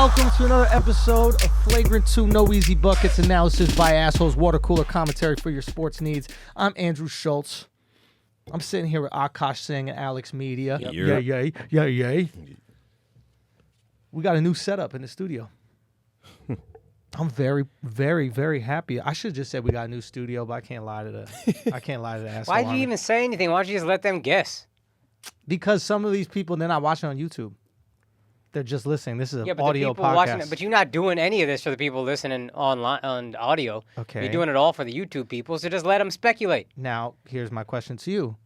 welcome to another episode of Flagrant 2 No Easy Buckets, analysis by assholes, water cooler commentary for your sports needs. I'm Andrew Schulz. I'm sitting here with Akaash, Singh, and AlexxMedia. Yep. Yay. We got a new setup in the studio. I'm very, very, very happy. I should have just said we got a new studio, but I can't lie to the asshole. Why'd you even say anything? Why don't you just let them guess? Because some of these people, they're not watching on YouTube. They're just listening. This is an Yeah, but audio the people podcast. watching it, but you're not doing any of this for the people listening online on audio. Okay. You're doing it all for the YouTube people, so just let them speculate. Now, here's my question to you.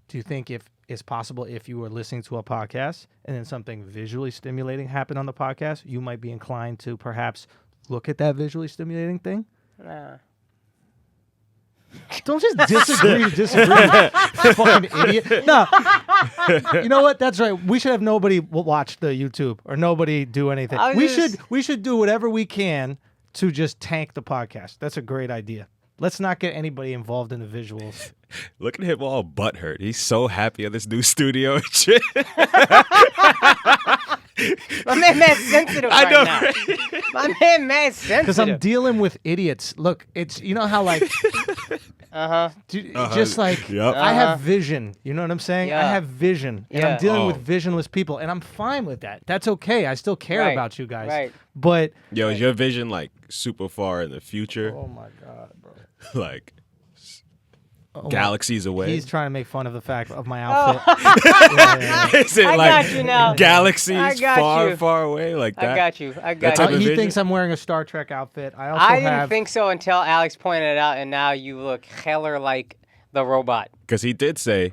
Do you think if it's possible if you were listening to a podcast and then something visually stimulating happened on the podcast, you might be inclined to perhaps look at that visually stimulating thing? Nah. Don't just disagree. Fucking idiot. No. You know what? That's right. We should have nobody watch the YouTube or nobody do anything. We should do whatever we can to just tank the podcast. That's a great idea. Let's not get anybody involved in the visuals. Look at him all butthurt. He's so happy at this new studio and shit. My man mad sensitive I know, now. right? My man mad sensitive. Because I'm dealing with idiots. Look, it's, you know how like... Just like Yep. I have vision, you know what I'm saying? Yeah. I have vision, and I'm dealing with visionless people, and I'm fine with that. That's okay. I still care about you guys. Right. But Yo, is your vision like super far in the future? oh my god, bro! Like galaxies away? He's trying to make fun of the fact of my outfit. Is it I like got you now. galaxies I got far, you. far away? Like that? I got you. That type of He vision? thinks I'm wearing a Star Trek outfit. I also I didn't have. think so until Alex pointed it out, and now you look heller like the robot. Because he did say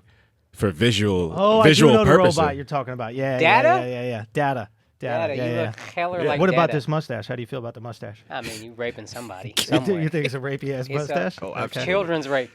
for visual Oh, visual I do know purposes. the robot you're talking about. Yeah, Data? Yeah. Data. Data, Yeah, you yeah. look heller like What about Data. this mustache? How do you feel about the mustache? I mean, you raping somebody You somewhere. think it's a rapey ass It's a- mustache? Oh, Okay. absolutely. Children's rape.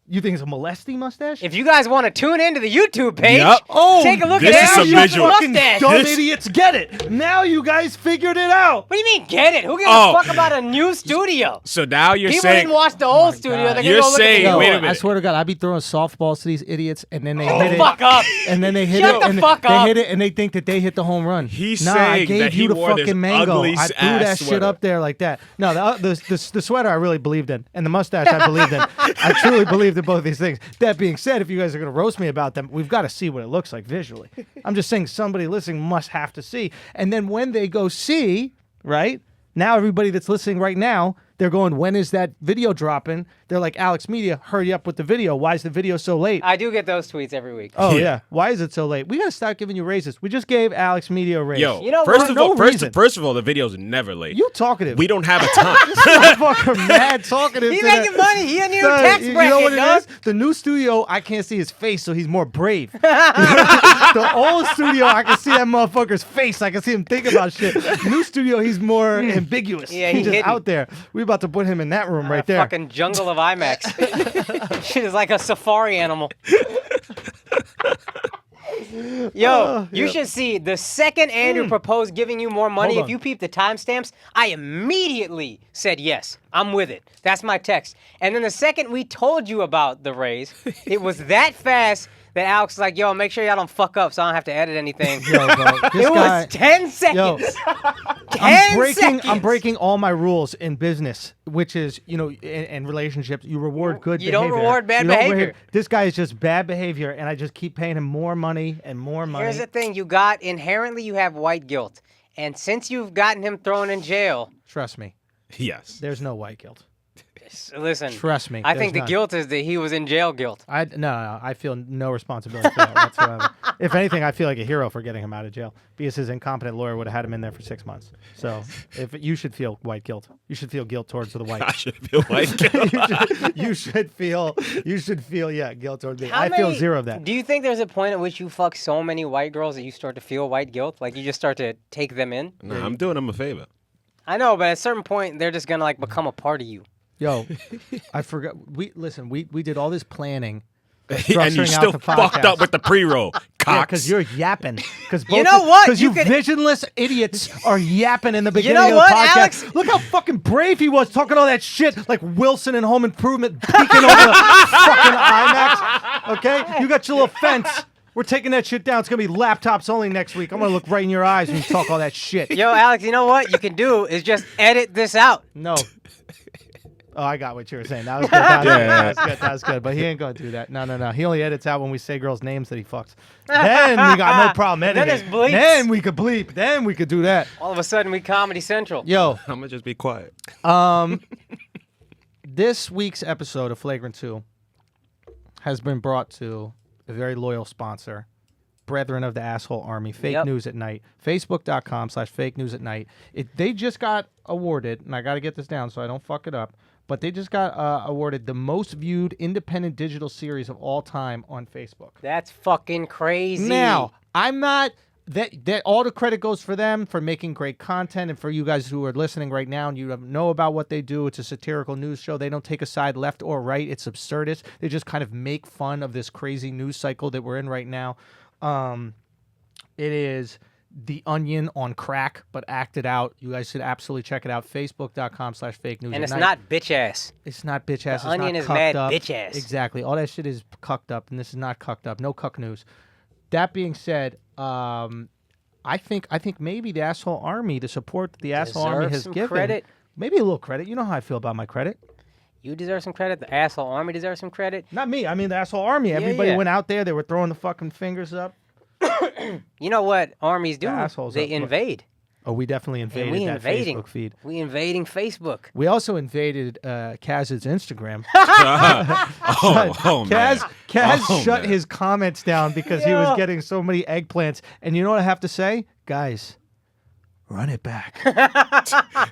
You think it's a molesting mustache? If you guys want to tune into the YouTube page, Yep. take a look this at is some Aaron Schultz's visual- mustache. Dumb This- idiots get it. Now you guys figured it out. What do you mean, get it? Who gives Oh. a fuck about a new studio? So now you're People saying didn't watch the old studio. God. They're gonna You're go look saying- at the wait new a one. minute. I swear to God, I'd be throwing softballs to these idiots, and then they hit it. Fuck up. And then they hit Shut it. the and fuck they up. hit it, and they think that they hit the home run. He's I saying gave that you he the wore this fucking mango. ugly I threw ass that shit sweater. up there like that. No, the sweater I really believed in, and the mustache I believed in. I truly believed in both of these things. That being said, if you guys are going to roast me about them, we've got to see what it looks like visually. I'm just saying somebody listening must have to see. And then when they go see, right? Now everybody that's listening right now, they're going, when is that video dropping? They're like, AlexxMedia, hurry up with the video. Why is the video so late? I do get those tweets every week. Oh, Yeah. yeah. Why is it so late? We got to start giving you raises. We just gave AlexxMedia a raise. Yo, You know first what? of No all, reason. first of all, the video's never late. You talkative. We don't have a time. Motherfucker mad talkative. He to making that. money. He a new Son, tax you bracket, know what it dog. is? The new studio, I can't see his face, so he's more brave. The old studio, I can see that motherfucker's face. I can see him think about shit. New studio, he's more ambiguous. Yeah, he's he just hidden. out there. We about to put him in that room right there. Fucking jungle of IMAX. Shit is like a safari animal. Yo, you should see the second Andrew proposed giving you more money. Hold If on. you peep the timestamps, I immediately said yes. I'm with it. That's my text. And then the second we told you about the raise, it was that fast that Alex was like, yo, make sure y'all don't fuck up so I don't have to edit anything. Yo, bro, this It guy, was 10 seconds. Yo, 10 seconds. I'm breaking all my rules in business, which is, you know, in relationships, you reward good You behavior. don't reward bad You don't behavior. This guy is just bad behavior, and I just keep paying him more money and more money. Here's the thing. You got, inherently, you have white guilt. And since you've gotten him thrown in jail, Trust me, Yes. there's no white guilt. listen. Trust me, I there's think the none. guilt is that he was in jail guilt. No, I feel no responsibility for that whatsoever. If anything, I feel like a hero for getting him out of jail because his incompetent lawyer would have had him in there for 6 months. So, if you should feel white guilt, you should feel guilt towards the white. I should feel like you should feel guilt towards me. How I feel many- zero of that. Do you think there's a point at which you fuck so many white girls that you start to feel white guilt? Like you just start to take them in? Nah, I'm doing him a favor. I know, but at a certain point, they're just gonna like become a part of you. Yo, I forgot. We did all this planning. And structuring you out still the fucked podcast. up with the pre-roll. Yeah, Cocks. because you're yapping. Because You know what? Because You you could- visionless idiots are yapping in the beginning know of the what, podcast. Alex? Look how fucking brave he was talking all that shit like Wilson and Home Improvement peeking over the fucking IMAX. Okay, you got your little fence. We're taking that shit down. It's going to be laptops only next week. I'm going to look right in your eyes when you talk all that shit. Yo, Alex, you know what you can do is just edit this out. No. Oh, I got what you were saying. That was good. That was good. But he ain't going to do that. No. He only edits out when we say girls' names that he fucks. Then we got no problem editing. Then it's bleeps. Then we could bleep. Then we could do that. All of a sudden, we Comedy Central. Yo. I'm gonna just be quiet. This week's episode of Flagrant 2 has been brought to a very loyal sponsor, Brethren of the Asshole Army, Fake News at Night, Facebook.com/Fake News at Night. They just got awarded, and I got to get this down so I don't fuck it up, but they just got awarded the most viewed independent digital series of all time on Facebook. That's fucking crazy. Now, I'm not... That all the credit goes for them for making great content, and for you guys who are listening right now and you know about what they do. It's a satirical news show. They don't take a side left or right. It's absurdist. They just kind of make fun of this crazy news cycle that we're in right now. It is The Onion on crack, but acted out. You guys should absolutely check it out. Facebook.com/Fake News. And it's not bitch ass. It's not bitch ass. The Onion is mad bitch ass. Exactly. All that shit is cucked up, and this is not cucked up. No cuck news. That being said, I think maybe the Asshole Army, the support that the Asshole Army has given, credit. Maybe a little credit. You know how I feel about my credit. You deserve some credit. The Asshole Army deserves some credit. Not me. I mean the Asshole Army. Everybody went out there. They were throwing the fucking fingers up. You know what armies do? Assholes They up. invade. Oh, we definitely invaded we that invading. Facebook feed. We invading Facebook. We also invaded Kaz's Instagram. Oh man. Kaz shut his comments down because he was getting so many eggplants. And you know what I have to say? Guys, run it back.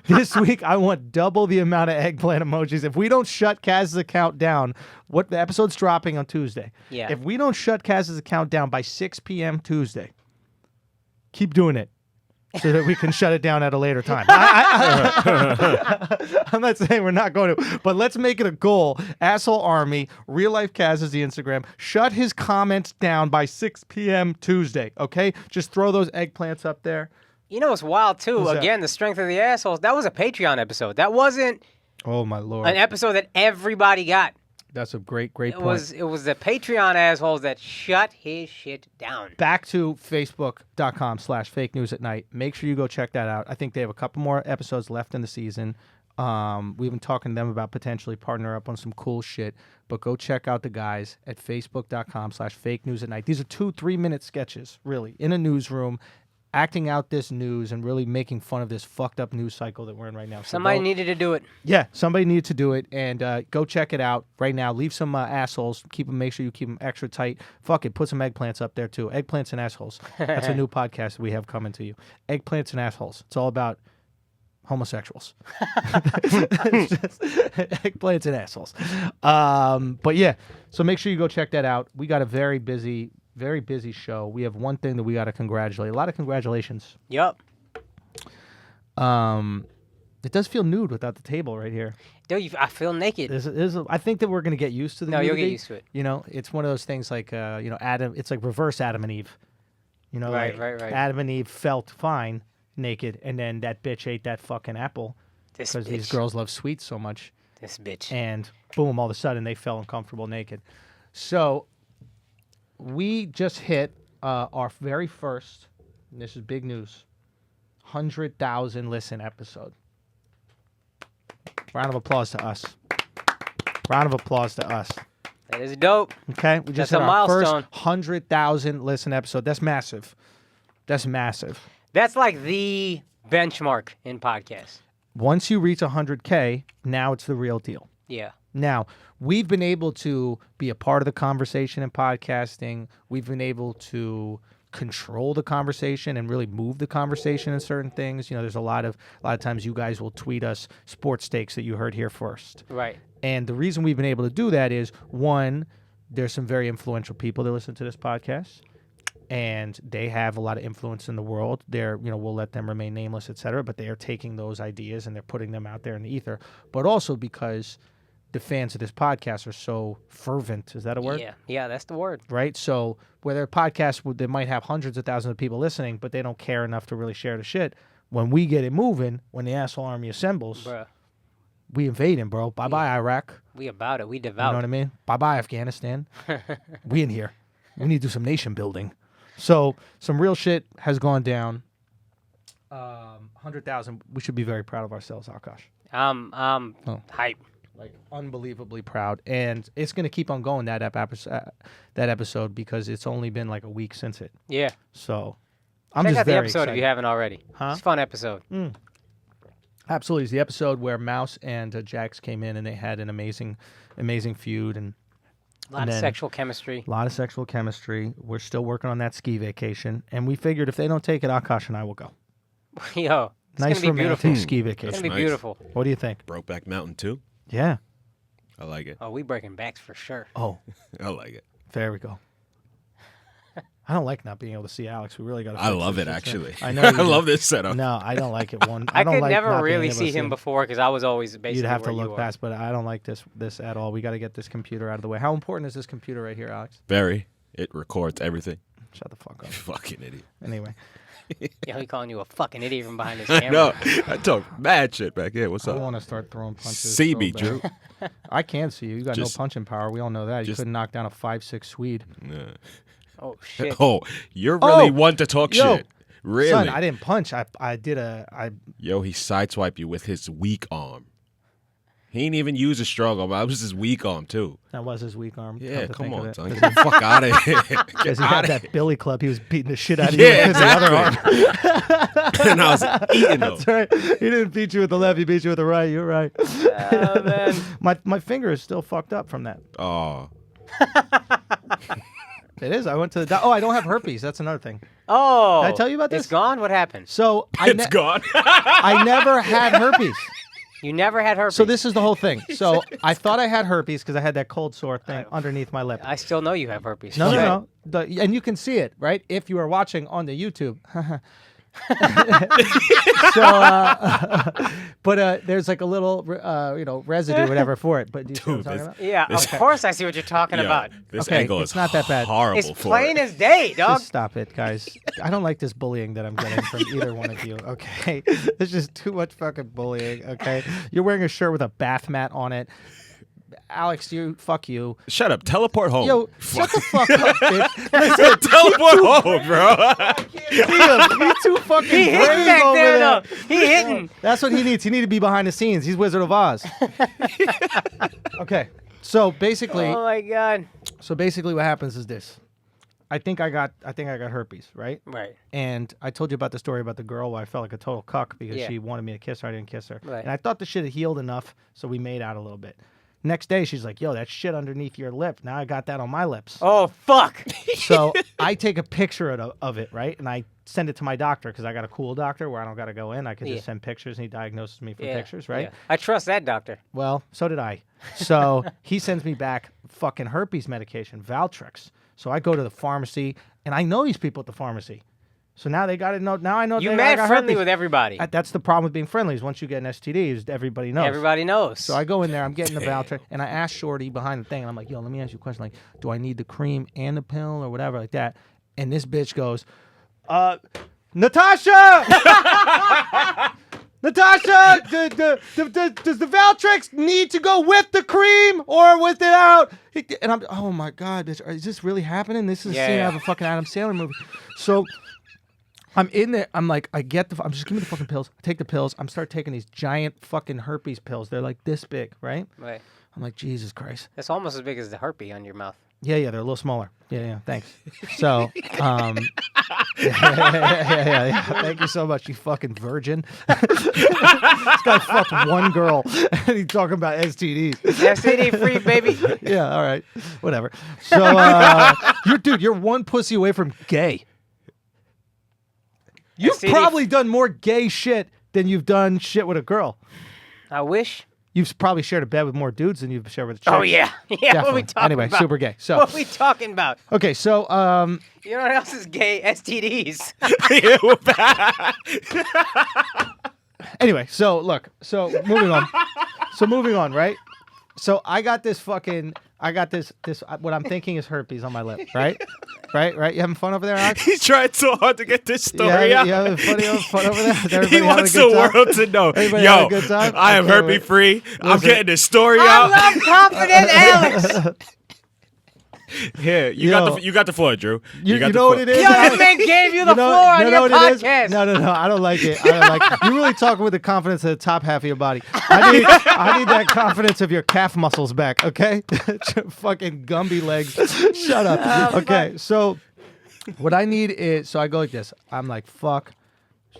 This week, I want double the amount of eggplant emojis. If we don't shut Kaz's account down, the episode's dropping on Tuesday. Yeah. If we don't shut Kaz's account down by 6 p.m. Tuesday, keep doing it. So that we can shut it down at a later time. I'm not saying we're not going to, but let's make it a goal. Asshole Army, Real Life Kaz is the Instagram. Shut his comments down by 6 p.m. Tuesday, okay? Just throw those eggplants up there. You know what's wild, too? What's Again, the strength of the assholes. That was a Patreon episode. That wasn't Oh, my Lord. an episode that everybody got. That's a great point. It was the Patreon assholes that shut his shit down. Back to Facebook.com/Fake News at Night. Make sure you go check that out. I think they have a couple more episodes left in the season. We've been talking to them about potentially partner up on some cool shit. But go check out the guys at Facebook.com/Fake News at Night. These are 2-3 minute sketches, really, in a newsroom, acting out this news and really making fun of this fucked up news cycle that we're in right now. So Somebody needed to do it. Yeah, somebody needed to do it, and go check it out right now. Leave some assholes. Make sure you keep them extra tight. Fuck it, put some eggplants up there too. Eggplants and assholes. That's a new podcast we have coming to you. Eggplants and assholes. It's all about homosexuals. It's just eggplants and assholes. But yeah, so make sure you go check that out. We got a very busy show. We have one thing that we got to congratulate. A lot of congratulations. Yup. It does feel nude without the table right here. Dude, I feel naked. I think that we're going to get used to the nudity. You'll get used to it. You know, it's one of those things like, Adam. It's like reverse Adam and Eve. You know, Right. Adam and Eve felt fine naked, and then that bitch ate that fucking apple because these girls love sweets so much. This bitch. And boom, all of a sudden they felt uncomfortable naked. So we just hit our very first, and this is big news, 100,000 listen episode. Round of applause to us. Round of applause to us. That is dope. Okay, we just That's hit a our milestone. first 100,000 listen episode. That's massive. That's massive. That's like the benchmark in podcasts. Once you reach 100K, now it's the real deal. Yeah. Now, we've been able to be a part of the conversation in podcasting. We've been able to control the conversation and really move the conversation in certain things. You know, there's a lot of times you guys will tweet us sports takes that you heard here first. Right. And the reason we've been able to do that is, one, there's some very influential people that listen to this podcast, and they have a lot of influence in the world. We'll let them remain nameless, et cetera, but they are taking those ideas and they're putting them out there in the ether. But also because the fans of this podcast are so fervent. Is that a word? Yeah, that's the word. Right? So where there are podcasts that might have hundreds of thousands of people listening, but they don't care enough to really share the shit, when we get it moving, when the asshole army assembles, Bruh. we invade him, bro. Bye-bye, Iraq. We about it. We You know devout. what I mean? Bye-bye, Afghanistan. We in here. We need to do some nation building. So some real shit has gone down. 100,000. We should be very proud of ourselves, Akaash. Hype. Like unbelievably proud, and it's gonna keep on going that episode because it's only been like a week since it. Yeah. So I'm Check just out the very episode excited. if you haven't already. Huh? It's a fun episode. Absolutely, it's the episode where Mouse and Jax came in and they had an amazing feud and A lot of sexual chemistry. a lot of sexual chemistry. We're still working on that ski vacation, and we figured if they don't take it, Akaash and I will go. Yo, it's Nice gonna be romantic beautiful. ski It's vacation. gonna be nice. beautiful. What do you think? Brokeback Mountain too. Yeah. I like it. Oh, we breaking backs for sure. Oh, I like it. there we go. I don't like not being able to see Alex. We really got to. I love it actually. I know. I you do. love this setup. No, I don't like it. I don't could like never not being really able to see him before because I was always basically You'd have to where you look are. past, but I don't like this at all. We got to get this computer out of the way. How important is this computer right here, Alex? Very. It records everything. Shut the fuck up. Fucking idiot. Anyway, Yo, he calling you a fucking idiot from behind his I camera. know. I talk mad shit back here. What's I up? want to start throwing punches. See so me, bad. Drew. I can see you. You got Just- no punching power. We all know that. You just- couldn't knock down a 5'6" Swede. Yeah. Oh shit. Oh, you're really Oh, one to talk yo, shit. Really? Son, I didn't punch. I did a. Yo, he sideswiped you with his weak arm. He ain't even use a strong arm. That was his weak arm too. That was his weak arm. Yeah, to come think of on, it. son. Get the fuck out of here. Because Get he had out of that billy club. He was beating the shit out of Yeah, you with the other arm. exactly. And I was eating them. That's right. He didn't beat you with the left. He beat you with the right. You're right. Oh man. My finger is still fucked up from that. Oh, It is. I went to the. I don't have herpes. That's another thing. Oh. Did I tell you about this? It's gone. What happened? So it's gone. I never had herpes. You never had herpes. So this is the whole thing. So I thought I had herpes because I had that cold sore thing underneath my lip. I still know you have herpes. No. And you can see it, right? If you are watching on the YouTube. But there's like a little, residue, whatever, for it. But do you see what I'm talking about? Yeah, of course I see what you're talking Yo, about. this Okay, angle it's is not that bad. horrible It's for plain it. as day, dog. Just stop it, guys. I don't like this bullying that I'm getting from either one of you, okay? There's just too much fucking bullying, okay? You're wearing a shirt with a bath mat on it. Alex, fuck you. Shut up. Teleport home. Yo, shut the fuck up, bitch. Teleport home, bro. He's too fucking He hitting brave back over there, there. though. He hitting. That's what he needs. He needs to be behind the scenes. He's Wizard of Oz. Okay. So basically, Oh my god. what happens is this. I think I got herpes, right? Right. And I told you about the story about the girl where I felt like a total cuck because Yeah. she wanted me to kiss her. I didn't kiss her. Right. And I thought the shit had healed enough, so we made out a little bit. Next day, she's like, yo, that shit underneath your lip. Now I got that on my lips. Oh fuck. So I take a picture of it, right? And I send it to my doctor because I got a cool doctor where I don't got to go in. I can Yeah. just send pictures and he diagnoses me from Yeah, pictures, right? yeah. I trust that doctor. Well, so did I. So he sends me back fucking herpes medication, Valtrex. So I go to the pharmacy and I know these people at the pharmacy. So now they got to know. Now I know You they mad got friendly herpes. with everybody. That's the problem with being friendly is once you get an STD, is everybody knows. Everybody knows. So I go in there, I'm getting the Valtrex, and I ask Shorty behind the thing, and I'm like, yo, let me ask you a question. Like, do I need the cream and the pill or whatever like that? And this bitch goes, Natasha! Natasha, does the Valtrex need to go with the cream or without? And I'm, oh my God, bitch, is this really happening? This is a scene out of a fucking Adam Sandler movie. So I'm in there. I'm like, I'm just give me the fucking pills. I take the pills. I'm start taking these giant fucking herpes pills. They're like this big, right? Right. I'm like, Jesus Christ. That's almost as big as the herpes on your mouth. Yeah, they're a little smaller. Yeah, thanks. So, yeah. Thank you so much, you fucking virgin. This guy fucked one girl, and he's talking about STDs. STD free, baby. Yeah, all right, whatever. So, you're one pussy away from gay. You've STD probably done more gay shit than you've done shit with a girl. I wish. You've probably shared a bed with more dudes than you've shared with chicks. Oh yeah. Yeah. What are we Definitely. talking Anyway, about? super gay. So, What are we talking about? okay, so You know what else is gay? STDs. anyway, so look, moving on, right? So I got this, what I'm thinking is herpes on my lip, right? Right? You having fun over there, Alex? He tried so hard to get this story out. You having fun over there? Is everybody He having wants a the good time? world to know. Everybody Yo, having a good time? I am Okay, herpes free. I'm getting this story I out. love confident Alex. Here, you got the floor, Drew. You got the know what floor. it is? Yo, this man gave you the floor on your what it is? podcast. No. I don't like it. I don't like it. You're really talking with the confidence of the top half of your body. I need that confidence of your calf muscles back, okay? Fucking Gumby legs. Shut up. Okay, so what I need is, so I go like this. I'm like, fuck.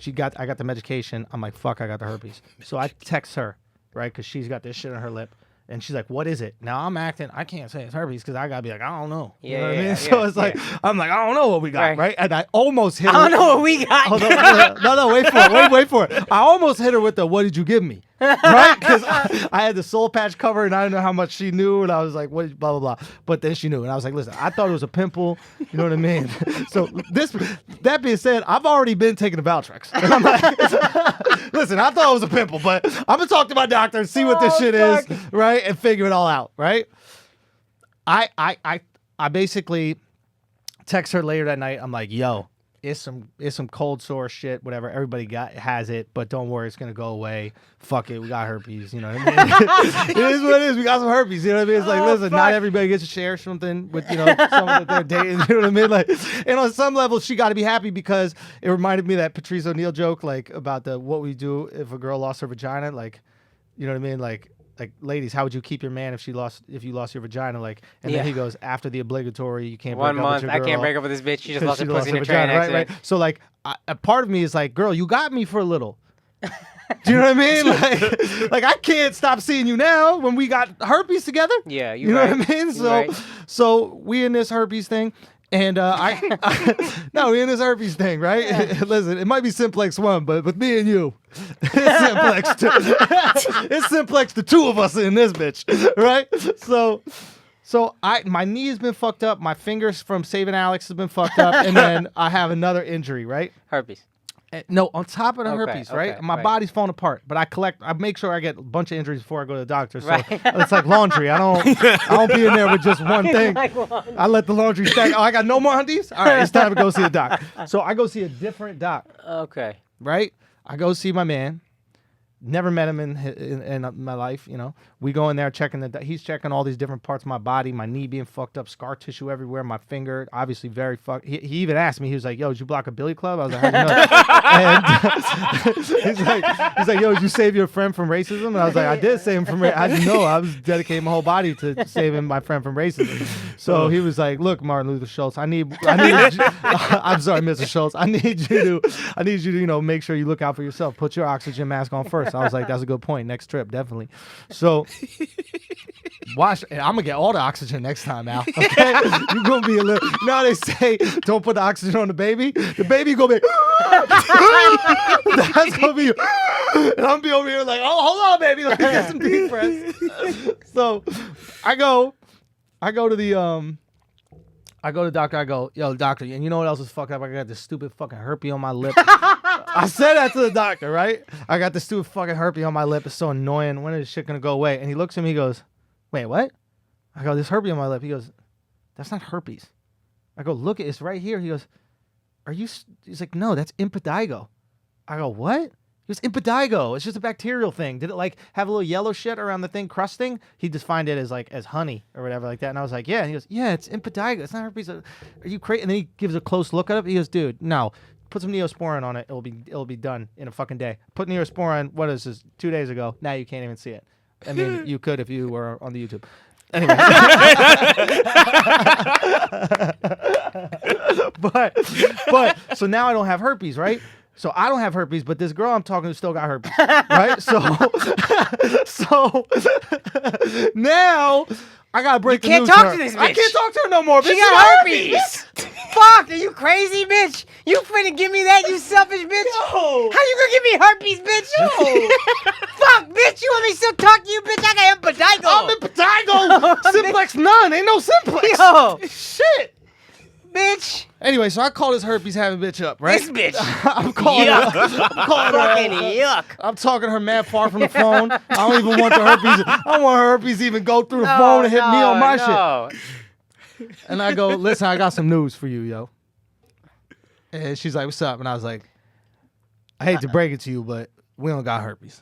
I got the medication. I'm like, fuck, I got the herpes. So I text her, right? Because she's got this shit on her lip. And she's like, what is it? Now I'm acting, I can't say it's herpes because I got to be like, I don't know. You know what I mean? So it's like, I'm like, I don't know what we got, right? And I almost hit her. I don't know what we got. Hold on, no, wait for it. Wait for it. I almost hit her with the, what did you give me? Right? Because I had the soul patch cover and I didn't know how much she knew. And I was like, what, blah, blah, blah. But then she knew. And I was like, listen, I thought it was a pimple. You know what I mean? So that being said, I've already been taking the Valtrex. And I'm like, listen, I thought it was a pimple, but I'm going to talk to my doctor and see what this shit is, right? And figure it all out, right? I basically text her later that night. I'm like, yo, it's some cold sore shit, whatever. Everybody has it, but don't worry, it's gonna go away. Fuck it, we got herpes. You know what I mean? It is what it is. We got some herpes. You know what I mean? It's like, listen, not everybody gets to share something with someone that they're dating. You know what I mean? Like, and on some level, she got to be happy because it reminded me of that Patrice O'Neal joke, like about what we do if a girl lost her vagina. Like, you know what I mean? Like, ladies, how would you keep your man if you lost your vagina? Like, and then he goes, after the obligatory, you can't break up with your girl. I can't break up with this bitch. She just lost her pussy in a train accident. Right. So like, a part of me is like, girl, you got me for a little. Do you know what I mean? Like I can't stop seeing you now when we got herpes together. Yeah, you know what I mean? So we in this herpes thing. And no, we in this herpes thing, right? Yeah. Listen, it might be simplex 1, but with me and you, it's simplex 2. It's simplex the two of us in this bitch, right? So my knee has been fucked up. My fingers from saving Alex has been fucked up, and then I have another injury, right? Herpes. No, on top of the herpes, right? My body's falling apart, but I make sure I get a bunch of injuries before I go to the doctor. So it's like laundry. I don't be in there with just one thing. I let the laundry stack. Oh, I got no more undies? All right, it's time to go see a doc. So I go see a different doc. Okay. Right? I go see my man. Never met him in my life, you know. We go in there he's checking all these different parts of my body, my knee being fucked up, scar tissue everywhere, my finger, obviously very fucked. He even asked me, he was like, yo, did you block a billy club? I was like, how'd you know? And he's like, yo, did you save your friend from racism? And I was like, I did save him from racism. How'd you know? I was dedicating my whole body to saving my friend from racism. So he was like, look, Martin Luther Schultz, I'm sorry, Mr. Schultz. I need you to, you know, make sure you look out for yourself. Put your oxygen mask on first. I was like, that's a good point. Next trip, definitely. So watch, and I'm gonna get all the oxygen next time, Al. Okay, you're gonna be a little. You know how they say, don't put the oxygen on the baby. The baby gonna be. That's gonna be. And I'm gonna be over here like, oh, hold on, baby. Let me get some deep breaths. So I go to the I go to the doctor. I go, yo, doctor, and you know what else is fucked up? I got this stupid fucking herpes on my lip. I said that to the doctor, right? I got this stupid fucking herpes on my lip. It's so annoying. When is this shit gonna go away? And he looks at me, he goes, wait, what? I go, this herpes on my lip. He goes, that's not herpes. I go, look, it's right here. He goes, he's like, no, that's impetigo. I go, what? He goes, impetigo. It's just a bacterial thing. Did it like have a little yellow shit around the thing crusting? He defined it as honey or whatever like that. And I was like, yeah. And he goes, yeah, it's impetigo. It's not herpes. Are you crazy? And then he gives a close look at it. He goes, dude, no. Put some Neosporin on it. It'll be done in a fucking day. Put Neosporin, what is this, 2 days ago. Now you can't even see it. I mean, you could if you were on the YouTube. Anyway. but so now I don't have herpes, right? So I don't have herpes, but this girl I'm talking to still got herpes, right? So now I gotta break the news. You can't talk to this bitch. I can't talk to her no more. Bitch. She got herpes. Fuck, are you crazy, bitch? You finna give me that, you selfish bitch? No. How you gonna give me herpes, bitch? No. Fuck, bitch, you want me to still talk to you, bitch? I got impetigo. I'm impetigo. Simplex none. Ain't no simplex. Yo. Shit. Bitch. Anyway, so I call this herpes having bitch up, right? This bitch. I'm calling her. Fucking yuck. I'm talking to her mad far from the phone. I don't even want the herpes. I don't want her herpes to even go through the phone and hit me on my shit. And I go, listen, I got some news for you, yo. And she's like, what's up? And I was like, I hate to break it to you, but we don't got herpes.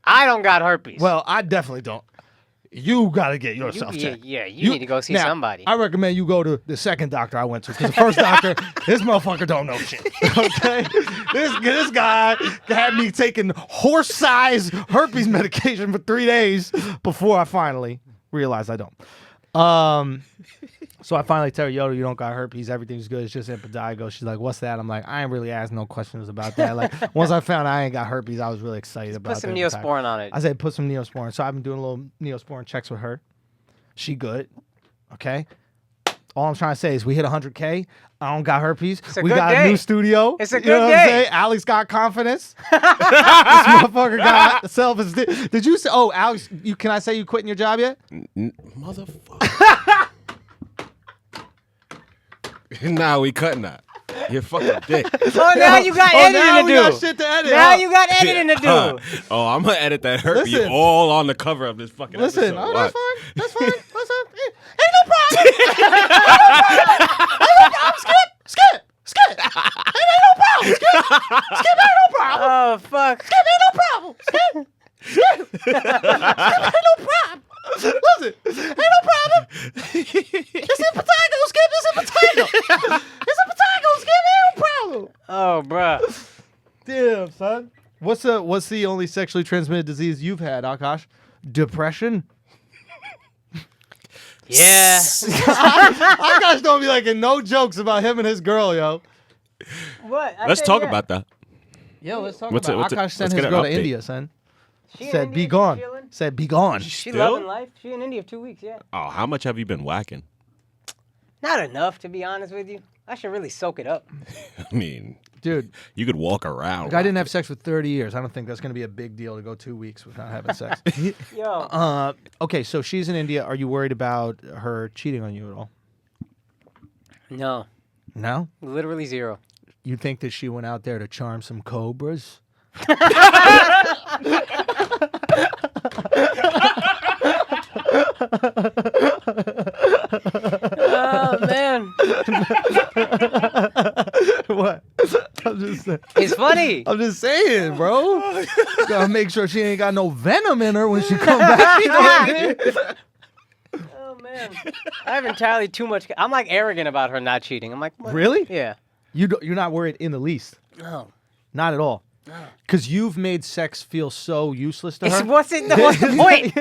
I don't got herpes. Well, I definitely don't. you gotta get yourself yeah, checked. yeah, you need to go see now, somebody. I recommend you go to the second doctor I went to because the first doctor, this motherfucker don't know shit. Okay, this guy had me taking horse-sized herpes medication for 3 days before I finally realized I don't. So I finally tell her, yo, you don't got herpes. Everything's good. It's just impetigo. She's like, what's that? I'm like, I ain't really asking no questions about that. Like, once I found I ain't got herpes, I was really excited about it. Put some Neosporin on it. I said, put some Neosporin. So I've been doing a little Neosporin checks with her. She good. Okay. All I'm trying to say is we hit 100K. I don't got herpes. It's a We good got day. a new studio. It's a You know good what I'm day. saying? Alex got confidence. This motherfucker got self-esteem. Did you say, oh, Alex, can I say you quitting your job yet? Motherfucker. Nah, we cutting that. You're fucking dick. Oh, now you got editing now to we do. got shit to edit. Now you got editing to do. Oh, I'm gonna edit that herpes Listen. all on the cover of this fucking Listen, episode. oh, that's Watch. fine. That's fine. What's up? Ain't no problem. Ain't no problem. Skip. Ain't no problem. Skip ain't no problem. Oh, fuck. Skip ain't no problem. Skip ain't no problem. Listen, ain't no problem. It's in potato, Skip. It's in potato. It's in potato, Skip. Ain't no problem. Oh, bruh. Damn, son. What's the only sexually transmitted disease you've had, Akaash? Depression? Yeah. Akaash don't be like no jokes about him and his girl, yo. What? I Let's said talk yeah. about that. Yo, let's talk What's about it- what's it- Akaash sent let's his get an girl to update. India, son. She in Said, India, be she gone. chilling. Said, be gone. She Still? loving life. She in India for 2 weeks, yeah. Oh, how much have you been whacking? Not enough, to be honest with you. I should really soak it up. I mean, Dude, you could walk around. I didn't have sex for 30 years. I don't think that's going to be a big deal to go 2 weeks without having sex. Yo. Okay, so she's in India. Are you worried about her cheating on you at all? No. No? Literally zero. You think that she went out there to charm some cobras? Oh, man. What? I'm just saying. It's funny. I'm just saying, bro. Gotta make sure she ain't got no venom in her when she come back. You know what I mean? Oh, man. I have entirely too much. I'm like arrogant about her not cheating. I'm like, what? Really? Yeah. You're not worried in the least. No. Not at all. Because you've made sex feel so useless to her. What's the point?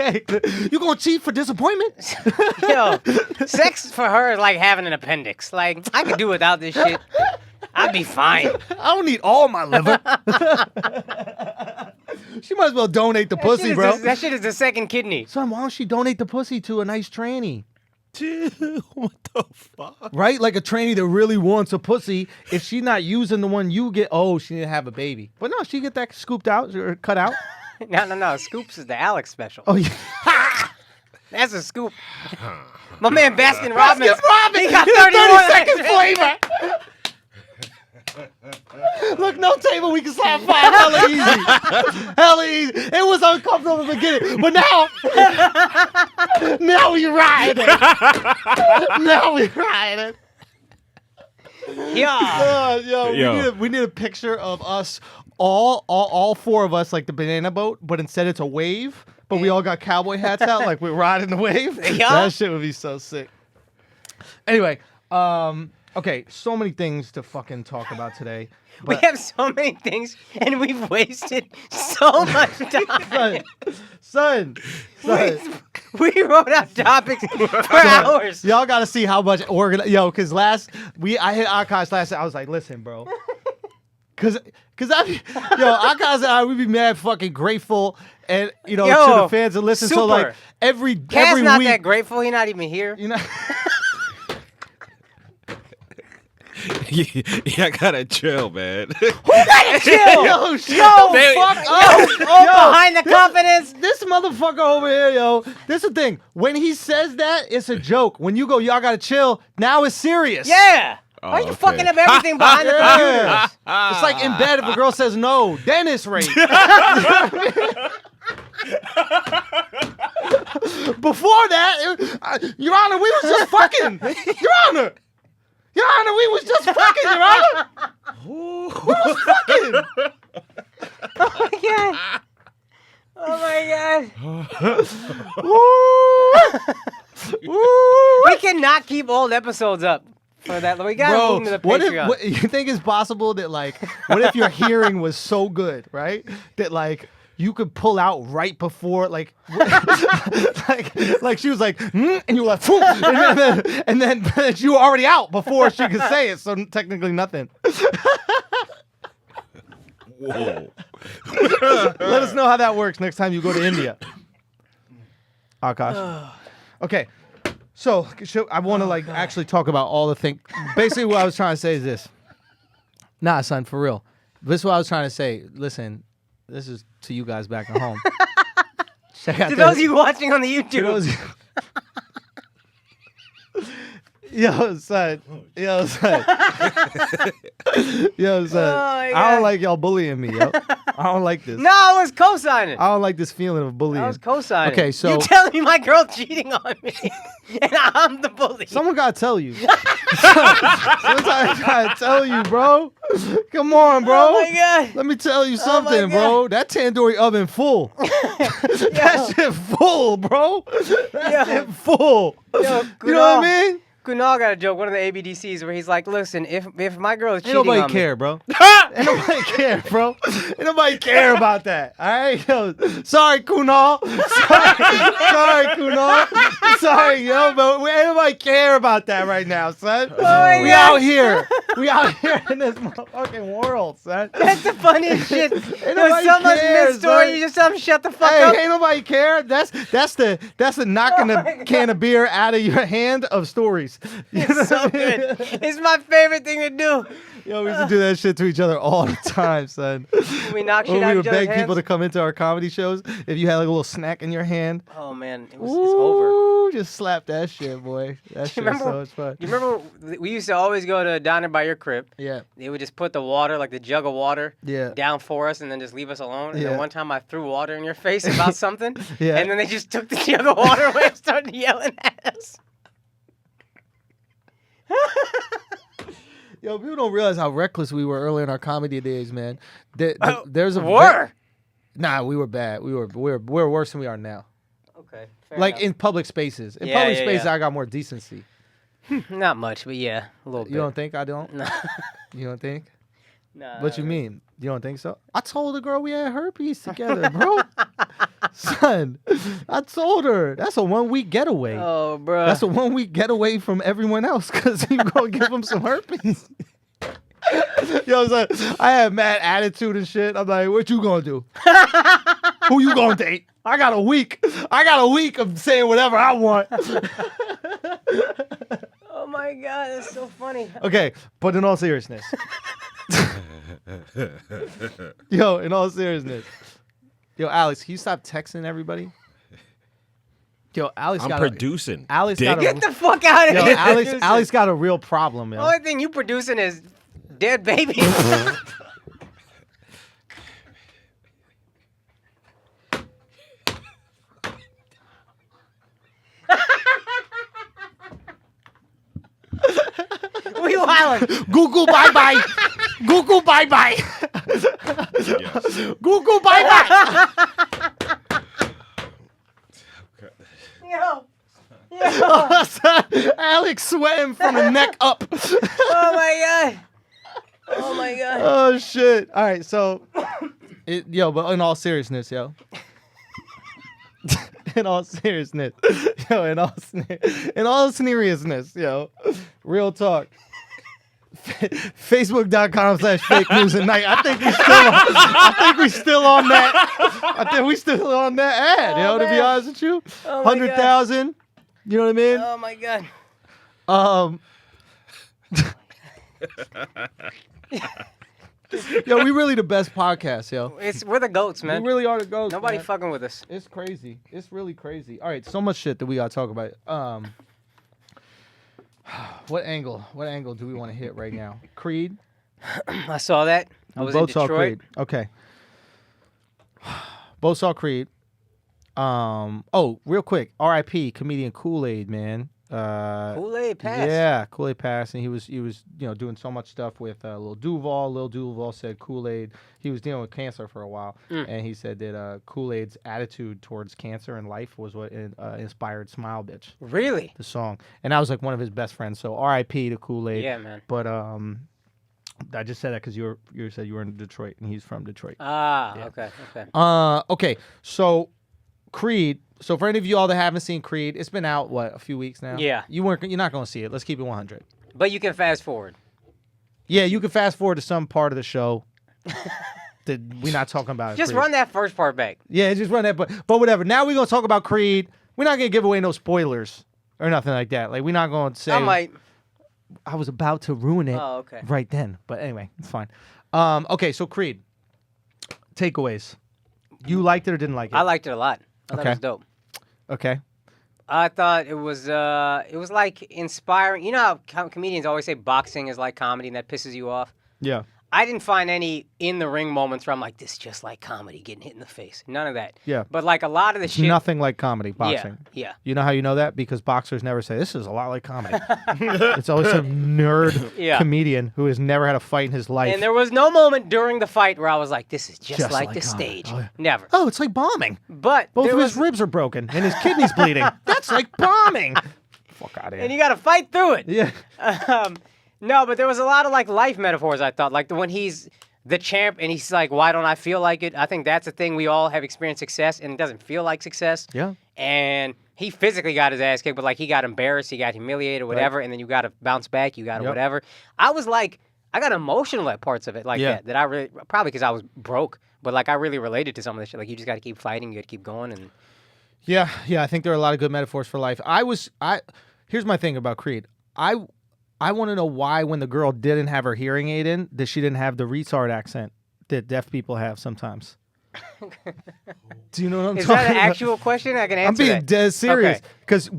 You gonna cheat for disappointment? Yo, sex for her is like having an appendix. Like, I could do without this shit. I'd be fine. I don't need all my liver. She might as well donate the pussy, bro. That shit is the second kidney. Son, why don't she donate the pussy to a nice tranny? Dude, what the fuck? Right? Like a tranny that really wants a pussy. If she's not using the one you get, oh, she didn't have a baby. But no, she get that scooped out or cut out. No. Scoops is the Alex special. Oh, yeah. That's a scoop. My man Baskin Robbins. Robbins, He got 30 31 second flavor. Look, no table, we can slap five. Hella easy. Hella easy. It was uncomfortable in the beginning, but now we ride it. Now we ride it. Yeah. Yo. We need a picture of us, all four of us, like the banana boat, but instead it's a wave, but we all got cowboy hats out, like we're riding the wave. Yeah. That shit would be so sick. Anyway, okay, so many things to fucking talk about today. We But have so many things, and we've wasted so much time. son. We wrote out topics for hours. Y'all got to see how much because I hit Akaash last. I was like, listen, bro, because Akaash and I, we be mad fucking grateful, and to the fans that listen. So like super. every Kaz's not week, that grateful. He's not even here. you know. Yeah, I gotta chill, man. Chill. Yo, fuck up. Behind the confidence. This motherfucker over here, yo. This is the thing. When he says that, it's a joke. When you go, y'all gotta chill. Now it's serious. Yeah. Why are you okay. fucking up everything behind the computers? Yeah. It's like in bed if a girl says no, then it's rape. Before that, Your Honor, we was just fucking. Your Honor, we was just fucking, Your Honor. We was fucking. Oh, Oh my god. Woo! We cannot keep old episodes up for that. We gotta move into the Patreon. What you think is possible that like, what if your hearing was so good, right? That like you could pull out right before like she was like, and you were like, and then you were already out before she could say it. So technically nothing. Whoa. Let us know how that works next time you go to India. Akaash. Okay. So I want to like actually talk about all the things. Basically, what I was trying to say is this. Nah, son, for real. This is what I was trying to say. Listen, this is to you guys back at home. Check out To those of you watching on the YouTube. to those- Yo, son. Yo, son. Yo, son. my I God. don't like y'all bullying me, yo. I don't like this. No, I was co-signing. I don't like this feeling of bullying. I was co-signing. Okay, so- you telling me my girl cheating on me, and I'm the bully. Someone gotta tell you. Sometimes gotta tell you, bro. Come on, bro. Oh my god. Let me tell you my something, bro. That tandoori oven full. That shit full, bro. That shit full. You know what I mean? Kunal got a joke, one of the ABDCs, where he's like, listen, if my girl is Ain't cheating nobody on care, bro. Ain't nobody care, bro. Ain't nobody care about that. All right, yo. Sorry, Kunal. Sorry, Kunal. Sorry, yo, but ain't nobody care about that right now, son. my We God. out here. We out here in this motherfucking world, son. That's the funniest shit. There's nobody so much cares, mid story. son. You just tell them shut the fuck Hey, up. ain't nobody care. That's the knocking Oh my the can of beer out of your hand of stories. You know It's so what I mean? good. It's my favorite thing to do. Yo, we used to do that shit to each other all the time, son. We knock shit When out we of would each other's beg hands. people to come into our comedy shows, if you had like a little snack in your hand, Oh man, it's over. ooh, just slap that shit, boy. That shit was remember- so much fun. You remember we used to always go to a diner by your crib. Yeah, They would just put the water, like the jug of water, yeah. down for us and then just leave us alone. And Yeah. then one time I threw water in your face about something. Yeah. And then they just took the jug of water away and started yelling at us. Yo, people don't realize how reckless we were early in our comedy days, man. There's a Nah, we were bad. We were worse than we are now. Okay. Fair Like enough. in public spaces. In Yeah, public yeah, spaces, yeah. I got more decency. Not much, but yeah, a little bit. You don't think I don't? No. You don't think? Nah, What you mean? You don't think so? I told the girl we had herpes together, bro. Son, I told her that's a 1 week getaway. Oh, bro. That's a 1 week getaway from everyone else because you gonna give them some herpes. Yo, son, I had mad attitude and shit. I'm like, what you gonna do? Who you gonna date? I got a week. Of saying whatever I want. Oh my god, that's so funny. Okay, but in all seriousness. Yo, in all seriousness. Yo, Alex, can you stop texting everybody? Yo, Alex I'm got producing. Alex Dick. got a, Get the fuck out of yo, here. Alex got a real problem, The yo. only thing you producing is dead babies. We wildin'. Google bye-bye. Google bye-bye. Yes. Google bye-bye. Yo. Alex sweating from the neck up. Oh my god. Oh my god. Oh, shit. All right, so, but in all seriousness, yo. In all seriousness, yo, in all seriousness, yo, real talk. Facebook.com/fake news at night. I think we still on that. I think we still on that ad, yo, to be man. honest with you. Oh my God. 100,000. You know what I mean? Oh my god. Yo, we really the best podcast, yo. We're the goats, man. We really are the goats. Nobody man. fucking with us. It's crazy. It's really crazy. All right, so much shit that we gotta talk about. What angle do we want to hit right now? Creed. I saw that. I was in Both saw Detroit. Creed. Okay. Both saw Creed. Oh, real quick. R.I.P. comedian Kool-Aid, man. Kool-Aid passed. Yeah, Kool-Aid passed, and he was doing so much stuff with Lil Duval. Lil Duval said Kool-Aid. He was dealing with cancer for a while, and he said that Kool-Aid's attitude towards cancer and life was what inspired "Smile Bitch," Really? the song. And I was like one of his best friends. So R.I.P. to Kool-Aid. Yeah, man. But I just said that because you said you were in Detroit, and he's from Detroit. Okay. Okay. So Creed. So for any of you all that haven't seen Creed, it's been out a few weeks now. Yeah. You're not going to see it. Let's keep it 100. But you can fast forward. Yeah, you can fast forward to some part of the show that we're not talking about. Just Creed. run that first part back. Yeah, just run that. But whatever. Now we're going to talk about Creed. We're not going to give away no spoilers or nothing like that. Like, we're not going to say. I might. I was about to ruin it right then. But anyway, it's fine. Okay, so Creed. Takeaways. You liked it or didn't like it? I liked it a lot. I thought it was dope. Okay. I thought it was like inspiring. You know how comedians always say boxing is like comedy and that pisses you off? Yeah. I didn't find any in-the-ring moments where I'm like, this is just like comedy, getting hit in the face. None of that. Yeah. But like a lot of the shit. Nothing like comedy, boxing. Yeah. You know how you know that? Because boxers never say, this is a lot like comedy. It's always some nerd comedian who has never had a fight in his life. And there was no moment during the fight where I was like, this is just like the comedy. stage. Oh, yeah. Never. Oh, it's like bombing. But Both of his ribs are broken and his kidney's bleeding. That's like bombing. Fuck out of here. And you got to fight through it. Yeah. No, but there was a lot of like life metaphors, I thought. Like when he's the champ and he's like, why don't I feel like it? I think that's a thing. We all have experienced success and it doesn't feel like success. Yeah. And he physically got his ass kicked, but like he got embarrassed, he got humiliated, whatever, and then you got to bounce back, you got to whatever. I was like, I got emotional at parts of it like that I really, probably because I was broke, but like I really related to some of this shit. Like you just got to keep fighting, you got to keep going. And Yeah, I think there are a lot of good metaphors for life. Here's my thing about Creed. I want to know why when the girl didn't have her hearing aid in, that she didn't have the retard accent that deaf people have sometimes. Do you know what I'm is talking that an about? actual question? I can answer I'm being that. dead serious. Okay. Because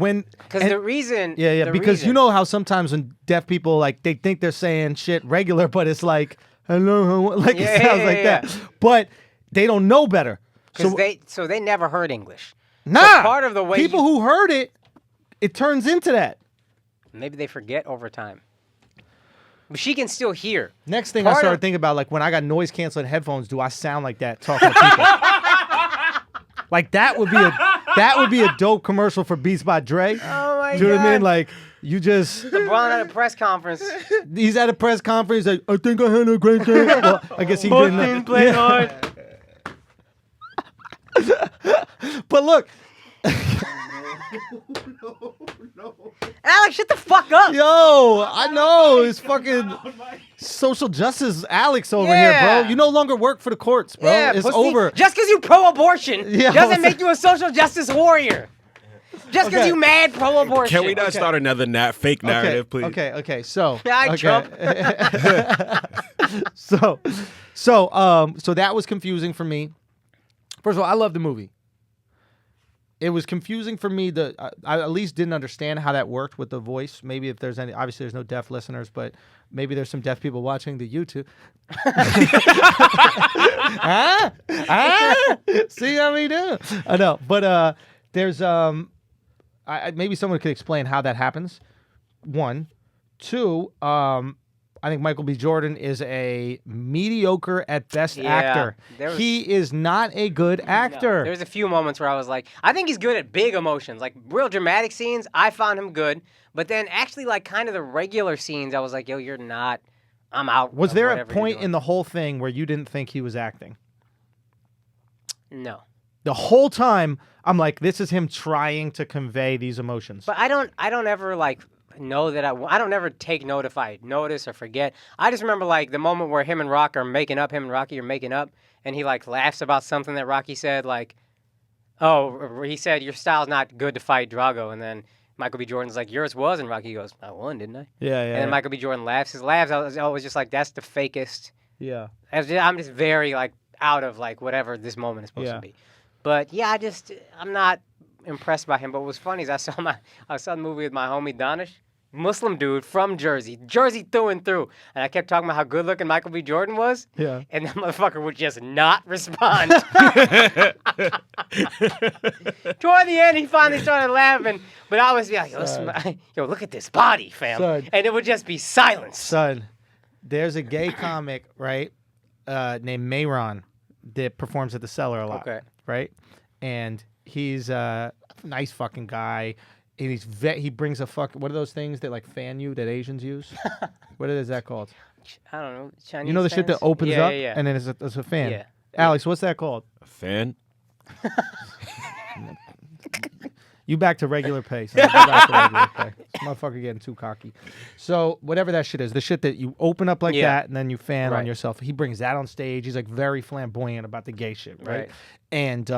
the reason... Yeah, the because reason, you know how sometimes when deaf people, like, they think they're saying shit regular, but it's like, hello, like it sounds like that. But they don't know better. So they never heard English. Nah! So part of the way people who heard it, it turns into that. Maybe they forget over time. But she can still hear. Next thing I started thinking about, like, when I got noise-canceling headphones, do I sound like that talking to people? Like, that would be a dope commercial for Beats by Dre. Oh, my God. Do you know what I mean? Like, you just... LeBron at a press conference. He's at a press conference, like, I think I had a great game. Well, I guess he didn't. Played hard. But look... No. Alex, shut the fuck up. Yo, I know. It's fucking social justice Alex over here, bro. You no longer work for the courts, bro. Yeah, it's pussy. over. Just because you pro-abortion doesn't make you a social justice warrior. Just because you mad pro-abortion. Can we not start another fake narrative, please? Okay. So, Trump. so that was confusing for me. First of all, I love the movie. It was confusing for me. I at least didn't understand how that worked with the voice. Maybe if there's any, obviously there's no deaf listeners, but maybe there's some deaf people watching the YouTube. See how we do? I know, but there's maybe someone could explain how that happens. One, two. I think Michael B. Jordan is a mediocre at best actor. He is not a good actor. No, there's a few moments where I was like, I think he's good at big emotions, like real dramatic scenes. I found him good, but then actually like kind of the regular scenes, I was like, yo, you're not. I'm out. Was there a point in the whole thing where you didn't think he was acting? No. The whole time, I'm like, this is him trying to convey these emotions. But I don't ever like know that I don't ever take note if I notice or forget. I just remember like the moment where him and Rocky are making up, and he like laughs about something that Rocky said, like, oh, he said your style's not good to fight Drago, and then Michael B. Jordan's like, yours was, and Rocky goes, I won, didn't I? Yeah. And then Michael B. Jordan laughs. His laughs, I was always just like, that's the fakest. Yeah. I'm just very like out of like whatever this moment is supposed to be. But yeah, I'm not impressed by him. But what was funny is I saw the movie with my homie Donish, Muslim dude from Jersey through and through. And I kept talking about how good looking Michael B. Jordan was. Yeah. And that motherfucker would just not respond. Toward the end, he finally started laughing. But I always be like, yo, look at this body, fam. Son. And it would just be silence. Son, there's a gay comic, right, named Mayron that performs at the Cellar a lot. Okay. Right? And he's a nice fucking guy. And he brings a what are those things that like fan you that Asians use? What is that called? I don't know. Chinese You know the shit that fans? opens up Yeah. and then it's a fan. Yeah. Alex, what's that called? A fan? You back to regular pay. Son. You back to regular pay. This motherfucker getting too cocky. So whatever that shit is, the shit that you open up like that and then you fan on Right. yourself. He brings that on stage. He's like very flamboyant about the gay shit, right? And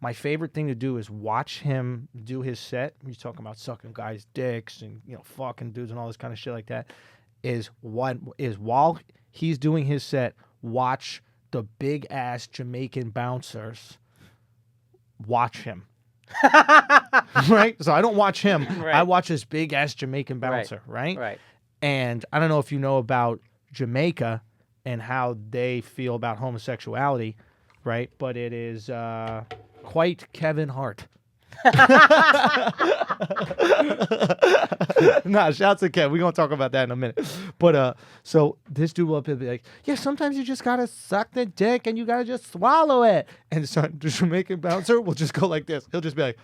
my favorite thing to do is watch him do his set. He's talking about sucking guys' dicks and fucking dudes and all this kind of shit like that. While he's doing his set, watch the big ass Jamaican bouncers watch him. Right? So I don't watch him. Right. I watch this big ass Jamaican bouncer, right? Right. And I don't know if you know about Jamaica and how they feel about homosexuality, right? But it is quite Kevin Hart. Nah, shouts to Kev. We're going to talk about that in a minute. But so this dude will up and be like, yeah, sometimes you just got to suck the dick and you got to just swallow it. And so the Jamaican bouncer will just go like this. He'll just be like,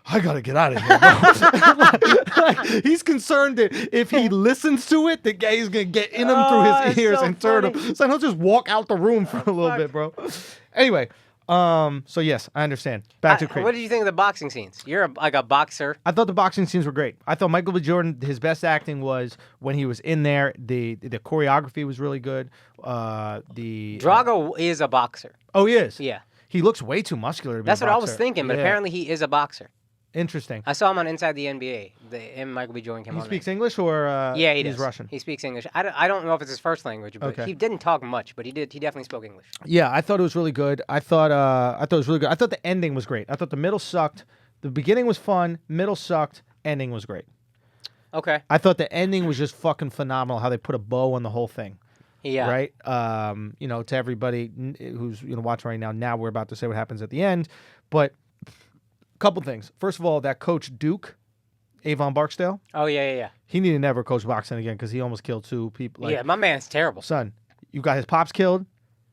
I got to get out of here, bro. Like, he's concerned that if he listens to it, the guy's going to get in him through his that's ears so and turn funny. him. So he'll just walk out the room for a little bit, bro. Anyway, so yes, I understand. Back to Creed. What did you think of the boxing scenes? You're like a boxer. I thought the boxing scenes were great. I thought Michael B. Jordan, his best acting was when he was in there. The choreography was really good. Drago is a boxer. Oh, he is? Yeah. He looks way too muscular to be That's a what I was boxer. thinking, but Yeah. apparently he is a boxer. Interesting. I saw him on Inside the NBA. And Michael B. Jordan came He on speaks there. English or Yeah, he he's does. Russian? He speaks English. I don't know if it's his first language, but Okay. he didn't talk much, but he did. He definitely spoke English. Yeah, I thought it was really good. I thought it was really good. I thought the ending was great. I thought the middle sucked. The beginning was fun. Middle sucked. Ending was great. Okay. I thought the ending was just fucking phenomenal. How they put a bow on the whole thing. Yeah. Right. To everybody who's watching right now. Now we're about to say what happens at the end, but a couple things. First of all, that coach Duke, Avon Barksdale. Oh yeah. He needed to never coach boxing again because he almost killed two people. Like, Yeah, my man's terrible. son, you got his pops killed,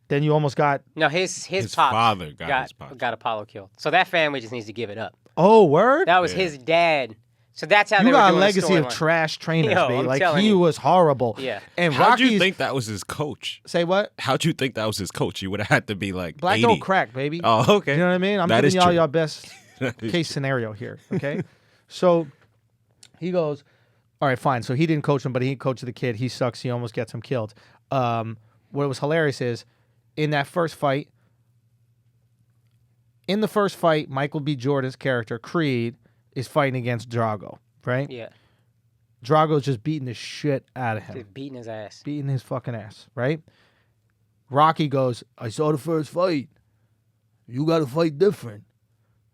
then you almost got. No, his His pops father got his pops. got Apollo killed. So that family just needs to give it up. Oh, word! That was Yeah. his dad. So that's how You they were got a doing the legacy of storyline. trash trainers, Yo, baby. I'm Like telling he you. was horrible. Yeah. And How'd you Rocky's think that was his coach? say what? How'd you think that was his coach? You would have had to be like Black 80. don't crack, baby. Oh, okay. You know what I mean? I'm That giving is y'all true. your best That is case scenario here. Okay. So he goes, all right, fine. So he didn't coach him, but he coached the kid. He sucks. He almost gets him killed. What was hilarious is in the first fight, Michael B. Jordan's character, Creed, is fighting against Drago, right? Yeah. Drago's just beating the shit out of him. Just beating his ass. Beating his fucking ass, right? Rocky goes, I saw the first fight. You got to fight different.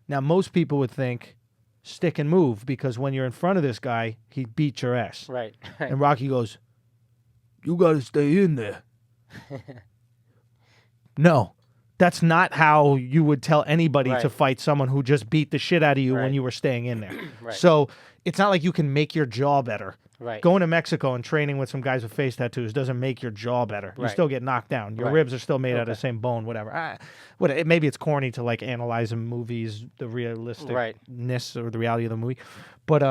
Now, most people would think stick and move because when you're in front of this guy, he beats your ass. Right. And Rocky goes, you got to stay in there. No, that's not how you would tell anybody Right. to fight someone who just beat the shit out of you when Right. you were staying in there. Right. So it's not like you can make your jaw better. Right. Going to Mexico and training with some guys with face tattoos doesn't make your jaw better. You Right. still get knocked down. Your Right. ribs are still made out of the Okay. same bone, whatever. Maybe it's corny to like analyze in movies, the realisticness or the reality of the movie. But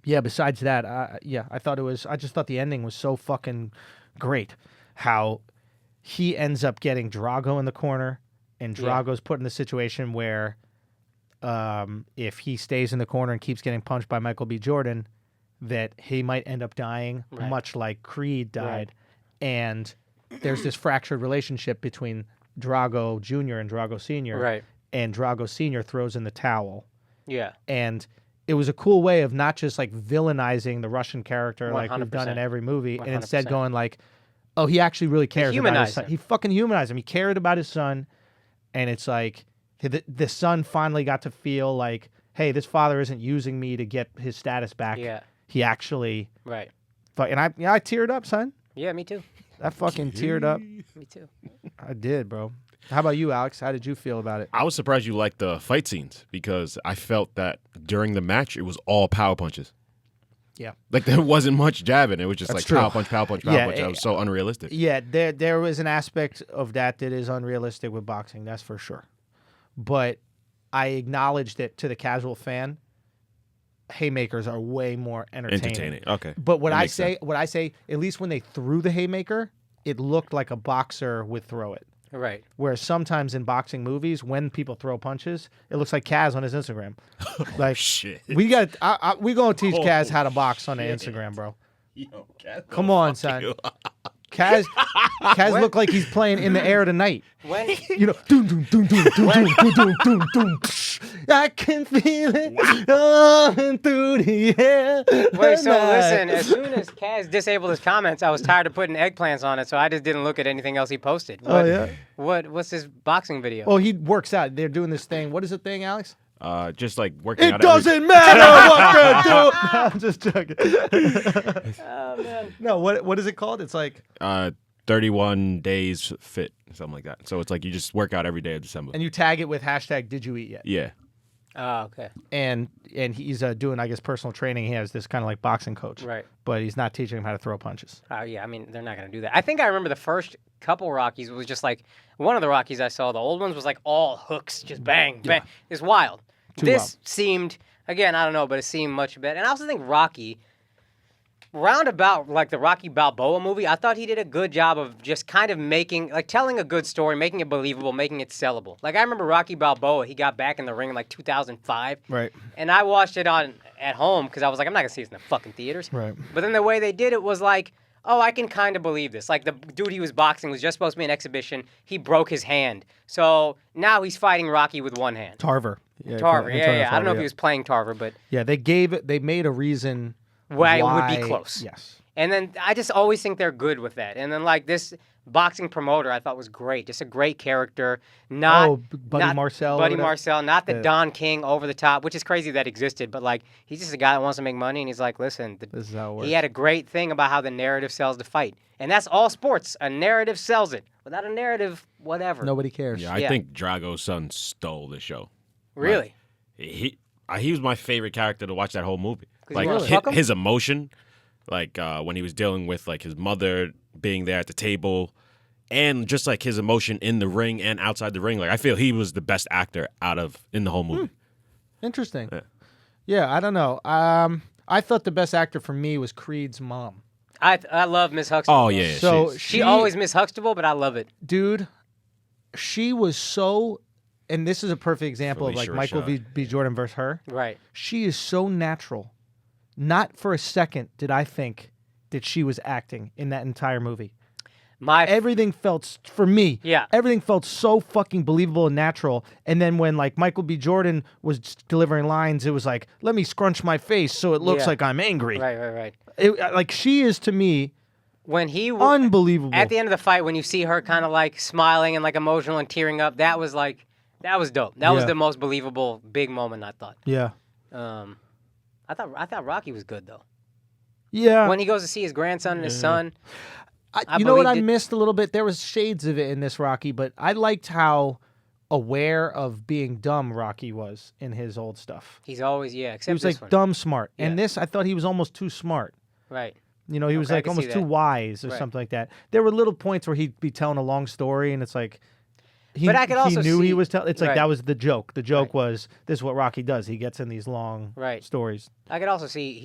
yeah, besides that, I just thought the ending was so fucking great. How he ends up getting Drago in the corner and Yeah. Drago's put in the situation where if he stays in the corner and keeps getting punched by Michael B. Jordan, that he might end up dying, Right. much like Creed died. Right. And there's this fractured relationship between Drago Jr. and Drago Sr. Right. And Drago Sr. throws in the towel. Yeah. And it was a cool way of not just like villainizing the Russian character like we've done in 100%. every movie, and instead 100%. going like, oh, he actually really cares about his humanized son. him. He fucking humanized him. He cared about his son, and it's like the son finally got to feel like, hey, this father isn't using me to get his status back. Yeah. He actually, Right. and I teared up, son. Yeah, me too. I fucking teared up. Me too. I did, bro. How about you, Alex? How did you feel about it? I was surprised you liked the fight scenes because I felt that during the match it was all power punches. Yeah. Like there wasn't much jabbing. It was just That's like true. power punch, power punch, power Yeah, punch. That was so unrealistic. Yeah, there was an aspect of that is unrealistic with boxing, that's for sure. But I acknowledge that to the casual fan, haymakers are way more entertaining. Okay. But what That I makes say, sense. at least when they threw the haymaker, it looked like a boxer would throw it. Right. Whereas sometimes in boxing movies, when people throw punches, it looks like Kaz on his Instagram. Like Shit. we gonna teach Kaz how to box on the Instagram, bro. Yo, Cat, Come on, son. Kaz looked like he's playing in the air tonight. When You know, doom, doom, doom, doom, doom, doom, doom, doom, doom, doom. I can feel it on through the air. Wait, so listen, as soon as Kaz disabled his comments, I was tired of putting eggplants on it, so I just didn't look at anything else he posted. Oh, yeah? What's this boxing video? Well, he works out. They're doing this thing. What is the thing, Alex? Just like working It out. doesn't matter what you do. I'm just joking. Oh man. No, what is it called? It's like, 31 days fit, something like that. So it's like you just work out every day of December. and you tag it with hashtag Did You Eat Yet? Yeah. Oh, okay. And he's doing, I guess, personal training. He has this kind of like boxing coach, Right. but he's not teaching him how to throw punches. Yeah, I mean, they're not going to do that. I think I remember the first couple Rockies was just like, one of the Rockies I saw, the old ones was like all hooks, just bang, bang. It's wild. This seemed, again, I don't know, but it seemed much better. And I also think Rocky, roundabout, like the Rocky Balboa movie, I thought he did a good job of just kind of making, like telling a good story, making it believable, making it sellable. Like I remember Rocky Balboa, he got back in the ring in like 2005. Right. And I watched it at home because I was like, I'm not going to see this in the fucking theaters. Right. But then the way they did it was like, oh, I can kind of believe this. Like the dude he was boxing was just supposed to be an exhibition. He broke his hand. So now he's fighting Rocky with one hand. Tarver. Yeah, Tarver, Antonio yeah. I don't know if Tarver, he was playing Tarver, but Yeah, they made a reason why it would be close. Yes. And then I just always think they're good with that. And then like this boxing promoter I thought was great. Just a great character. Buddy Marcel. Buddy Marcel, not the Don King over the top, which is crazy that existed, but like he's just a guy that wants to make money and he's like, listen, This is how it works. he had a great thing about how the narrative sells the fight. And that's all sports. A narrative sells it. Without a narrative, whatever. Nobody cares. Yeah, I think Drago's son stole the show. Really? He was my favorite character to watch that whole movie. 'Cause Like you wanna fuck him? his emotion, like when he was dealing with like his mother being there at the table, and just like his emotion in the ring and outside the ring. Like I feel he was the best actor in the whole movie. Interesting. Yeah, I don't know. I thought the best actor for me was Creed's mom. I love Miss Huxtable. Oh yeah. So She always Miss Huxtable, but I love it. dude, she was so, and this is a perfect example of like Felicia Michael Rashad. B. Jordan versus her. Right. She is so natural. Not for a second did I think that she was acting in that entire movie. Everything felt, for me, everything felt so fucking believable and natural. And then when like Michael B. Jordan was delivering lines, it was like, let me scrunch my face so it looks like I'm angry. Right. Like she is to me When he unbelievable. at the end of the fight, when you see her kind of like smiling and like emotional and tearing up, that was dope. That was the most believable big moment, I thought. Yeah. I thought Rocky was good though. Yeah. When he goes to see his grandson and his son. You know what I missed a little bit? There was shades of it in this Rocky, but I liked how aware of being dumb Rocky was in his old stuff. He's always, except He was this like one. dumb smart. Yeah. And this, I thought he was almost too smart. Right. You know, he was I like can almost see too that. wise or Right. something like that. There were little points where he'd be telling a long story and it's like, But I could also he knew he see- was telling. It's like right. that was the joke. The joke Right. was this is what Rocky does. He gets in these long Right. stories. I could also see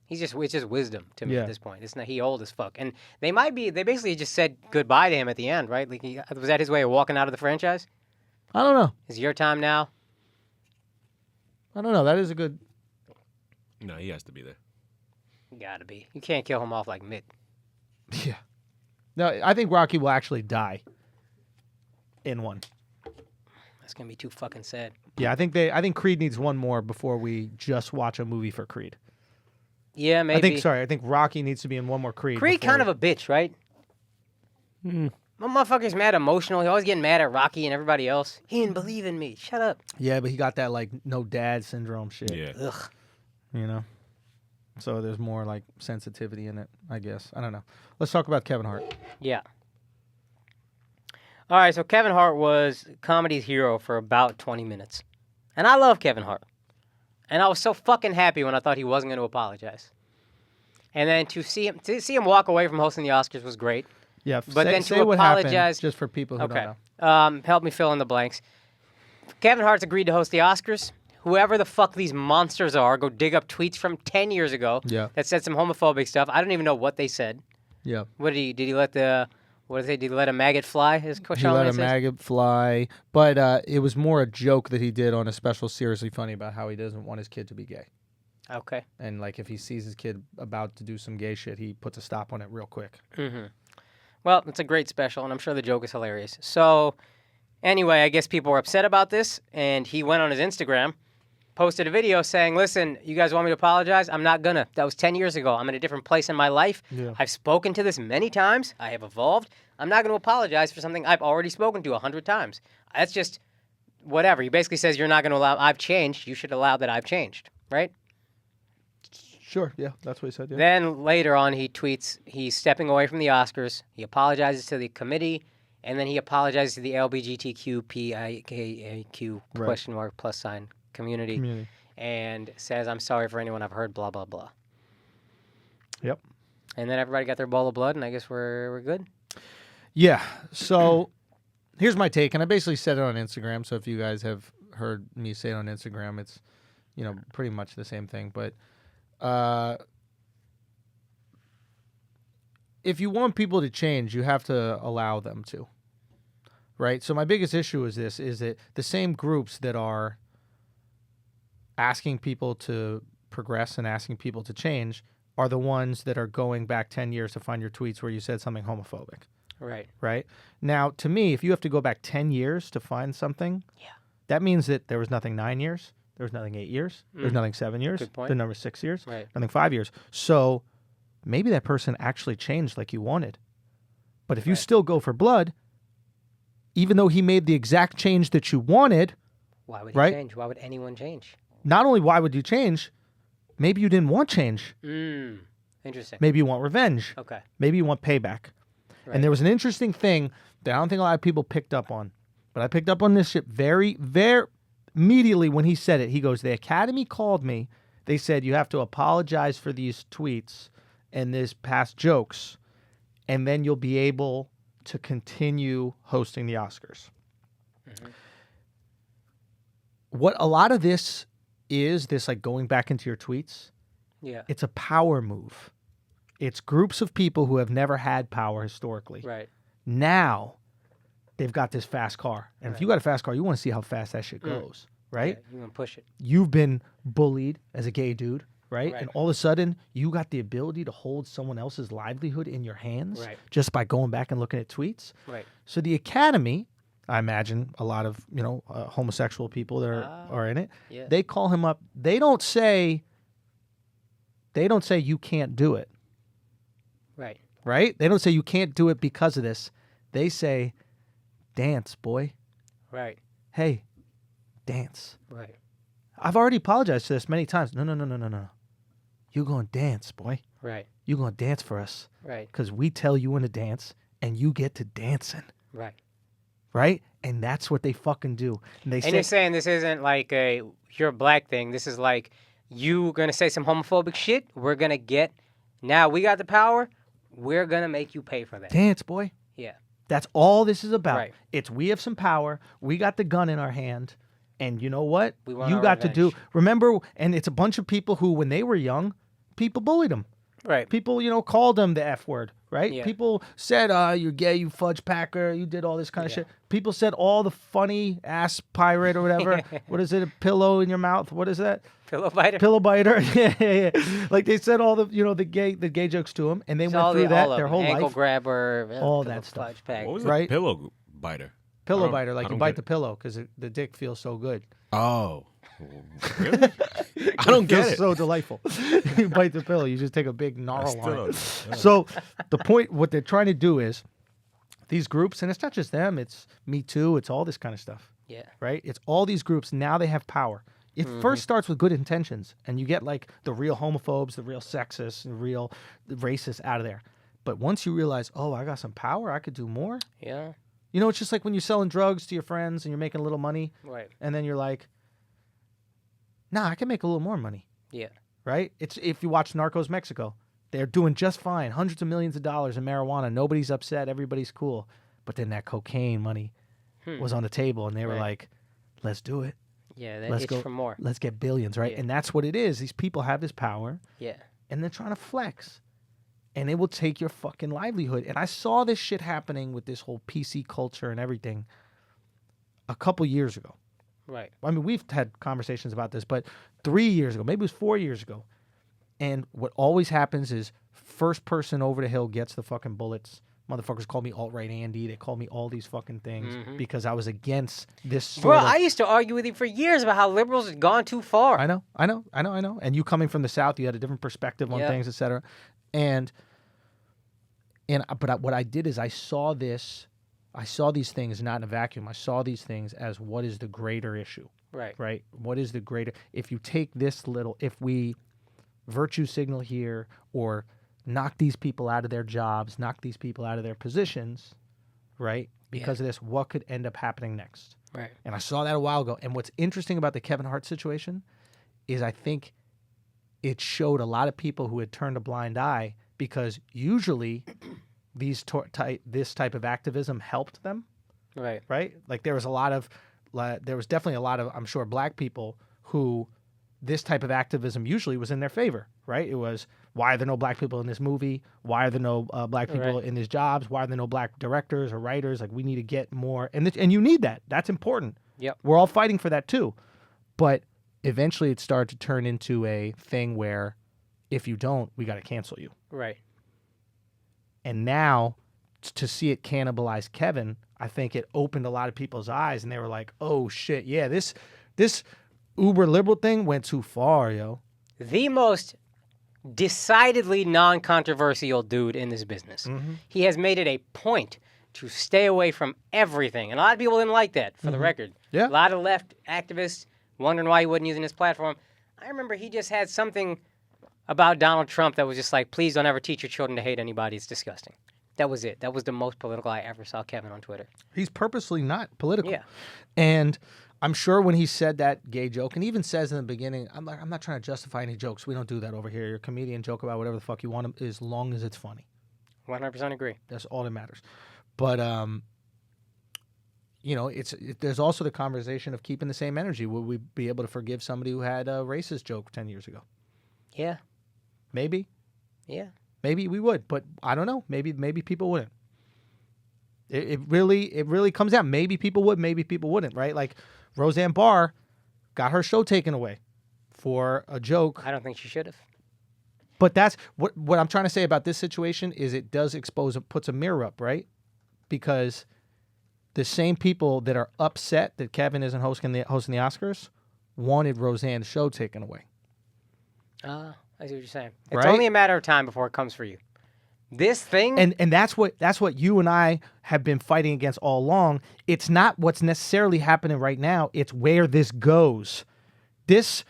it's just wisdom to me Yeah. at this point. It's not, he old as fuck. And they basically just said goodbye to him at the end, right? Like, was that his way of walking out of the franchise? I don't know. It's your time now? I don't know. That is a good. No, he has to be there. Gotta be. You can't kill him off like Mitt. Yeah. No, I think Rocky will actually die in one. That's gonna be too fucking sad. Yeah, I think Creed needs one more before we just watch a movie for Creed. Yeah, maybe. I think Rocky needs to be in one more Creed. Creed kind of a bitch, right? My motherfucker's mad emotional. He always getting mad at Rocky and everybody else. He didn't believe in me. Shut up. Yeah, but he got that like no dad syndrome shit. Yeah. Ugh. You know? So there's more like sensitivity in it, I guess. I don't know. Let's talk about Kevin Hart. Yeah. All right, so Kevin Hart was comedy's hero for about 20 minutes. And I love Kevin Hart. And I was so fucking happy when I thought he wasn't going to apologize. And then to see him walk away from hosting the Oscars was great. Yeah, But then to what happened, apologize- just for people who Okay. don't know. Help me fill in the blanks. Kevin Hart's agreed to host the Oscars. Whoever the fuck these monsters are, go dig up tweets from 10 years ago Yeah. that said some homophobic stuff. I don't even know what they said. Yeah. What did he let the... What did they? Did he let a maggot fly? His He let a maggot fly, but it was more a joke that he did on a special Seriously Funny about how he doesn't want his kid to be gay. Okay. And like if he sees his kid about to do some gay shit, he puts a stop on it real quick. Mm-hmm. Well, it's a great special, and I'm sure the joke is hilarious. So, anyway, I guess people were upset about this, and he went on his Instagram, posted a video saying, listen, you guys want me to apologize? I'm not gonna. That was 10 years ago. I'm in a different place in my life. Yeah. I've spoken to this many times. I have evolved. I'm not going to apologize for something I've already spoken to 100 times. That's just whatever. He basically says you're not going to allow, I've changed. You should allow that I've changed, right? Sure, yeah, that's what he said. Yeah. Then later on, he tweets he's stepping away from the Oscars. He apologizes to the committee, and then he apologizes to the LGBTQPIKAQ question mark plus sign community, and says, I'm sorry for anyone I've hurt, blah, blah, blah. Yep. And then everybody got their bowl of blood, and I guess we're good. Yeah. So here's my take, and I basically said it on Instagram. So if you guys have heard me say it on Instagram, it's pretty much the same thing. But if you want people to change, you have to allow them to. Right. So my biggest issue is that the same groups that are asking people to progress and asking people to change are the ones that are going back 10 years to find your tweets where you said something homophobic. Right. Right? Now, to me, if you have to go back 10 years to find something, that means that there was nothing 9 years, there was nothing 8 years, there's nothing 7 years, Good point. the number 6 years, Right. nothing 5 years. So maybe that person actually changed like you wanted. But if you still go for blood, even though he made the exact change that you wanted, Why would he change? Why would anyone change? not only why would you change, maybe you didn't want change. Interesting. Maybe you want revenge. Okay. Maybe you want payback. Right. And there was an interesting thing that I don't think a lot of people picked up on. But I picked up on this shit very, very immediately when he said it. He goes, the Academy called me. They said, you have to apologize for these tweets and this past jokes, and then you'll be able to continue hosting the Oscars. What a lot of this is, this like going back into your tweets, it's a power move. It's groups of people who have never had power historically. Right. Now, they've got this fast car. And if you got a fast car, you want to see how fast that shit goes, right? Yeah, you want to push it. You've been bullied as a gay dude, right? Right. And all of a sudden, you got the ability to hold someone else's livelihood in your hands Right. just by going back and looking at tweets. Right. So the Academy, I imagine a lot of, homosexual people that are in it, Yeah. they call him up. They don't say you can't do it. Right. Right? They don't say you can't do it because of this. They say, dance, boy. Right. Hey, dance. Right. I've already apologized for this many times. No. You going to dance, boy. Right. You going to dance for us. Right. Because we tell you when to dance, and you get to dancing. Right. Right? And that's what they fucking do. And they And you're saying this isn't like a you're a black thing. This is like you gonna say some homophobic shit. We're gonna get now we got the power. We're gonna make you pay for that. dance, boy. Yeah. That's all this is about. Right. It's we have some power. We got the gun in our hand. And you know what? We want you our got to do. revenge. Remember, and it's a bunch of people who, when they were young, people bullied them. Right. People, called them the F word, right? Yeah. People said, you're gay, you fudge packer, you did all this kind of shit. People said all the funny ass pirate or whatever. What is it? A pillow in your mouth? What is that? Pillow biter. Pillow biter. yeah. Like they said all the, the gay jokes to him, and they went through that their whole ankle life. grabber, All pillow that stuff. fudge pack. What was Right. a pillow biter? Pillow I biter, like you don't bite get the it. pillow because the dick feels so good. Oh. Really? I don't It get feels it. so delightful. You bite the pillow, you just take a big I gnarl still on it. don't- So the point, what they're trying to do is these groups, and it's not just them, it's Me Too, it's all this kind of stuff, Yeah. right? It's all these groups, now they have power. It first starts with good intentions, and you get like the real homophobes, the real sexists, the real racists out of there. But once you realize, oh, I got some power, I could do more. Yeah. You know, it's just like when you're selling drugs to your friends and you're making a little money, Right. and then you're like, nah, I can make a little more money, Yeah. right? It's if you watch Narcos Mexico, they're doing just fine, hundreds of millions of dollars in marijuana. Nobody's upset, everybody's cool. But then that cocaine money was on the table, and they were Right. like, let's do it. Yeah. That Let's itch go for more. Let's get billions, right? Yeah. And that's what it is. These people have this power, Yeah. and they're trying to flex. And it will take your fucking livelihood. And I saw this shit happening with this whole PC culture and everything a couple years ago. Right. I mean, we've had conversations about this, but 3 years ago, maybe it was 4 years ago. And what always happens is first person over the hill gets the fucking bullets. Motherfuckers call me alt-right Andy. They call me all these fucking things because I was against this sort Bro, of... I used to argue with you for years about how liberals had gone too far. I know. And you coming from the South, you had a different perspective on Yeah. things, etc. But what I did is I saw these things not in a vacuum. I saw these things as what is the greater issue, Right. right? What is the greater? If you take this little, if we virtue signal here or knock these people out of their jobs, knock these people out of their positions, right? Because of this, what could end up happening next? Right. And I saw that a while ago. And what's interesting about the Kevin Hart situation is I think it showed a lot of people who had turned a blind eye because usually this type of activism helped them, Right. right? Like there was definitely a lot of, I'm sure, black people who this type of activism usually was in their favor, right? It was, why are there no black people in this movie? Why are there no black people in these jobs? Why are there no black directors or writers? Like we need to get more, and you need that. That's important. Yep. We're all fighting for that too. But eventually it started to turn into a thing where if you don't, we got to cancel you. Right. And now to see it cannibalize Kevin, I think it opened a lot of people's eyes and they were like, oh shit, yeah, this uber liberal thing went too far, yo. The most decidedly non-controversial dude in this business. He has made it a point to stay away from everything. And a lot of people didn't like that, for the record. Yeah. A lot of left activists wondering why he wasn't using his platform. I remember he just had something about Donald Trump that was just like, please don't ever teach your children to hate anybody. It's disgusting. That was it. That was the most political I ever saw Kevin on Twitter. He's purposely not political. Yeah. And I'm sure when he said that gay joke, and even says in the beginning, I'm not trying to justify any jokes. We don't do that over here. You're a comedian, joke about whatever the fuck you want as long as it's funny. 100% agree. That's all that matters. But you know, there's also the conversation of keeping the same energy. Would we be able to forgive somebody who had a racist joke 10 years ago? Yeah. Maybe. Yeah. Maybe we would, but I don't know. Maybe people wouldn't. It really comes out. Maybe people would, maybe people wouldn't, right? Like Roseanne Barr got her show taken away for a joke. I don't think she should have. But that's what I'm trying to say about this situation is it does puts a mirror up, right? Because the same people that are upset that Kevin isn't hosting the Oscars wanted Roseanne's show taken away. I see what you're saying. It's Right? only a matter of time before it comes for you. This thing... And that's what you and I have been fighting against all along. It's not what's necessarily happening right now. It's where this goes. This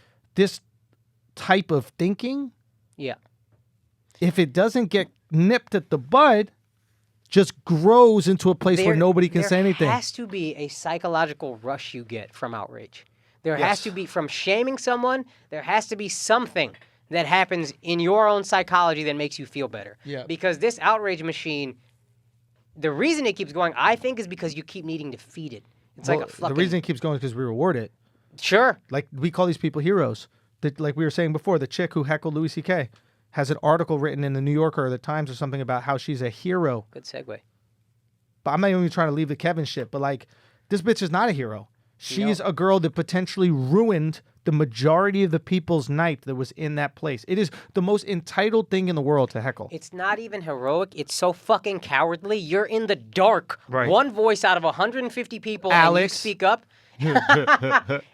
type of thinking, Yeah. if it doesn't get nipped at the bud, just grows into a place where nobody can say anything. There has to be a psychological rush you get from outrage. There has Yes. to be, from shaming someone, there has to be something that happens in your own psychology that makes you feel better. Yeah. Because this outrage machine, the reason it keeps going, I think, is because you keep needing to feed it. It's like a fucking... The reason it keeps going is because we reward it. Sure. Like, we call these people heroes. Like we were saying before, the chick who heckled Louis C.K. has an article written in the New Yorker or the Times or something about how she's a hero. Good segue. But I'm not even trying to leave the Kevin shit, but like, this bitch is not a hero. She's a girl that potentially ruined the majority of the people's night that was in that place. It is the most entitled thing in the world to heckle. It's not even heroic. It's so fucking cowardly. You're in the dark. Right. One voice out of 150 people, Alex. and you speak up.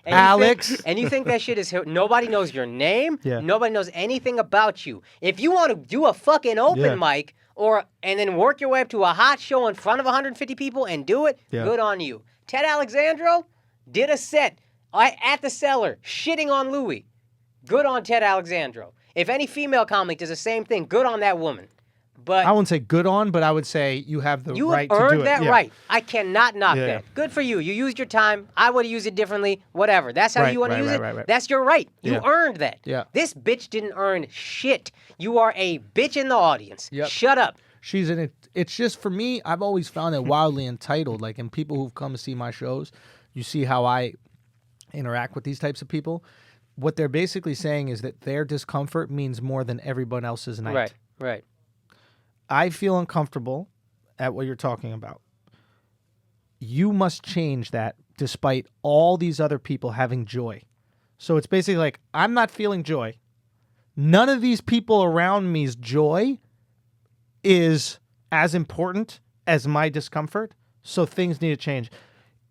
Alex. And you think that shit is... Nobody knows your name. Yeah. Nobody knows anything about you. If you want to do a fucking open Yeah. mic and then work your way up to a hot show in front of 150 people and do it, Yeah. good on you. Ted Alexandro did a set at the Cellar shitting on Louis. Good on Ted Alexandro. If any female comic does the same thing, good on that woman. But I wouldn't say good on, but I would say you have the you right have to do earned it. that Yeah. right. I cannot knock Yeah, that. yeah. Good for you. You used your time. I would have used it differently. Whatever. That's how Right, you want to right, use right, it. right, right. That's your right. You Yeah. earned that. Yeah. This bitch didn't earn shit. You are a bitch in the audience. Yep. Shut up. She's in it. It's just for me. I've always found it wildly entitled. Like, in people who've come to see my shows, you see how I interact with these types of people. What they're basically saying is that their discomfort means more than everyone else's night. Right. Right. I feel uncomfortable at what you're talking about. You must change that despite all these other people having joy. So it's basically like, I'm not feeling joy. None of these people around me's joy is as important as my discomfort. So things need to change.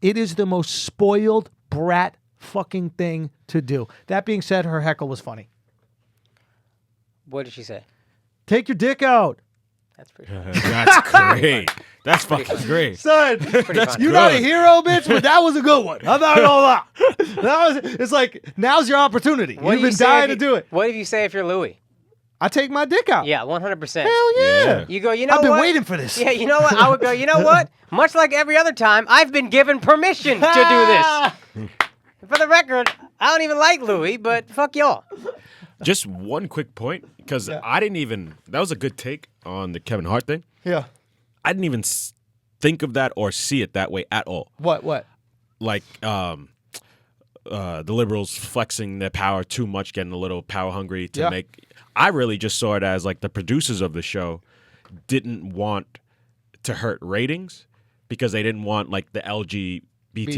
It is the most spoiled brat fucking thing to do. That being said, her heckle was funny. What did she say? Take your dick out. That's pretty That's great. That's fucking great. Son, funny. you're not a good. hero, bitch, but that was a good one. I'm not gonna lie. It's like, now's your opportunity. What You've do you been say dying if to you- do it. What do you say if you're Louis? I take my dick out. Yeah, 100%. Hell yeah. Yeah. You go, you know I've been what? waiting for this. Yeah, you know what? I would go, you know what? Much like every other time, I've been given permission to do this. For the record, I don't even like Louis, but fuck y'all. Just one quick point, because I didn't even. That was a good take on the Kevin Hart thing. Yeah. I didn't even think of that or see it that way at all. What? Like the liberals flexing their power too much, getting a little power hungry to Yeah. make. I really just saw it as like the producers of the show didn't want to hurt ratings because they didn't want like the LGBT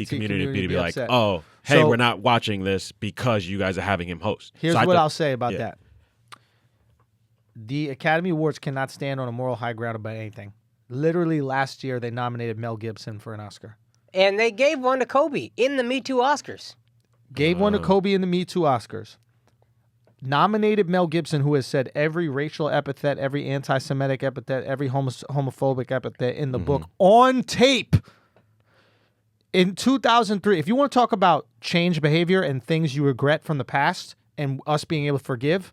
community to be like, upset. oh, hey, So- we're not watching this because you guys are having him host. Here's So I what thought- I'll say about yeah. that. The Academy Awards cannot stand on a moral high ground about anything. Literally last year, they nominated Mel Gibson for an Oscar. And they gave one to Kobe in the Me Too Oscars. Gave one to Kobe in the Me Too Oscars. Nominated Mel Gibson, who has said every racial epithet, every anti-Semitic epithet, every homophobic epithet in the book on tape. In 2003, if you want to talk about change behavior and things you regret from the past and us being able to forgive,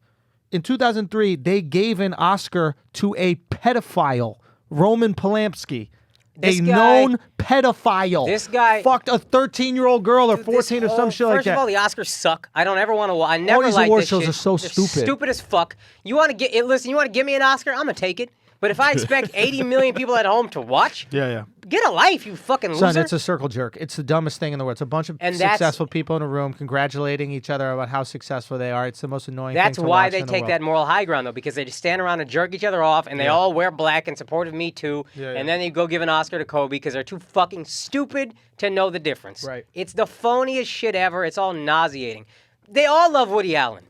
in 2003, they gave an Oscar to a pedophile, Roman Polanski. This a guy- known pedophile. This guy- fucked a 13-year-old girl or 14 or some shit like First of that. all, the Oscars suck. I don't ever want to watch. I never these like award this shows shit. are so They're stupid. Stupid as fuck. You want to get listen? You want to give me an Oscar? I'm gonna take it. But if I expect 80 million people at home to watch, Yeah. get a life, you fucking loser. Son, it's a circle jerk. It's the dumbest thing in the world. It's a bunch of And that's- successful people in a room congratulating each other about how successful they are. It's the most annoying That's thing to why watch they in the take world. that moral high ground, though, because they just stand around and jerk each other off, and they all wear black in support of Me Too, Yeah. and then they go give an Oscar to Kobe because they're too fucking stupid to know the difference. Right. It's the phoniest shit ever. It's all nauseating. They all love Woody Allen.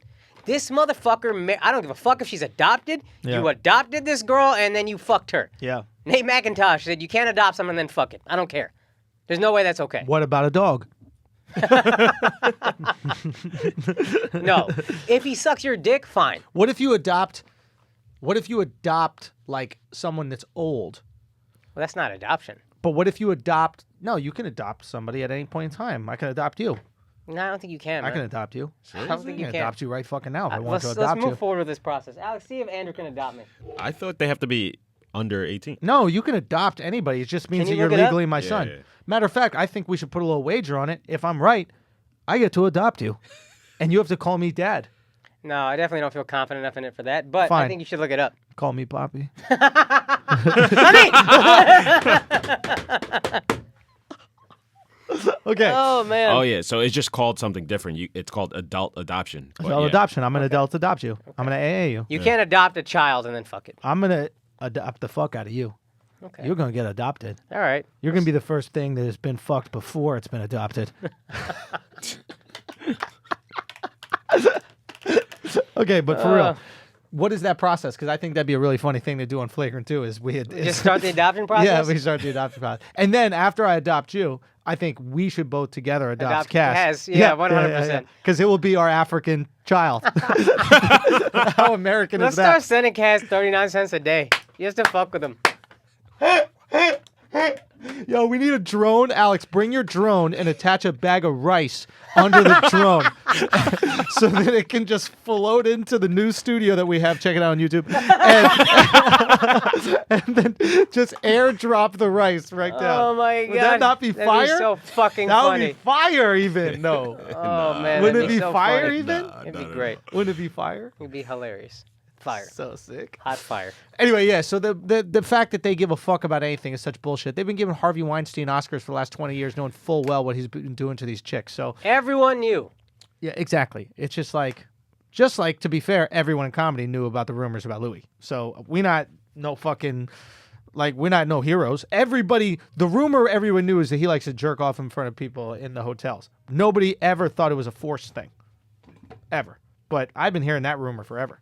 This motherfucker, I don't give a fuck if she's adopted. Yeah. You adopted this girl, and then you fucked her. Yeah. Nate McIntosh said you can't adopt someone and then fuck it. I don't care. There's no way that's okay. What about a dog? No. If he sucks your dick, fine. What if you adopt like someone that's old? Well, that's not adoption. But what if you adopt? No, you can adopt somebody at any point in time. I can adopt you. No, I don't think you can, man. I can adopt you. I don't think I you can can. adopt you right fucking now if I want Let's to adopt move you. forward with this process. Alex, see if Andrew can adopt me. I thought they have to be under 18. No, you can adopt anybody. It just means Can that you you're look it up? legally my Yeah, son. yeah. Matter of fact, I think we should put a little wager on it. If I'm right, I get to adopt you. And you have to call me dad. No, I definitely don't feel confident enough in it for that, but I Fine. think you should look it up. Call me Poppy. Okay. Oh, man. Oh yeah, so it's just called something different. It's called adult adoption. But Adult yeah. adoption. I'm an adult adopt you. I'm going to AA you. You can't adopt a child and then fuck it. I'm going to adopt the fuck out of you. Okay. You're going to get adopted. All right. You're going to be the first thing that has been fucked before it's been adopted. Okay, but for real, what is that process? Because I think that'd be a really funny thing to do on Flagrant too. Is Just start the adoption process? Yeah, we start the adoption process, and then after I adopt you, I think we should both together adopt Cass. Cass, yeah, 100%. Because it will be our African child. How American Let's is that? start sending Cass 39 cents a day. Just to fuck with him. Yo, we need a drone. Alex, bring your drone and attach a bag of rice under the drone so that it can just float into the new studio that we have. Check it out on YouTube. And then just airdrop the rice right down. Oh, my God. Would that not be fire? That'd be so fucking that funny. would be fire even. No. Oh, man. Wouldn't that'd it be so fire funny. even? Nah, It'd not be at great. Wouldn't it be fire? It'd be hilarious. Fire. So sick. Hot fire. Anyway, yeah, so the fact that they give a fuck about anything is such bullshit. They've been giving Harvey Weinstein Oscars for the last 20 years knowing full well what he's been doing to these chicks. So Everyone knew. yeah, exactly. It's just like, to be fair, everyone in comedy knew about the rumors about Louis. So we're not no heroes. Everybody, the rumor everyone knew is that he likes to jerk off in front of people in the hotels. Nobody ever thought it was a forced thing. Ever. But I've been hearing that rumor forever.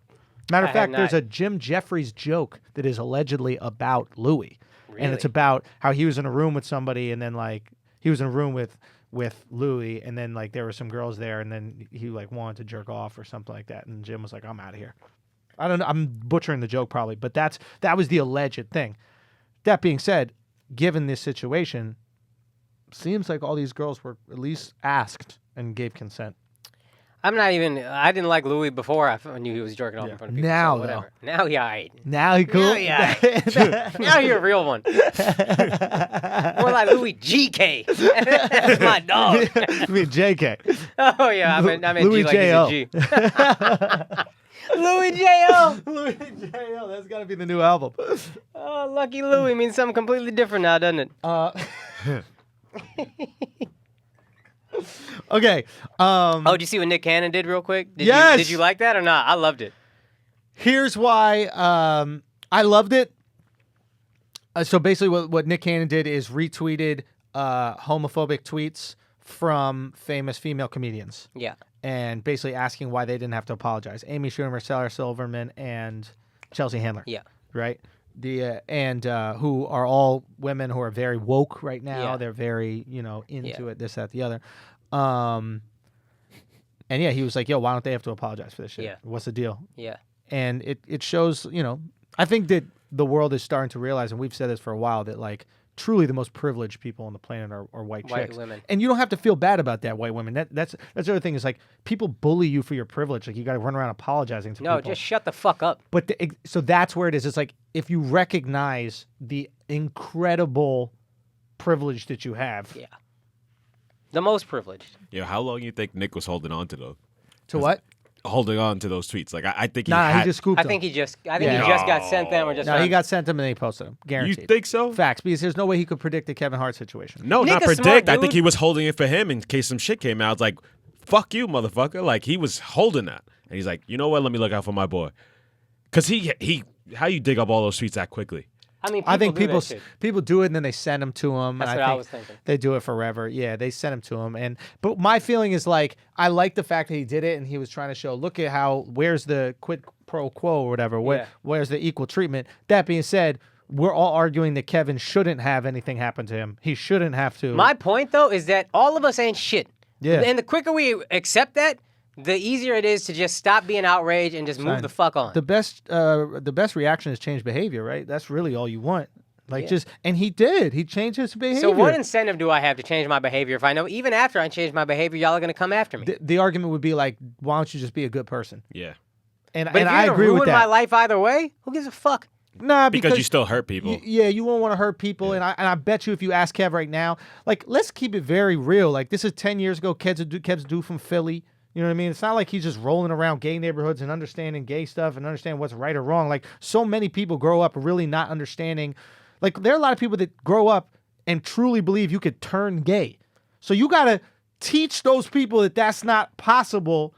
Matter of I have fact, there's not. a Jim Jeffries joke that is allegedly about Louis. And Really? it's about how he was in a room with somebody and then like he was in a room with Louis and then like there were some girls there and then he like wanted to jerk off or something like that and Jim was like, I'm out of here. I don't know, I'm butchering the joke probably, but that was the alleged thing. That being said, given this situation, seems like all these girls were at least asked and gave consent. I didn't like Louis before I knew he was jerking off in front of people. Now, so whatever. Now he alright. Now he cool. Now he alright. Now you're a real one. More like Louis GK. That's my dog. I mean JK. Oh yeah, I meant Louis G like J.O. he's a G. Louis J.O. Louis J.O. That's got to be the new album. Oh, Lucky Louis means something completely different now, doesn't it? Okay. Oh, did you see what Nick Cannon did real quick? Yes. Did you like that or not? I loved it. Here's why I loved it. So basically what Nick Cannon did is retweeted homophobic tweets from famous female comedians. Yeah. And basically asking why they didn't have to apologize. Amy Schumer, Sarah Silverman, and Chelsea Handler. Yeah. Right? Who are all women who are very woke right now. Yeah. They're very, into it, this, that, the other. And yeah, he was like, yo, why don't they have to apologize for this shit? Yeah. What's the deal? Yeah. And it shows, I think that the world is starting to realize, and we've said this for a while, that like truly the most privileged people on the planet are white chicks. Women. And you don't have to feel bad about that, white women. That's the other thing is like people bully you for your privilege. Like you got to run around apologizing to people. No, just shut the fuck up. But so that's where it is. It's like if you recognize the incredible privilege that you have. Yeah. The most privileged. Yo, how long you think Nick was holding on to those? To what? Holding on to those tweets. Like I think he Nah, had... he just scooped I them. think he just got sent them or just. No, he got sent them and they posted them. Guaranteed. You think so? Facts, because there's no way he could predict the Kevin Hart situation. No, Nick not is smart, predict. I dude. think he was holding it for him in case some shit came out. It's like, fuck you, motherfucker. Like he was holding that. And he's like, you know what? Let me look out for my boy. Because he how you dig up all those tweets that quickly? I mean, I think do people that shit. people do it and then they send them to him. That's and what I think was thinking. They do it forever. Yeah, they send them to him. But my feeling is like I like the fact that he did it and he was trying to show, look at where's the quid pro quo or whatever. Yeah. Where's the equal treatment? That being said, we're all arguing that Kevin shouldn't have anything happen to him. He shouldn't have to. My point though is that all of us ain't shit. Yeah. And the quicker we accept that, the easier it is to just stop being outraged and just move the fuck on. The best reaction is change behavior, right? That's really all you want. Like and he did. He changed his behavior. So what incentive do I have to change my behavior if I know even after I change my behavior, y'all are gonna come after me? The argument would be like, why don't you just be a good person? Yeah. And But if I you're agree gonna with ruin that. my life either way, who gives a fuck? Nah, Because you still hurt people. You won't want to hurt people, and I bet you if you ask Kev right now, like let's keep it very real. Like this is 10 years ago. Kev's dude from Philly. You know what I mean? It's not like he's just rolling around gay neighborhoods and understanding gay stuff and understanding what's right or wrong. Like so many people grow up really not understanding. Like there are a lot of people that grow up and truly believe you could turn gay. So you got to teach those people that that's not possible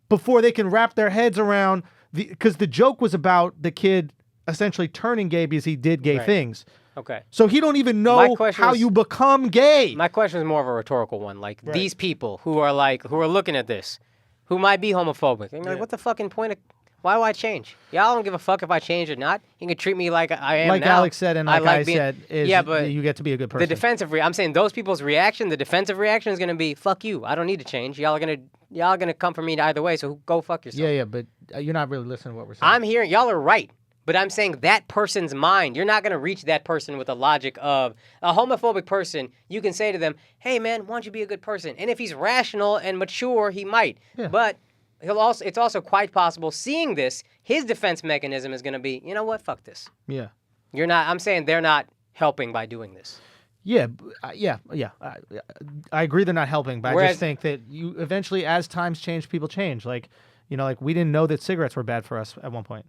before they can wrap their heads around because the joke was about the kid essentially turning gay because he did gay things. Okay. So he don't even know how you become gay. My question is more of a rhetorical one. Like these people who are looking at this, who might be homophobic. And like, what the fucking point of why do I change? Y'all don't give a fuck if I change or not. You can treat me like I am like now. Alex said and like I said, is but you get to be a good person. the defensive I'm saying those people's reaction, the defensive reaction is gonna be fuck you. I don't need to change. Y'all are gonna come for me either way. So go fuck yourself. Yeah, but you're not really listening to what we're saying. I'm hearing y'all are right, But I'm saying that person's mind, you're not going to reach that person with the logic of a homophobic person. You can say to them, hey, man, why don't you be a good person? And if he's rational and mature, he might. Yeah. But it's also quite possible, seeing this, his defense mechanism is going to be, you know what, fuck this. Yeah. I'm saying they're not helping by doing this. Yeah. I agree they're not helping, but I Whereas- just think that you eventually, as times change, people change. Like, like we didn't know that cigarettes were bad for us at one point.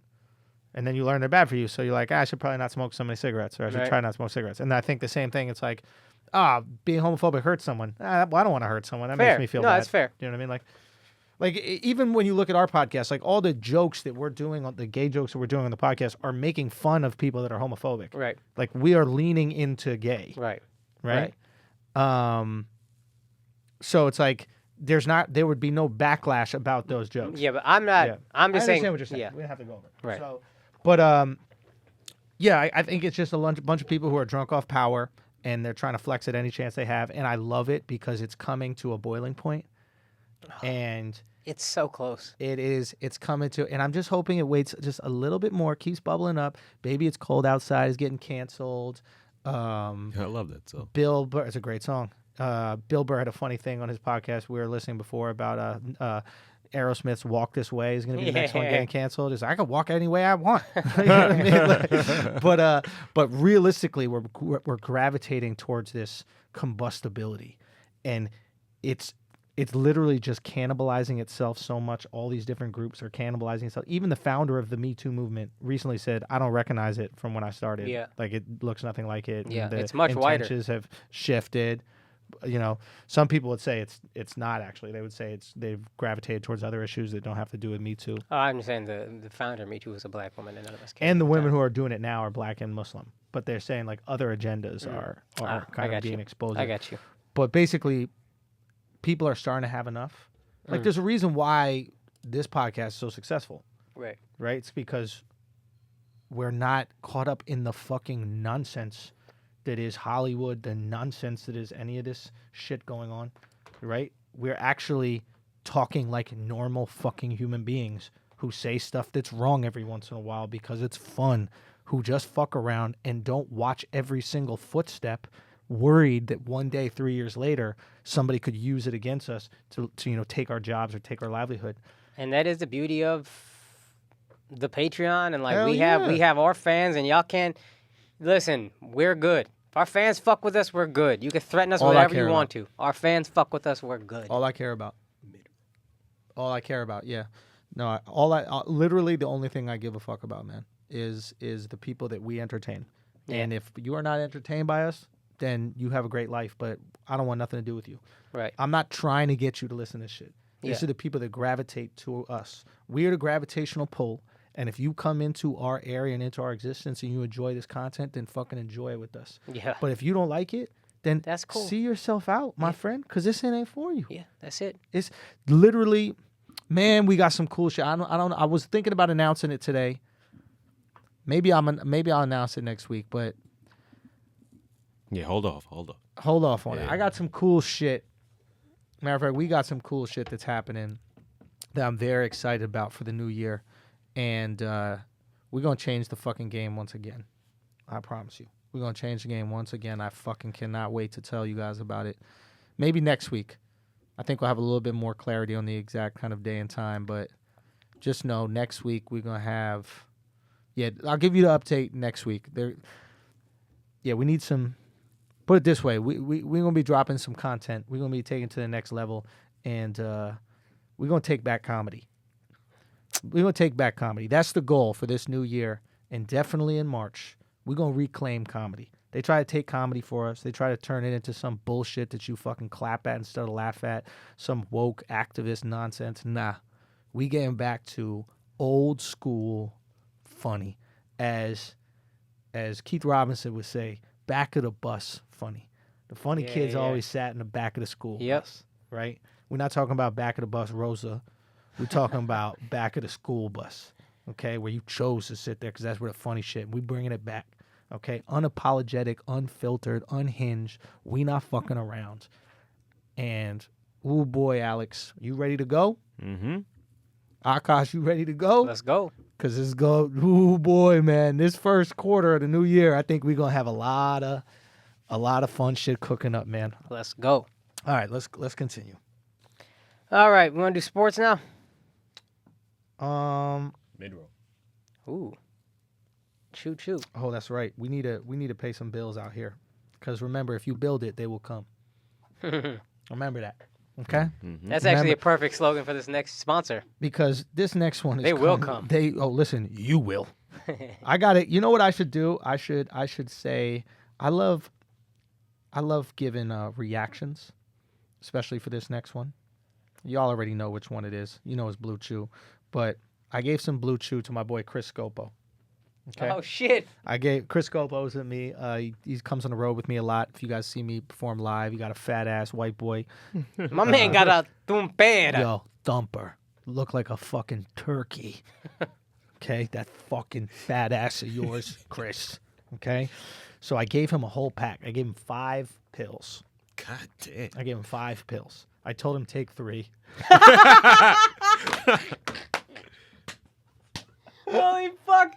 And then you learn they're bad for you. So you're like, I should probably not smoke so many cigarettes, or I should Right. try not to smoke cigarettes. And I think the same thing. It's like, being homophobic hurts someone. Well, I don't want to hurt someone. That Fair. makes me feel No, bad. that's fair. You know what I mean? Like even when you look at our podcast, like all the jokes that we're doing, the gay jokes that we're doing on the podcast are making fun of people that are homophobic. Right. Like we are leaning into gay. Right. Right. So it's like there would be no backlash about those jokes. Yeah, but I'm not. Yeah. I'm just I saying. understand what you're saying. Yeah. We don't have to go over it. Right. So, but yeah, I think it's just a bunch of people who are drunk off power and they're trying to flex at any chance they have, and I love it because it's coming to a boiling point, and It's so close. it's coming to, and I'm just hoping it waits just a little bit more, keeps bubbling up. Baby, It's Cold Outside is getting canceled. I love that song. Bill Burr, it's a great song. Bill Burr had a funny thing on his podcast we were listening before about Aerosmith's "Walk This Way" is going to be the next one getting canceled. It's like, I can walk any way I want. You know what I mean? But realistically, we're gravitating towards this combustibility, and it's literally just cannibalizing itself so much. All these different groups are cannibalizing itself. Even the founder of the Me Too movement recently said, I don't recognize it from when I started. Yeah. Like it looks nothing like it. Yeah, And the it's much wider. intentions have shifted. Some people would say it's not actually. They would say they've gravitated towards other issues that don't have to do with Me Too. Oh, I'm saying the founder of Me Too was a black woman, and none of us can. And the women who are doing it now are black and Muslim. But they're saying like other agendas are I kind of got being you. exposed. I got you. But basically, people are starting to have enough. Like, there's a reason why this podcast is so successful, Right. right? It's because we're not caught up in the fucking nonsense that is Hollywood, the nonsense that is any of this shit going on, right? We're actually talking like normal fucking human beings who say stuff that's wrong every once in a while because it's fun, who just fuck around and don't watch every single footstep, worried that one day, 3 years later, somebody could use it against us to take our jobs or take our livelihood. And that is the beauty of the Patreon, and like Hell we yeah. have our fans, and y'all can't listen. We're good. If our fans fuck with us, we're good. You can threaten us All I whatever care you want to. Our fans fuck with us, we're good. All I care about. Yeah. No, literally the only thing I give a fuck about, man, is the people that we entertain. Yeah. And if you are not entertained by us, then you have a great life, but I don't want nothing to do with you. Right. I'm not trying to get you to listen to this shit. These Yeah. are the people that gravitate to us. We are the gravitational pull. And if you come into our area and into our existence and you enjoy this content, then fucking enjoy it with us. Yeah. But if you don't like it, then That's cool. see yourself out, my friend, because this ain't for you. Yeah, that's it. It's literally, man, we got some cool shit. I was thinking about announcing it today. Maybe I'll announce it next week, but Yeah, hold off. hold off on it. Yeah. I got some cool shit. Matter of fact, we got some cool shit that's happening that I'm very excited about for the new year. And we're going to change the fucking game once again. I promise you. We're going to change the game once again. I fucking cannot wait to tell you guys about it. Maybe next week. I think we'll have a little bit more clarity on the exact kind of day and time. But just know next week we're going to have... Yeah, I'll give you the update next week. We need some... Put it this way. We're going to be dropping some content. We're going to be taking it to the next level. And we're going to take back comedy. We're going to take back comedy. That's the goal for this new year. And definitely in March, we're going to reclaim comedy. They try to take comedy for us. They try to turn it into some bullshit that you fucking clap at instead of laugh at. Some woke activist nonsense. Nah. We getting back to old school funny. As Keith Robinson would say, back of the bus funny. The funny kids always sat in the back of the school bus, right? We're not talking about back of the bus Rosa. We're talking about back of the school bus, okay, where you chose to sit there because that's where the funny shit. We bringing it back, okay? Unapologetic, unfiltered, unhinged. We not fucking around. And, ooh, boy, Alex, you ready to go? Mm-hmm. Akaash, you ready to go? Let's go. Because this ooh boy, man, this first quarter of the new year, I think we're gonna have a lot of fun shit cooking up, man. Let's go. All right, let's continue. All right, we want to do sports now? Mid-roll. Ooh. Choo. Oh, that's right. We need to pay some bills out here. Because remember, if you build it, they will come. Remember that. Okay? That's actually a perfect slogan for this next sponsor. Because this next one is They will come. Listen, you will. I got it. You know what I should do? I should say I love giving reactions, especially for this next one. Y'all already know which one it is. You know it's Blue Chew. But I gave some Blue Chew to my boy Chris Scopo. Okay. Oh, shit. I gave Chris Scopo's with me. He comes on the road with me a lot. If you guys see me perform live, you got a fat ass white boy. My man got a tumpera. Yo, thumper. Look like a fucking turkey. Okay, that fucking fat ass of yours, Chris. Okay, so I gave him a whole pack. I gave him 5 pills. God damn. I gave him 5 pills. I told him take 3. Holy fuck.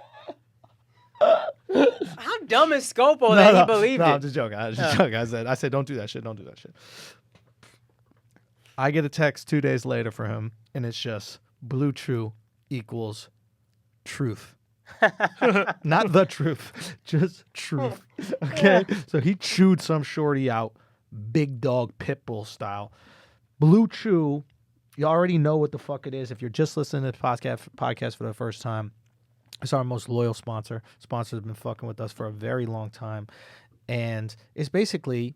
How dumb is Scopo that he believed no, it? I'm just joking. I said, don't do that shit. Don't do that shit. I get a text 2 days later for him, and it's just Blue Chew equals truth. Not the truth, just truth. Okay? So he chewed some shorty out, big dog pit bull style. Blue Chew, you already know what the fuck it is. If you're just listening to the podcast for the first time, it's our most loyal sponsor. Sponsors have been fucking with us for a very long time. And it's basically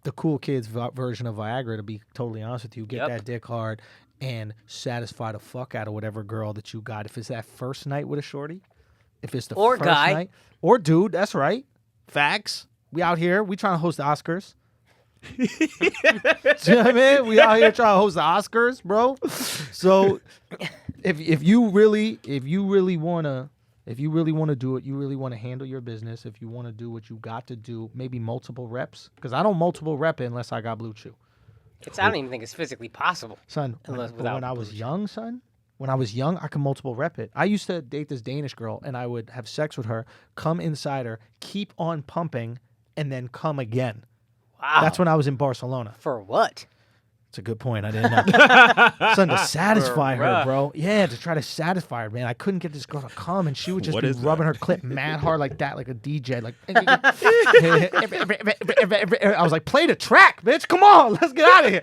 the cool kids version of Viagra, to be totally honest with you. Get that dick hard and satisfy the fuck out of whatever girl that you got. If it's that first night with a shorty, if it's the first guy. night, or dude, that's right. Facts. We out here. We trying to host the Oscars. You know what I mean? We out here trying to host the Oscars, bro. So if you really wanna do it, you really want to handle your business, if you want to do what you got to do, maybe multiple reps, because I don't multiple rep it unless I got Blue Chew. I don't even think it's physically possible. Son, Unless when I was young, I could multiple rep it. I used to date this Danish girl, and I would have sex with her, come inside her, keep on pumping, and then come again. Wow. That's when I was in Barcelona. For what? That's a good point. I didn't know. Son, to satisfy her, bro. Yeah, to try to satisfy her, man. I couldn't get this girl to come, and she would just be rubbing her clit mad hard like that, like a DJ. Like, I was like, play the track, bitch. Come on, let's get out of here.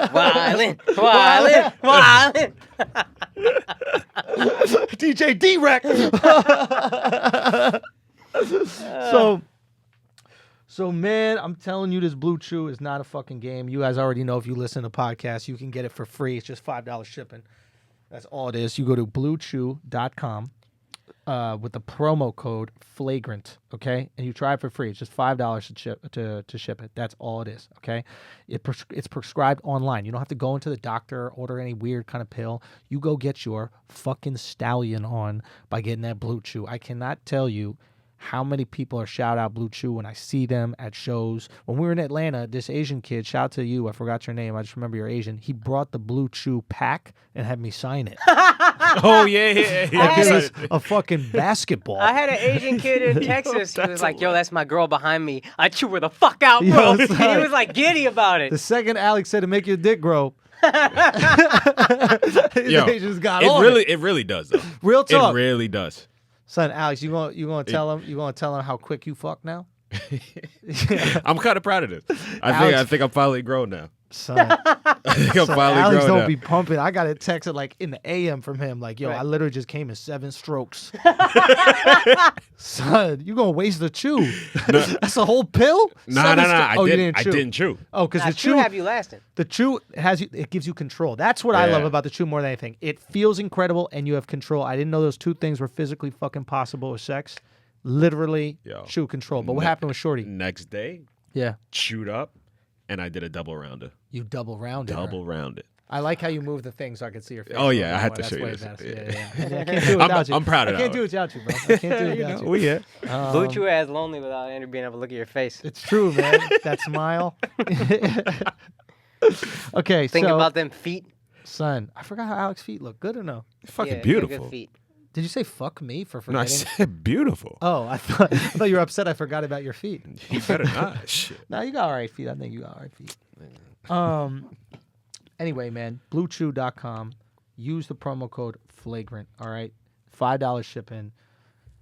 Wildin'. DJ D-Rec. So, man, I'm telling you, this Blue Chew is not a fucking game. You guys already know, if you listen to podcasts, you can get it for free. It's just $5 shipping. That's all it is. You go to bluechew.com with the promo code Flagrant, okay? And you try it for free. It's just $5 to ship it. That's all it is, okay? It's prescribed online. You don't have to go into the doctor, order any weird kind of pill. You go get your fucking stallion on by getting that Blue Chew. I cannot tell you how many people are shout out Blue Chew when I see them at shows. When we were in Atlanta, this Asian kid, shout out to you, I forgot your name, I just remember you're Asian. He brought the Blue Chew pack and had me sign it. Oh, yeah. Like it was a fucking basketball. I had an Asian kid in Texas who was like, yo, that's my girl behind me. I chew her the fuck out, bro. And he was like giddy about it. The second Alex said to make your dick grow, Yo, Asians got it really does, though. Real talk. It really does. Son, Alex, you gonna tell him how quick you fuck now? I'm kind of proud of this. I think I'm finally grown now. Son, I think I'm finally Alex grown don't now. be pumping. I got a text at like in the AM from him, like, yo, I literally just came in 7 strokes. Son, you gonna waste the chew? That's a whole pill? No. Oh, I didn't chew. Oh, because the chew chew have you lasting. The chew it gives you control. That's what I love about the chew more than anything. It feels incredible, and you have control. I didn't know those two things were physically fucking possible with sex. Literally, chew control. But what happened with Shorty? Next day, chewed up, and I did a double rounder. You double rounded. Double rounded. I like how you move the thing so I can see your face. Oh yeah, I had to show you this. Yeah. I can't do it without you. I'm proud of that. I can't do it without you, bro. I can't do it without you. We here. Blue Chew as lonely without Andrew being able to look at your face. It's true, man. That smile. Okay, Think about them feet. Son, I forgot how Alex's feet look. Good or no? Fucking Yeah, beautiful. Good feet. Did you say fuck me for No, I forgetting? said beautiful. Oh, I thought you were upset I forgot about your feet. You better not. Shit. No, you got all right feet. I think you got all right feet. Anyway, man, BlueChew.com. Use the promo code Flagrant. All right, $5 shipping.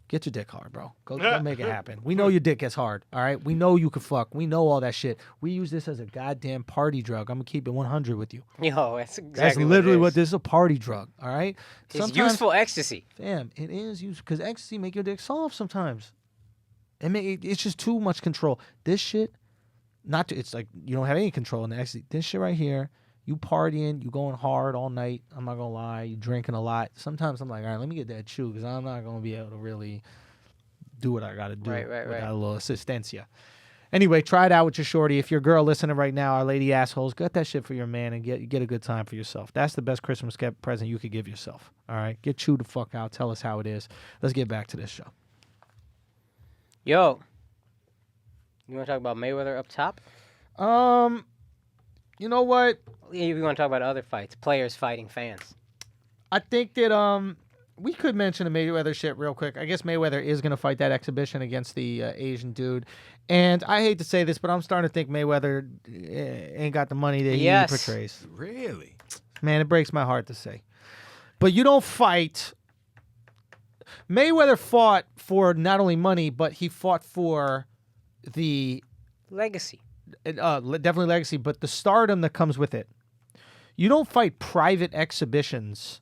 Get your dick hard, bro. Go make it happen. We know your dick gets hard. All right, we know you can fuck. We know all that shit. We use this as a goddamn party drug. I'm gonna keep it 100 with you. Yo, that's exactly That's literally what this is a party drug. All right. It's useful ecstasy. Fam, it is useful because ecstasy make your dick soft sometimes. It's just too much control. This shit, it's like you don't have any control in the ecstasy. This shit right here, you partying, you going hard all night. I'm not gonna lie, you drinking a lot. Sometimes I'm like, all right, let me get that chew because I'm not gonna be able to really do what I gotta do without a little assistencia. Anyway, try it out with your shorty. If you're a girl listening right now, our lady assholes, get that shit for your man and get a good time for yourself. That's the best Christmas present you could give yourself. All right, get chewed the fuck out. Tell us how it is. Let's get back to this show. Yo, you want to talk about Mayweather up top? You know what? Yeah, we want to talk about other fights, players fighting fans. I think that we could mention the Mayweather shit real quick. I guess Mayweather is going to fight that exhibition against the Asian dude. And I hate to say this, but I'm starting to think Mayweather ain't got the money that he portrays. Really? Man, it breaks my heart to say. But you don't fight. Mayweather fought for not only money, but he fought for the legacy. Definitely legacy, but the stardom that comes with it. You don't fight private exhibitions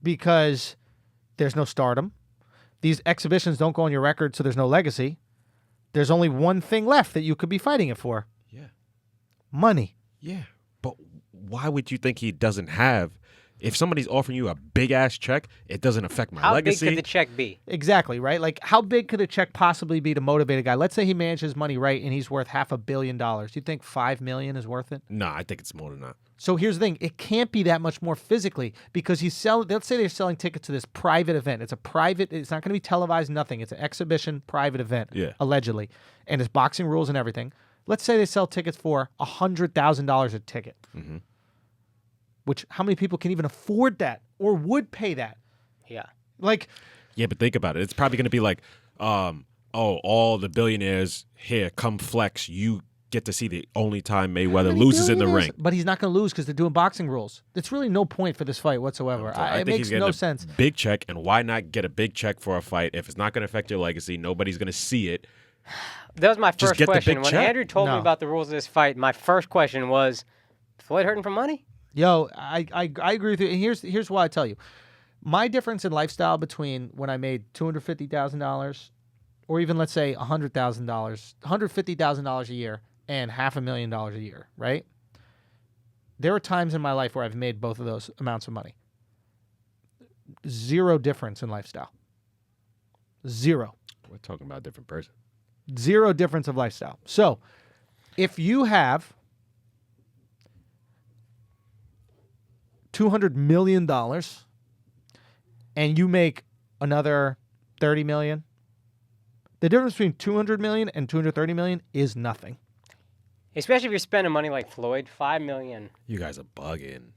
because there's no stardom. These exhibitions don't go on your record, so there's no legacy. There's only one thing left that you could be fighting it for. Yeah. Money. Yeah. But why would you think he doesn't have? If somebody's offering you a big-ass check, it doesn't affect my legacy. How big could the check be? Exactly, right? Like, how big could a check possibly be to motivate a guy? Let's say he manages money right and he's worth $500 million. You think $5 million is worth it? No, I think it's more than that. So here's the thing. It can't be that much more physically because let's say they're selling tickets to this private event. It's not going to be televised, nothing. It's an exhibition, private event, allegedly. And it's boxing rules and everything. Let's say they sell tickets for $100,000 a ticket. Mm-hmm. Which, how many people can even afford that or would pay that? Yeah. Yeah, but think about it. It's probably going to be like, all the billionaires here, come flex. You get to see the only time Mayweather loses in the ring. But he's not going to lose because they're doing boxing rules. There's really no point for this fight whatsoever. It makes no sense. Big check, and why not get a big check for a fight if it's not going to affect your legacy? Nobody's going to see it. That was my first question. When check. Andrew told me about the rules of this fight, my first question was, Floyd hurting for money? Yo, I agree with you. And here's why I tell you. My difference in lifestyle between when I made $250,000 or even, let's say, $100,000, $150,000 a year and $500,000 a year, right? There are times in my life where I've made both of those amounts of money. Zero difference in lifestyle. Zero. We're talking about a different person. Zero difference of lifestyle. So, if you have $200 million and you make another $30 million, the difference between $200 million and $230 million is nothing. Especially if you're spending money like Floyd, $5 million. You guys are bugging.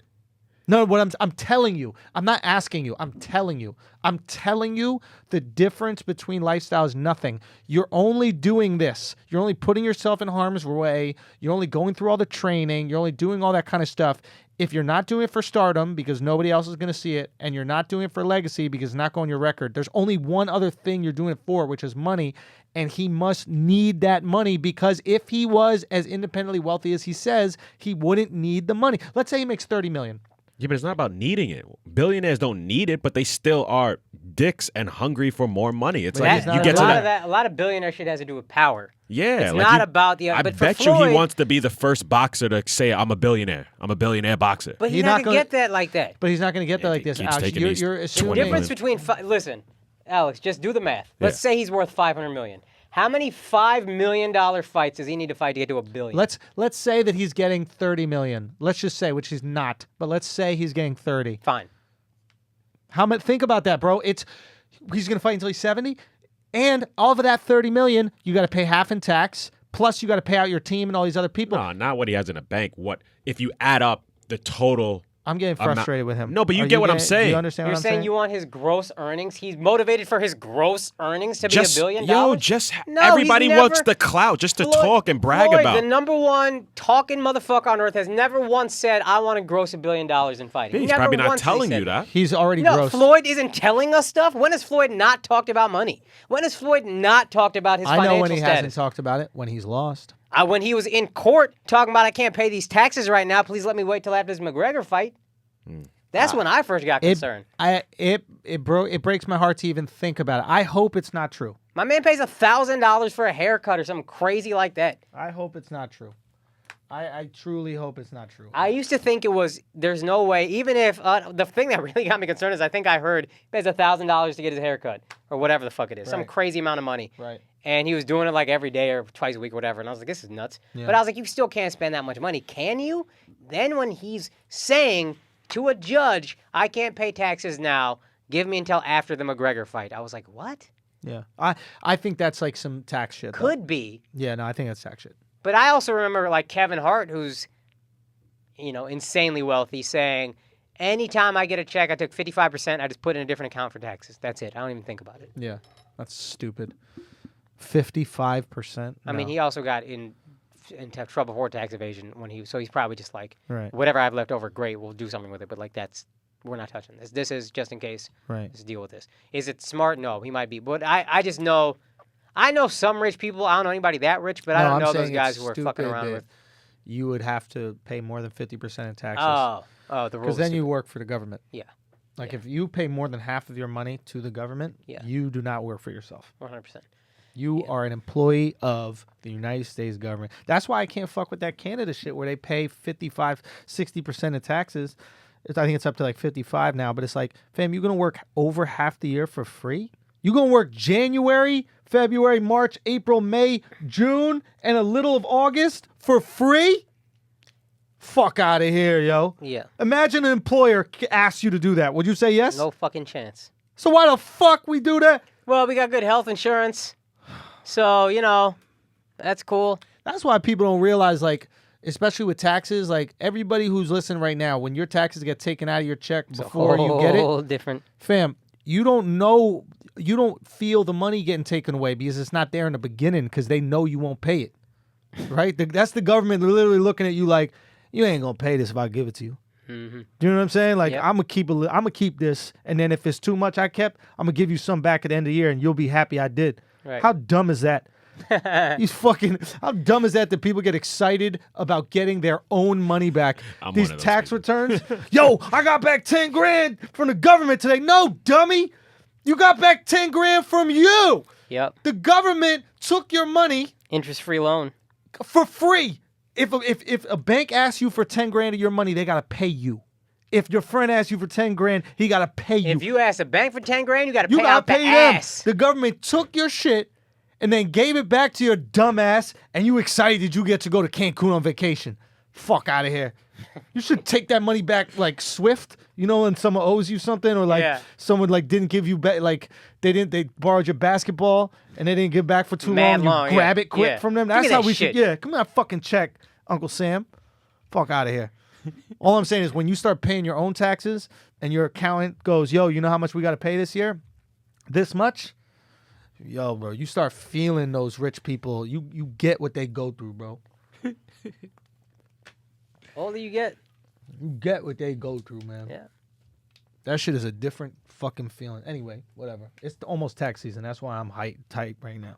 No, I'm telling you. I'm not asking you. I'm telling you. I'm telling you the difference between lifestyle is nothing. You're only doing this. You're only putting yourself in harm's way. You're only going through all the training. You're only doing all that kind of stuff. If you're not doing it for stardom because nobody else is going to see it, and you're not doing it for legacy because it's not going on your record, there's only one other thing you're doing it for, which is money, and he must need that money because if he was as independently wealthy as he says, he wouldn't need the money. Let's say he makes $30 million. Yeah, but it's not about needing it. Billionaires don't need it, but they still are dicks and hungry for more money. It's like you get to that. A lot of billionaire shit has to do with power. Yeah, it's not about the. I but bet for Floyd, you he wants to be the first boxer to say, "I'm a billionaire. I'm a billionaire boxer." But he's not gonna get that like that. But he's not going to get that like this. Alex, you're assuming. The difference between listen, Alex, just do the math. Let's say he's worth $500 million. How many $5 million fights does he need to fight to get to $1 billion? Let's say that he's getting $30 million. Let's just say, which he's not, but let's say he's getting 30. Fine. How much? Think about that, bro. He's going to fight until he's 70, and all of that $30 million, you got to pay half in tax. Plus, you got to pay out your team and all these other people. No, not what he has in a bank. What if you add up the total I'm getting frustrated with him. No, but you Are get what I'm Do saying. you understand You're what I'm saying saying? you want his gross earnings? He's motivated for his gross earnings to be Just $1 billion? yo, just No, everybody he's wants never- the clout, just to Floyd- talk and brag Floyd, about. the number one talking motherfucker on earth, has never once said, I want to gross $1 billion in fighting. He's Never probably not once has he telling said you that. He's already No, gross. Floyd isn't telling us stuff. When has Floyd not talked about money? When has Floyd not talked about his I financial know when he status? hasn't talked about it. When he's lost. When he was in court talking about I can't pay these taxes right now, please let me wait till after this McGregor fight. That's when I first got concerned. It breaks my heart to even think about it. I hope it's not true. My man pays $1,000 for a haircut or something crazy like that. I hope it's not true. I truly hope it's not true. I used to think it was, there's no way, even if, the thing that really got me concerned is I think I heard he pays $1,000 to get his haircut or whatever the fuck it is, some Right. crazy amount of money. Right. And he was doing it like every day or twice a week or whatever. And I was like, this is nuts. Yeah. But I was like, you still can't spend that much money, can you? Then when he's saying to a judge, I can't pay taxes now, give me until after the McGregor fight. I was like, what? Yeah. I think that's like some tax shit. though. Could be. Yeah, no, I think that's tax shit. But I also remember like Kevin Hart, who's, insanely wealthy, saying, anytime I get a check, I took 55%, I just put in a different account for taxes. That's it. I don't even think about it. Yeah. That's stupid. 55%. I mean, he also got into trouble for tax evasion so he's probably just like, Right. whatever I have left over, great, we'll do something with it. But like we're not touching this. This is just in case. Right. Let's deal with this. Is it smart? No, he might be. But I just know, I know some rich people. I don't know anybody that rich, but I don't I'm know those saying guys it's who are fucking stupid around that with. You would have to pay more than 50% in taxes. The rules. Because then you work for the government. Yeah. Like if you pay more than half of your money to the government, Yeah. you do not work for yourself. 100%. You are an employee of the United States government. That's why I can't fuck with that Canada shit where they pay 55, 60% of taxes. I think it's up to like 55 now, but it's like, fam, you're going to work over half the year for free? You're going to work January, February, March, April, May, June, and a little of August for free? Fuck out of here, yo. Yeah. Imagine an employer asks you to do that. Would you say yes? No fucking chance. So why the fuck we do that? Well, we got good health insurance. So, that's cool. That's why people don't realize, like, especially with taxes, like, everybody who's listening right now, when your taxes get taken out of your check before you get it, Different. fam, you don't feel the money getting taken away because it's not there in the beginning because they know you won't pay it, right? That's the government literally looking at you like, you ain't gonna pay this if I give it to you. Mm-hmm. Do you know what I'm saying? Like, Yep. I'm gonna keep this, and then if it's too much I kept, I'm gonna give you some back at the end of the year, and you'll be happy I did. Right. How dumb is that? How dumb is that people get excited about getting their own money back? I'm These one of those tax people. returns. Yo, I got back 10 grand from the government today. No, dummy. You got back 10 grand from you. Yep. The government took your money Interest-free loan. for free. If a bank asks you for 10 grand of your money, they gotta pay you. If your friend asks you for 10 grand, he gotta pay you. If you ask a bank for 10 grand, you got to You pay gotta out the pay them. ass. The government took your shit and then gave it back to your dumb ass, and you excited you get to go to Cancun on vacation. Fuck out of here. You should take that money back like swift. You know when someone owes you something, or like Yeah. someone like didn't give you back, like they borrowed your basketball and they didn't give back for too Mad long. You long, grab yeah. it quick Yeah. from them. Give me That's how that we shit. should. Yeah, come on, fucking check, Uncle Sam. Fuck out of here. All I'm saying is when you start paying your own taxes and your accountant goes, yo, you know how much we got to pay this year? This much? Yo, bro, you start feeling those rich people. You get what they go through, bro. Older you get. You get what they go through, man. Yeah. That shit is a different fucking feeling. Anyway, whatever. It's almost tax season. That's why I'm tight right now.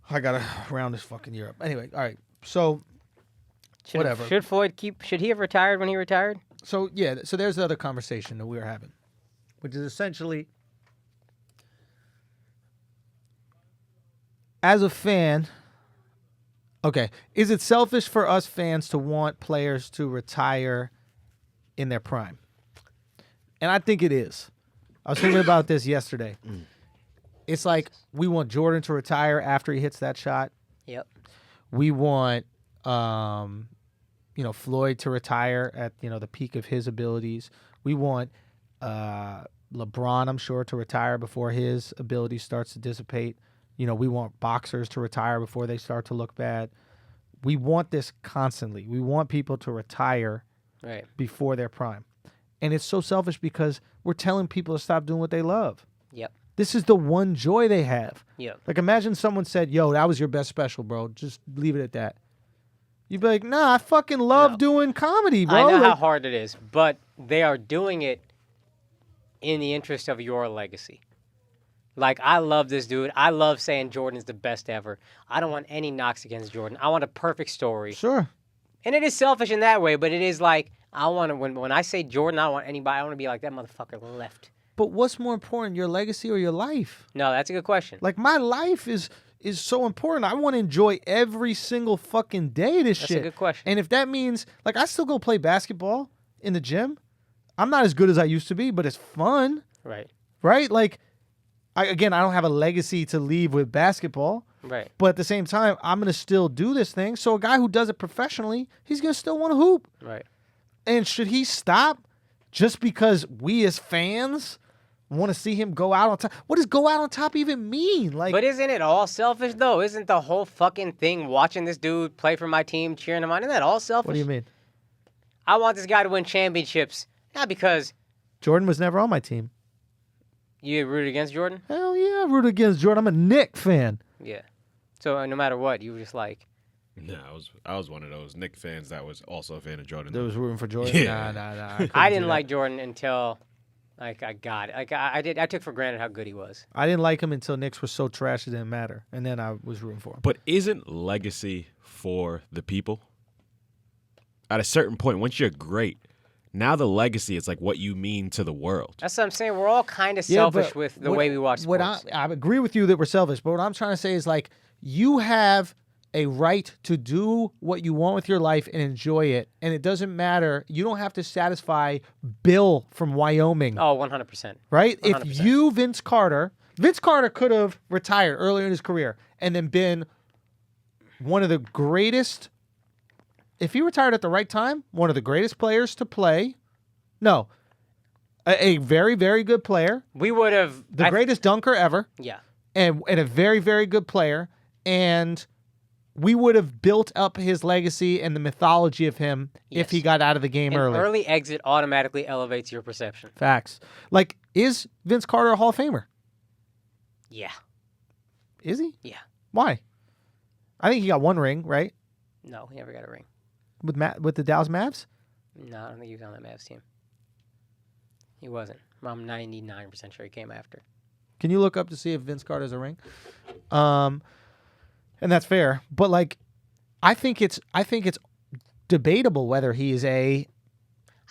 I got to round this fucking year up. Anyway, all right. So, whatever. Should Floyd should he have retired when he retired? So there's the other conversation that we were having, which is essentially, as a fan, okay, is it selfish for us fans to want players to retire in their prime? And I think it is. I was thinking about this yesterday. It's like we want Jordan to retire after he hits that shot. Yep. We want Floyd to retire at, the peak of his abilities. We want LeBron, I'm sure, to retire before his ability starts to dissipate. We want boxers to retire before they start to look bad. We want this constantly. We want people to retire Right. before their prime. And it's so selfish because we're telling people to stop doing what they love. Yep. This is the one joy they have. Yep. Like, imagine someone said, yo, that was your best special, bro. Just leave it at that. You'd be like, nah, I fucking love doing comedy, bro. I know how Like, hard it is, but they are doing it in the interest of your legacy. Like, I love this dude. I love saying Jordan's the best ever. I don't want any knocks against Jordan. I want a perfect story. sure. And it is selfish in that way, but it is like, I want to, when I say Jordan, I don't want anybody, I want to be like, that motherfucker left. But what's more important, your legacy or your life? No, that's a good question. Like, my life is so important. I want to enjoy every single fucking day of this shit. That's a good question. And if that means, like, I still go play basketball in the gym. I'm not as good as I used to be, but it's fun, Right. right? Like, I don't have a legacy to leave with basketball. Right. But at the same time, I'm going to still do this thing. So a guy who does it professionally, he's going to still want to hoop. Right. And should he stop just because we as fans want to see him go out on top? What does go out on top even mean? Like, But isn't it all selfish, though? Isn't the whole fucking thing watching this dude play for my team, cheering him on, isn't that all selfish? what do you mean? I want this guy to win championships, not because Jordan was never on my team. you rooted against Jordan. Hell yeah, I root against Jordan. I'm a Knick fan. Yeah. So no matter what, you were just like, No, I was one of those Knick fans that was also a fan of Jordan. That was rooting for Jordan. Yeah. Nah. I didn't like Jordan until, like, I got it. Like, I took for granted how good he was. I didn't like him until Knicks was so trash it didn't matter, and then I was rooting for him. But isn't legacy for the people? At a certain point, once you're great, now the legacy is like what you mean to the world. That's what I'm saying. We're all kind of Yeah, selfish but with the what- way we watch what sports. I agree with you that we're selfish, but what I'm trying to say is, like, you have a right to do what you want with your life and enjoy it, and it doesn't matter. You don't have to satisfy Bill from Wyoming, Oh, 100%. right? 100%. If you, Vince Carter could have retired earlier in his career and then been one of the greatest. If he retired at the right time, one of the greatest players to play. No, a very, very good player, We would have... the greatest dunker ever, Yeah. and a very, very good player, and we would have built up his legacy and the mythology of him if he Yes. got out of the game An early. early exit automatically elevates your perception. Facts. Like, is Vince Carter a Hall of Famer? Yeah. Is he? Yeah. Why? I think he got one ring, right? No, he never got a ring. With the Dallas Mavs? No, I don't think he was on that Mavs team. He wasn't. I'm 99% sure he came after. Can you look up to see if Vince Carter's a ring? And that's fair. But, like, I think it's debatable whether he is a.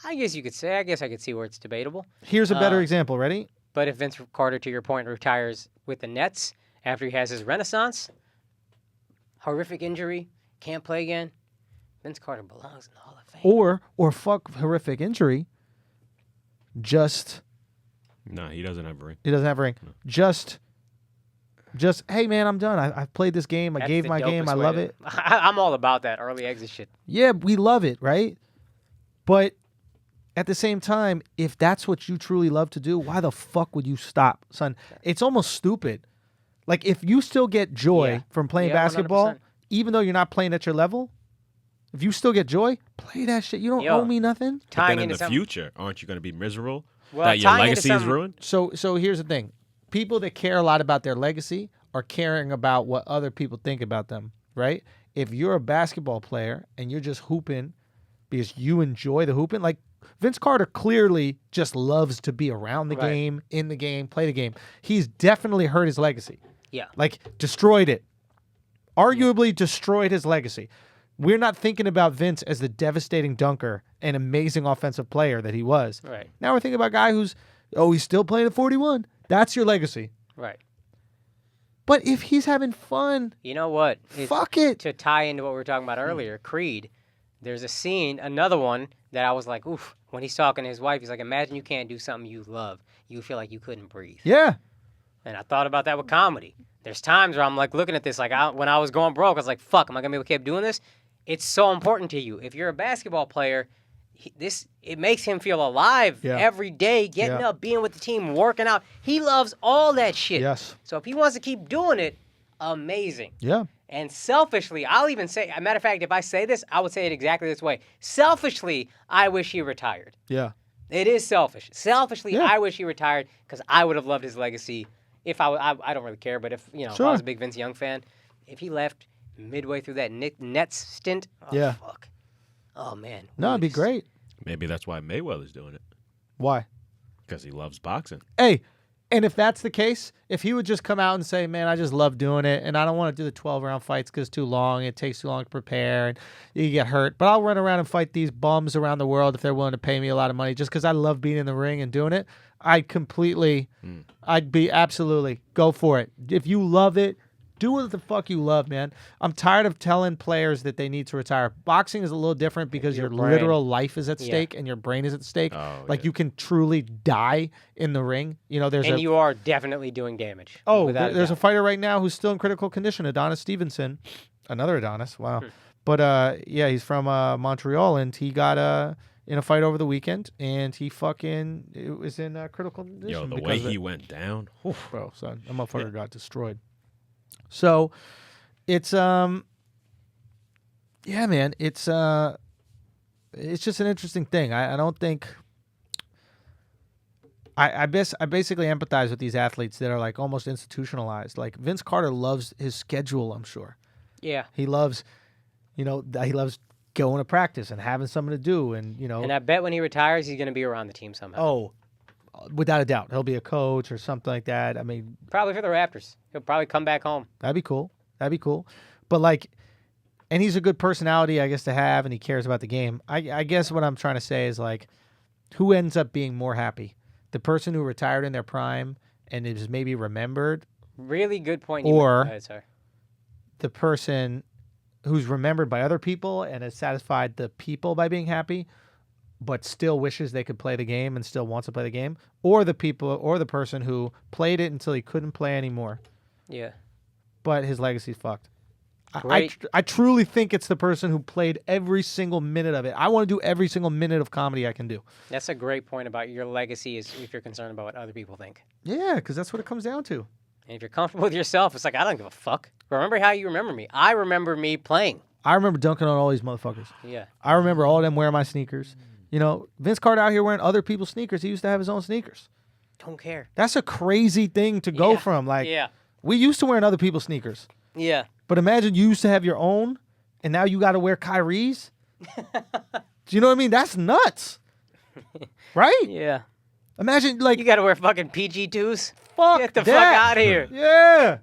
I guess you could say. I guess I could see where it's debatable. Here's a better example. Ready? But if Vince Carter, to your point, retires with the Nets after he has his renaissance, horrific injury, can't play again, Vince Carter belongs in the Hall of Fame. Or fuck horrific injury. Just No, he doesn't have a ring. he doesn't have a ring. Just hey man, I'm done. I've played this game. I That's gave the my game. dopest I way love to- it. I'm all about that early exit shit. Yeah, we love it, right? But at the same time, if that's what you truly love to do, why the fuck would you stop, son? It's almost stupid. Like, if you still get joy Yeah. from playing Yeah, basketball, 100%. even though you're not playing at your level, if you still get joy, play that shit. You don't Yo. owe me nothing. But Tying then in into the something. future, aren't you going to be miserable Well, that your tying into legacy is something- ruined? So here's the thing. People that care a lot about their legacy are caring about what other people think about them, right? If you're a basketball player and you're just hooping because you enjoy the hooping, like Vince Carter clearly just loves to be around the Right. game, in the game, play the game. He's definitely hurt his legacy. Yeah. Like, destroyed it. Arguably destroyed his legacy. We're not thinking about Vince as the devastating dunker and amazing offensive player that he was. Right. Now we're thinking about a guy who's, he's still playing at 41. That's your legacy. Right. But if he's having fun, You know what? fuck it. To tie into what we were talking about earlier, Creed, there's a scene, another one, that I was like, oof, when he's talking to his wife, he's like, imagine you can't do something you love. You feel like you couldn't breathe. Yeah. And I thought about that with comedy. There's times where I'm like looking at this, like when I was going broke, I was like, fuck, am I going to be able to keep doing this? It's so important to you. If you're a basketball player, it makes him feel alive Yeah. every day, getting Yeah. up, being with the team, working out. He loves all that shit. Yes. So if he wants to keep doing it, amazing. Yeah. And selfishly, I'll even say, a matter of fact, if I say this, I would say it exactly this way. Selfishly, I wish he retired. Yeah. It is selfish. Selfishly, Yeah. I wish he retired because I would have loved his legacy. If I don't really care, but if if I was a big Vince Young fan, if he left midway through that Nets stint, fuck. Oh man. No, it'd be great. Maybe that's why Mayweather's doing it. Why? Because he loves boxing. Hey, and if that's the case, if he would just come out and say, man, I just love doing it, and I don't want to do the 12-round fights because it's too long, it takes too long to prepare, and you get hurt, but I'll run around and fight these bums around the world if they're willing to pay me a lot of money just because I love being in the ring and doing it, I'd be absolutely, go for it. If you love it, do what the fuck you love, man. I'm tired of telling players that they need to retire. Boxing is a little different because your literal life is at stake and your brain is at stake. You can truly die in the ring. You are definitely doing damage. Oh, there's a fighter right now who's still in critical condition, Adonis Stevenson. Another Adonis, wow. But he's from Montreal, and he got in a fight over the weekend, and he it was in critical condition. Yo, the way he went down. Bro, son, that motherfucker got destroyed. So, it's man, it's just an interesting thing. I don't think I basically empathize with these athletes that are like almost institutionalized. Like Vince Carter loves his schedule, I'm sure. Yeah. He loves going to practice and having something to do, and And I bet when he retires, he's going to be around the team somehow. Oh, without a doubt, he'll be a coach or something like that. I mean, probably for the Raptors. He'll probably come back home. That'd be cool. But and he's a good personality, I guess, to have, and he cares about the game. I guess what I'm trying to say is who ends up being more happy? The person who retired in their prime and is maybe remembered? Really good point. Or the person who's remembered by other people and has satisfied the people by being happy, but still wishes they could play the game and still wants to play the game, or the person who played it until he couldn't play anymore. Yeah. But his legacy's fucked. I truly think it's the person who played every single minute of it. I want to do every single minute of comedy I can do. That's a great point about your legacy is if you're concerned about what other people think. Yeah, because that's what it comes down to. And if you're comfortable with yourself, it's I don't give a fuck. Remember how you remember me. I remember me playing. I remember dunking on all these motherfuckers. Yeah. I remember all of them wearing my sneakers. Vince Carter out here wearing other people's sneakers. He used to have his own sneakers. Don't care. That's a crazy thing to go from. We used to wearing other people's sneakers. Yeah. But imagine you used to have your own, and now you got to wear Kyrie's. Do you know what I mean? That's nuts. Right? Yeah. Imagine, you got to wear fucking PG2s? Fuck Get the that. fuck out of here. Yeah.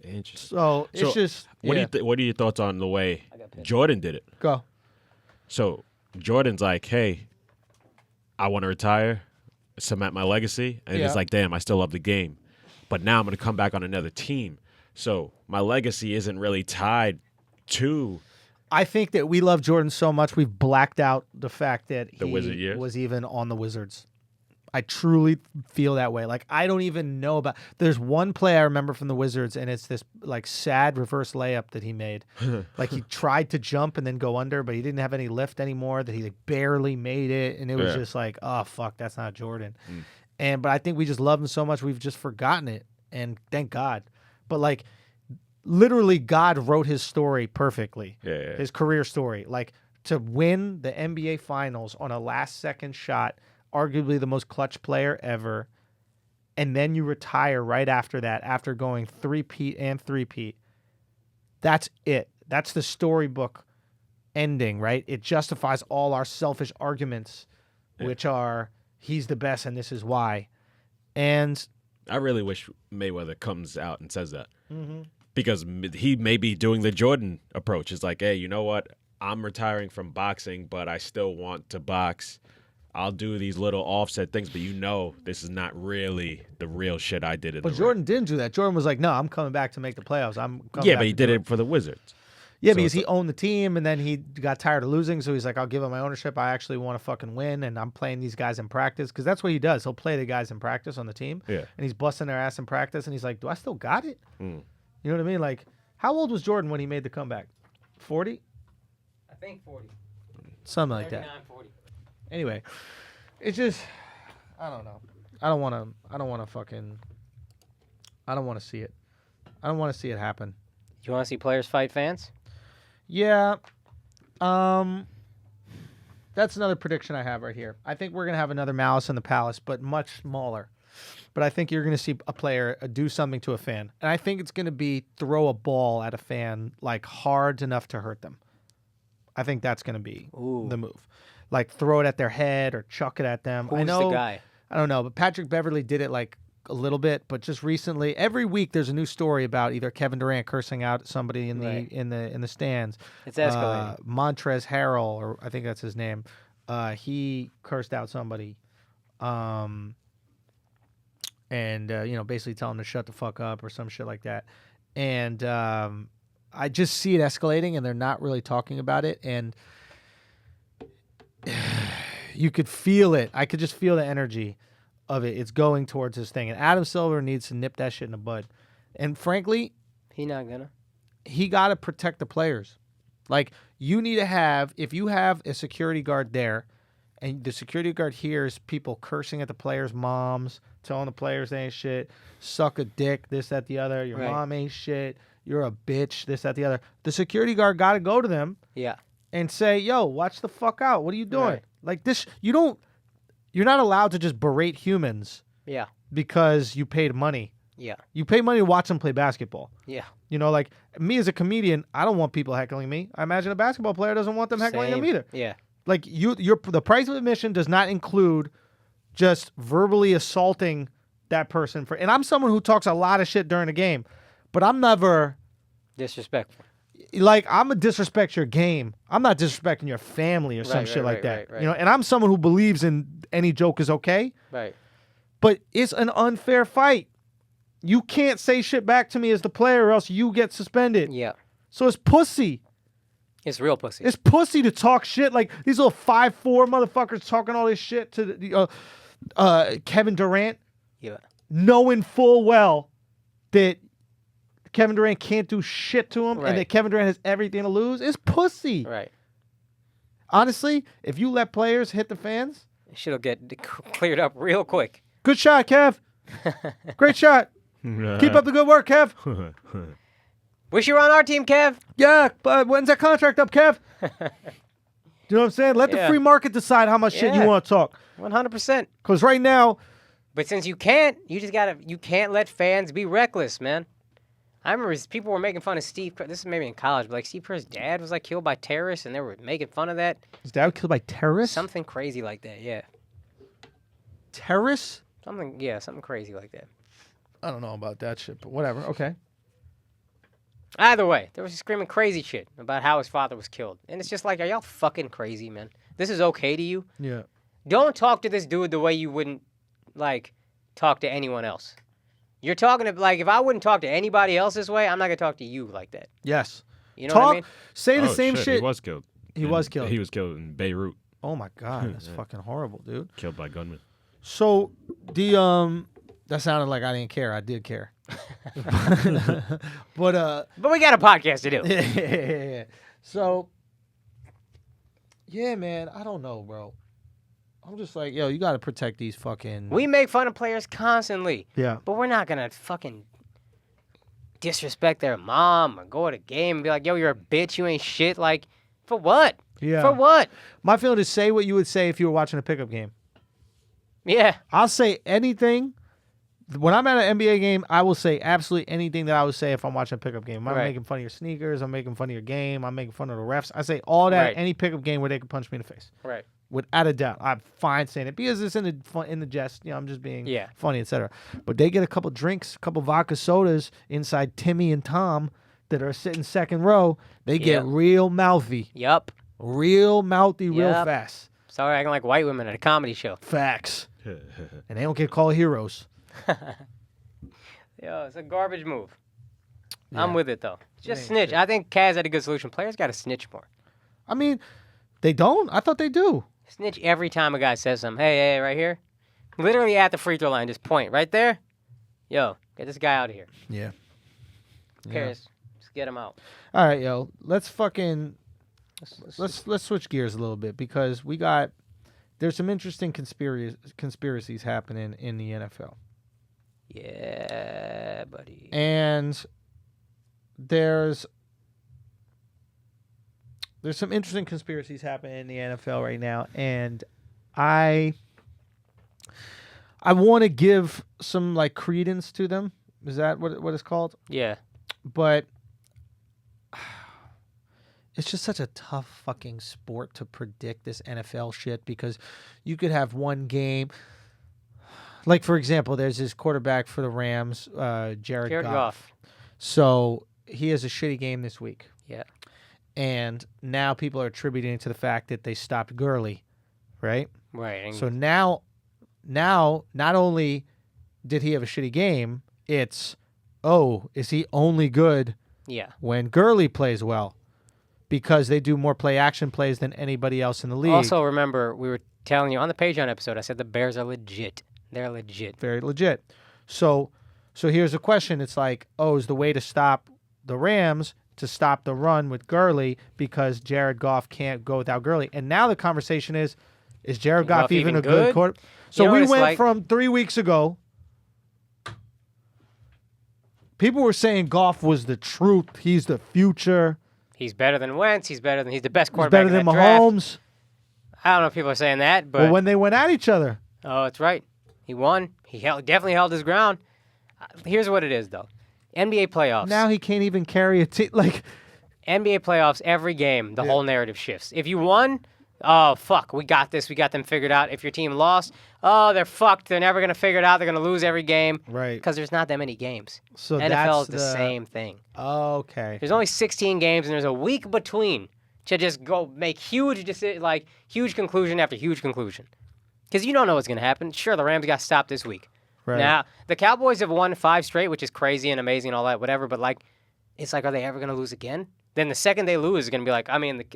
Interesting. So, it's just... What are your thoughts on the way Jordan did it? Go. So, Jordan's like, hey, I want to retire, cement my legacy. And he's like, damn, I still love the game. But now I'm going to come back on another team. So my legacy isn't really tied to... I think that we love Jordan so much, we've blacked out the fact that he was even on the Wizards. I truly feel that way. I don't even know about... There's one play I remember from the Wizards, and it's this sad reverse layup that he made. He tried to jump and then go under, but he didn't have any lift anymore, that he barely made it, and it was just oh, fuck, that's not Jordan. But I think we just love him so much, we've just forgotten it, and thank God. But literally, God wrote his story perfectly. His career story. To win the NBA Finals on a last-second shot, arguably the most clutch player ever, and then you retire right after that, after going three-peat and three-peat. That's it. That's the storybook ending, right? It justifies all our selfish arguments, which are, he's the best and this is why. And... I really wish Mayweather comes out and says that. Because he may be doing the Jordan approach. It's hey, you know what? I'm retiring from boxing, but I still want to box. I'll do these little offset things, but this is not really the real shit I did. But Jordan didn't do that. Jordan was no, I'm coming back to make the playoffs. But he did it for the Wizards. Yeah, because he owned the team, and then he got tired of losing, so he's I'll give up my ownership. I actually want to fucking win, and I'm playing these guys in practice, because that's what he does. He'll play the guys in practice on the team, and he's busting their ass in practice, and he's do I still got it? You know what I mean? How old was Jordan when he made the comeback? 40? I think 40. Something like that. 40. Anyway, it's just, I don't know. I don't want to see it. I don't want to see it happen. You want to see players fight fans? Yeah. That's another prediction I have right here. I think we're going to have another Malice in the Palace, but much smaller. But I think you're going to see a player do something to a fan. And I think it's going to be throw a ball at a fan like hard enough to hurt them. I think that's going to be the move. Like throw it at their head or chuck it at them. Who's the guy? I don't know, but Patrick Beverley did it like a little bit, but just recently, every week there's a new story about either Kevin Durant cursing out somebody in the stands. It's escalating. Montrezl Harrell, or I think that's his name, he cursed out somebody, and basically tell him to shut the fuck up or some shit like that. And I just see it escalating, and they're not really talking about it, and you could feel it. I could just feel the energy of it. It's going towards this thing. And Adam Silver needs to nip that shit in the bud. And frankly, he not gonna. He got to protect the players. Like, you need to have, if you have a security guard there, and the security guard hears people cursing at the players' moms, telling the players they ain't shit, suck a dick, this, that, the other, your mom ain't shit, you're a bitch, this, that, the other. The security guard got to go to them and say, yo, watch the fuck out. What are you doing? Right. Like this, you're not allowed to just berate humans because you paid money. Yeah. You pay money to watch them play basketball. Yeah. Like me as a comedian, I don't want people heckling me. I imagine a basketball player doesn't want them heckling him either. Yeah. Like the price of admission does not include just verbally assaulting that person and I'm someone who talks a lot of shit during the game, but I'm never disrespectful. Like, I'm gonna disrespect your game. I'm not disrespecting your family or some shit like that. Right. And I'm someone who believes in any joke is okay. Right. But it's an unfair fight. You can't say shit back to me as the player or else you get suspended. Yeah. So it's pussy. It's real pussy. It's pussy to talk shit. Like, these little 5'4" motherfuckers talking all this shit to Kevin Durant. Yeah. Knowing full well that Kevin Durant can't do shit to him and that Kevin Durant has everything to lose. It's pussy. Right. Honestly, if you let players hit the fans, shit'll get cleared up real quick. Good shot, Kev. Great shot. Keep up the good work, Kev. Wish you were on our team, Kev. Yeah, but when's that contract up, Kev? You know what I'm saying? Let the free market decide how much shit you want to talk. 100%. Because right now... But since you can't, you can't let fans be reckless, man. I remember people were making fun of Steve Kerr. This is maybe in college, but like Steve Kerr's dad was like killed by terrorists, and they were making fun of that. His dad was killed by terrorists? Something crazy like that, yeah. Terrorists? Something crazy like that. I don't know about that shit, but whatever. Okay. Either way, there was screaming crazy shit about how his father was killed. And it's just like, are y'all fucking crazy, man? This is okay to you? Yeah. Don't talk to this dude the way you wouldn't, like, talk to anyone else. You're talking to, like, if I wouldn't talk to anybody else this way, I'm not going to talk to you like that. Yes. You know what I mean? Say the same shit. He was killed. He was killed in Beirut. Oh, my God. That's fucking horrible, dude. Killed by gunmen. So, that sounded like I didn't care. I did care. But we got a podcast to do. Yeah. So, yeah, man, I don't know, bro. I'm just like, yo, you got to protect these fucking... We make fun of players constantly. Yeah. But we're not going to fucking disrespect their mom or go at a game and be like, yo, you're a bitch, you ain't shit. Like, for what? Yeah. For what? My feeling is say what you would say if you were watching a pickup game. Yeah. I'll say anything. When I'm at an NBA game, I will say absolutely anything that I would say if I'm watching a pickup game. I'm making fun of your sneakers. I'm making fun of your game. I'm making fun of the refs. I say all that any pickup game where they can punch me in the face. Right. Without a doubt. I'm fine saying it because it's in the jest. You know, I'm just being funny, etc. But they get a couple drinks, a couple vodka sodas inside Timmy and Tom that are sitting second row. They get real mouthy. Yup. Real mouthy, real fast. Sorry, acting like white women at a comedy show. Facts. And they don't get called heroes. Yo, it's a garbage move. Yeah. I'm with it, though. Just snitch. I think Kaz had a good solution. Players got to snitch more. I mean, they don't? I thought they do. Snitch every time a guy says something. Hey, right here. Literally at the free throw line, just point. Right there. Yo, get this guy out of here. Yeah. Who cares? Just get him out. All right, yo. Let's fucking... Let's switch gears a little bit because there's some interesting conspiracies happening in the NFL. Yeah, buddy. And there's some interesting conspiracies happening in the NFL right now, and I want to give some like credence to them. Is that what it's called? Yeah. But it's just such a tough fucking sport to predict this NFL shit because you could have one game. Like, for example, there's this quarterback for the Rams, Jared Goff. So he has a shitty game this week. Yeah. And now people are attributing it to the fact that they stopped Gurley, right? Right. So now, not only did he have a shitty game, it's, is he only good when Gurley plays well? Because they do more play-action plays than anybody else in the league. Also, remember, we were telling you on the Patreon episode, I said the Bears are legit. They're legit. Very legit. So here's a question. It's like, is the way to stop the Rams to stop the run with Gurley because Jared Goff can't go without Gurley? And now the conversation is Jared Goff even a good quarterback? So we went from 3 weeks ago. People were saying Goff was the truth. He's the future. He's better than Wentz. He's the best He's quarterback better than in that draft. Mahomes. I don't know if people are saying that, but... Well, when they went at each other. Oh, that's right. He won. He definitely held his ground. Here's what it is, though. NBA playoffs. Now he can't even carry a team. Like, NBA playoffs, every game, the whole narrative shifts. If you won, oh, fuck, we got this. We got them figured out. If your team lost, they're fucked. They're never going to figure it out. They're going to lose every game. Right. Because there's not that many games. So NFL is the same thing. Okay. There's only 16 games, and there's a week between to just go make huge conclusion after huge conclusion. Because you don't know what's going to happen. Sure, the Rams got stopped this week. Right. Now, the Cowboys have won 5 straight, which is crazy and amazing and all that, whatever. But, it's like, are they ever going to lose again? Then the second they lose, it's going to be like,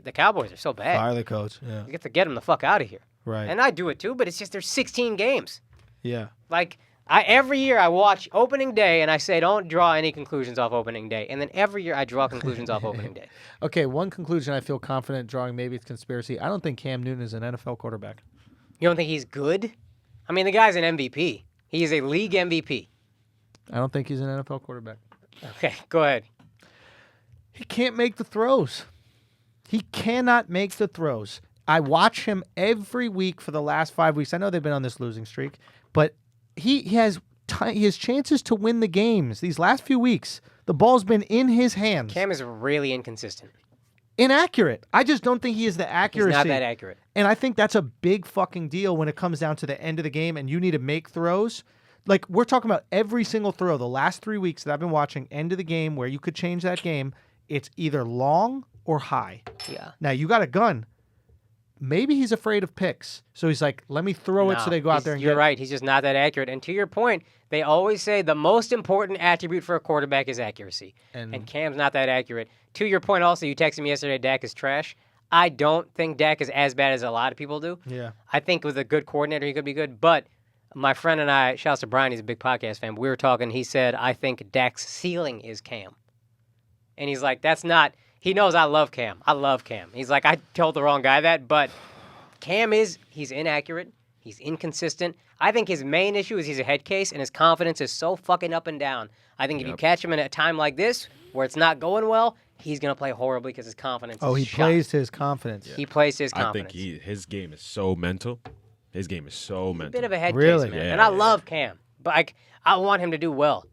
the Cowboys are so bad. Fire the coach. Yeah. You get to get them the fuck out of here. Right. And I do it too, but it's just there's 16 games. Yeah. Every year I watch opening day and I say don't draw any conclusions off opening day. And then every year I draw conclusions off opening day. Okay, one conclusion I feel confident drawing, maybe it's conspiracy. I don't think Cam Newton is an NFL quarterback. You don't think he's good? The guy's an MVP. He is a league MVP. I don't think he's an NFL quarterback. Okay, go ahead. He can't make the throws. He cannot make the throws. I watch him every week for the last 5 weeks. I know they've been on this losing streak, but he has chances to win the games. These last few weeks, the ball's been in his hands. Cam is really inconsistent. Inaccurate. I just don't think he is the accuracy. He's not that accurate. And I think that's a big fucking deal when it comes down to the end of the game and you need to make throws. Like, we're talking about every single throw. The last 3 weeks that I've been watching, end of the game, where you could change that game, it's either long or high. Yeah. Now, you got a gun. Maybe he's afraid of picks. So he's like, let me throw it so they go out there and You're right. He's just not that accurate. And to your point, they always say the most important attribute for a quarterback is accuracy. And Cam's not that accurate. To your point also, you texted me yesterday, Dak is trash. I don't think Dak is as bad as a lot of people do. Yeah. I think with a good coordinator, he could be good. But my friend and I, shouts to Brian, he's a big podcast fan, we were talking, he said, I think Dak's ceiling is Cam. And he's like, that's not... He knows I love Cam. I love Cam. He's like, I told the wrong guy that, but Cam he's inaccurate. He's inconsistent. I think his main issue is he's a head case, and his confidence is so fucking up and down. I think if you catch him in a time like this, where it's not going well, he's going to play horribly because his confidence is shot. Plays his confidence. Yeah. He plays his confidence. I think his game is so mental. His game is so mental. A bit of a head Really? case, man. Yeah, and I love Cam, but I want him to do well.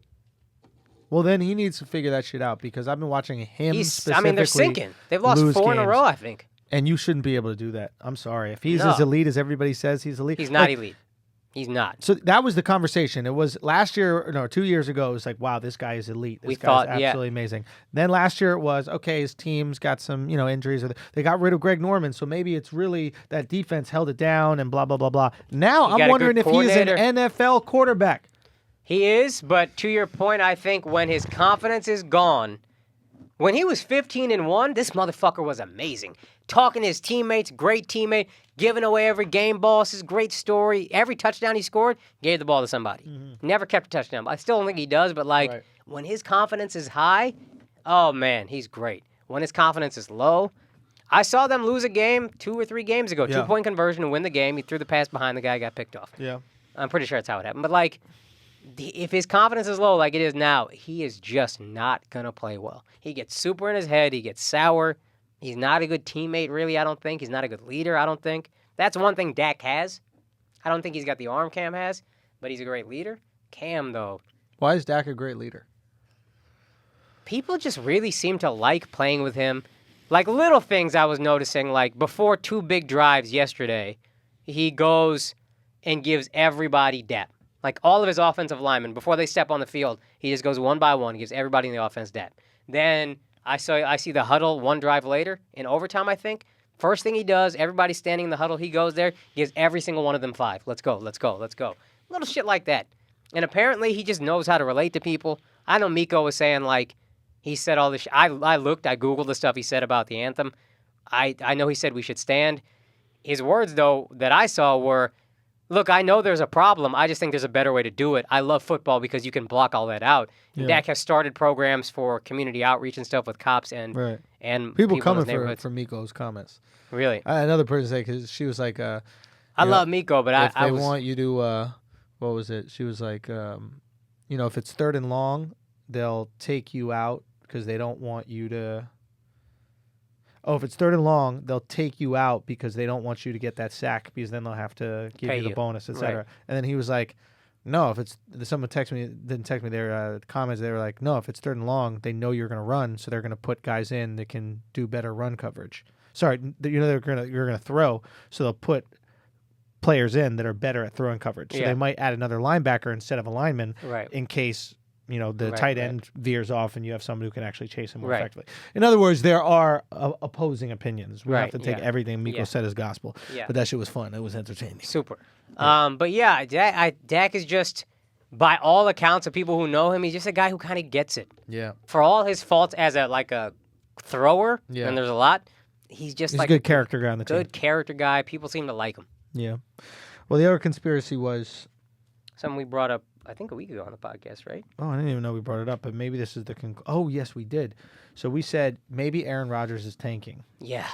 Well, then he needs to figure that shit out because I've been watching him specifically. They're sinking. They've lost 4 in a row, I think. And you shouldn't be able to do that. I'm sorry. If he's as elite as everybody says he's elite. He's not elite. He's not. So that was the conversation. It was 2 years ago. It was like, wow, this guy is elite. This guy's absolutely amazing. Then last year it was, okay, his team's got some, injuries. Or they got rid of Greg Norman, so maybe it's really that defense held it down and blah, blah, blah, blah. Now I'm wondering if he is an NFL quarterback. He is, but to your point, I think when his confidence is gone, when he was 15-1, this motherfucker was amazing. Talking to his teammates, great teammate, giving away every game ball. This is a great story. Every touchdown he scored, gave the ball to somebody. Mm-hmm. Never kept a touchdown. I still don't think he does, but when his confidence is high, oh man, he's great. When his confidence is low, I saw them lose a game 2 or 3 games ago. 2-point conversion to win the game. He threw the pass behind the guy, got picked off. Yeah. I'm pretty sure that's how it happened. But if his confidence is low like it is now, he is just not going to play well. He gets super in his head. He gets sour. He's not a good teammate, really, I don't think. He's not a good leader, I don't think. That's one thing Dak has. I don't think he's got the arm Cam has, but he's a great leader. Cam, though. Why is Dak a great leader? People just really seem to like playing with him. Like little things I was noticing, like before 2 big drives yesterday, he goes and gives everybody depth. Like all of his offensive linemen, before they step on the field, he just goes one by one, gives everybody in the offense depth. Then I see the huddle 1 drive later, in overtime, I think. First thing he does, everybody's standing in the huddle, he goes there, gives every single one of them 5. Let's go, let's go, let's go. Little shit like that. And apparently he just knows how to relate to people. I know Miko was saying, like, he said all this shit. I Googled the stuff he said about the anthem. I know he said we should stand. His words, though, that I saw were, look, I know there's a problem. I just think there's a better way to do it. I love football because you can block all that out. And Dak has started programs for community outreach and stuff with cops and and people coming for Miko's comments. Really? I had another person say, because she was like, I love Miko, but if I they want you to, what was it? She was like, if it's 3rd and long, they'll take you out because they don't want you to. Oh, if it's 3rd and long, they'll take you out because they don't want you to get that sack because then they'll have to give you the bonus, etc. Right. And then he was like, no, if it's someone didn't text me their comments, they were like, no, if it's 3rd and long, they know you're going to run, so they're going to put guys in that can do better run coverage. Sorry, you're going to throw, so they'll put players in that are better at throwing coverage. So they might add another linebacker instead of a lineman in case the tight end veers off and you have someone who can actually chase him more effectively. In other words, there are opposing opinions. We have to take everything Miko said as gospel. Yeah. But that shit was fun. It was entertaining. Super. Yeah. But yeah, Dak is just, by all accounts of people who know him, he's just a guy who kind of gets it. Yeah. For all his faults as a thrower, and there's a lot, he's just a good character guy on the team. Good character guy. People seem to like him. Yeah. Well, the other conspiracy was something we brought up, I think, a week ago on the podcast, right? Oh, I didn't even know we brought it up, but maybe this is the Oh, yes, we did. So we said maybe Aaron Rodgers is tanking. Yeah.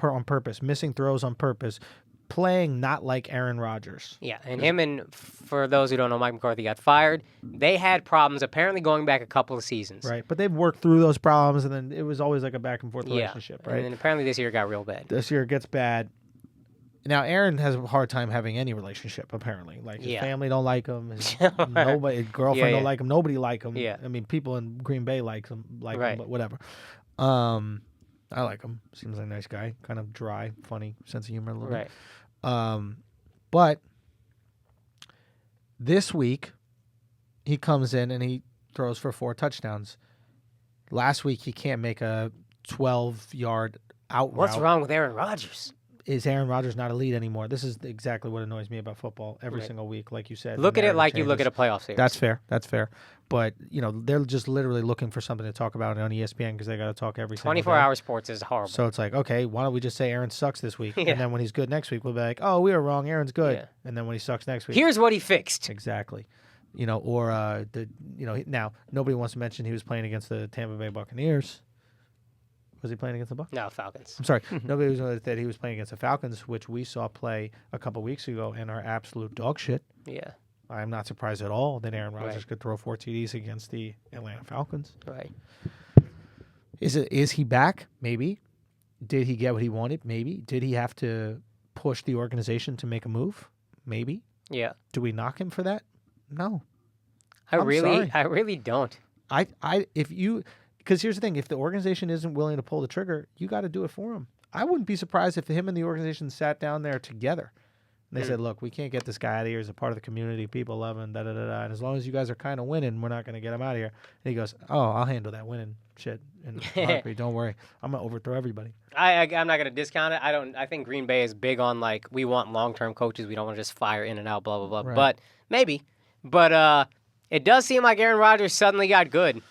On purpose, missing throws on purpose, playing not like Aaron Rodgers. Yeah, and for those who don't know, Mike McCarthy got fired. They had problems apparently going back a couple of seasons. Right, but they've worked through those problems, and then it was always like a back and forth relationship, right? And then apparently this year got real bad. This year it gets bad. Now, Aaron has a hard time having any relationship, apparently. Like, his family don't like him. His girlfriend don't like him. Nobody like him. Yeah. I mean, people in Green Bay like him, but whatever. I like him. Seems like a nice guy. Kind of dry, funny, sense of humor a little bit. But this week, he comes in and he throws for 4 touchdowns. Last week, he can't make a 12-yard out route. What's wrong with Aaron Rodgers? Is Aaron Rodgers not elite anymore? This is exactly what annoys me about football every single week, like you said. Look at it like you look at a playoff series. That's fair. That's fair. But, they're just literally looking for something to talk about on ESPN because they got to talk every single day. 24-hour sports is horrible. So it's like, okay, why don't we just say Aaron sucks this week? And then when he's good next week, we'll be like, oh, we were wrong. Aaron's good. Yeah. And then when he sucks next week. Here's what he fixed. Exactly. Now nobody wants to mention he was playing against the Tampa Bay Buccaneers. Was he playing against the Bucs? No, Falcons. I'm sorry. Nobody was going to say he was playing against the Falcons, which we saw play a couple weeks ago and are absolute dog shit. Yeah. I'm not surprised at all that Aaron Rodgers could throw 4 TDs against the Atlanta Falcons. Right. Is he back? Maybe. Did he get what he wanted? Maybe. Did he have to push the organization to make a move? Maybe. Yeah. Do we knock him for that? No. I really don't. Because here's the thing, if the organization isn't willing to pull the trigger, you got to do it for him. I wouldn't be surprised if him and the organization sat down there together. And they said, look, we can't get this guy out of here. He's a part of the community. People love him, da-da-da-da. And as long as you guys are kind of winning, we're not going to get him out of here. And he goes, oh, I'll handle that winning shit in a heartbeat. Don't worry. I'm going to overthrow everybody. I'm not going to discount it. I think Green Bay is big on, like, we want long-term coaches. We don't want to just fire in and out, blah, blah, blah. Right. But maybe. But it does seem like Aaron Rodgers suddenly got good.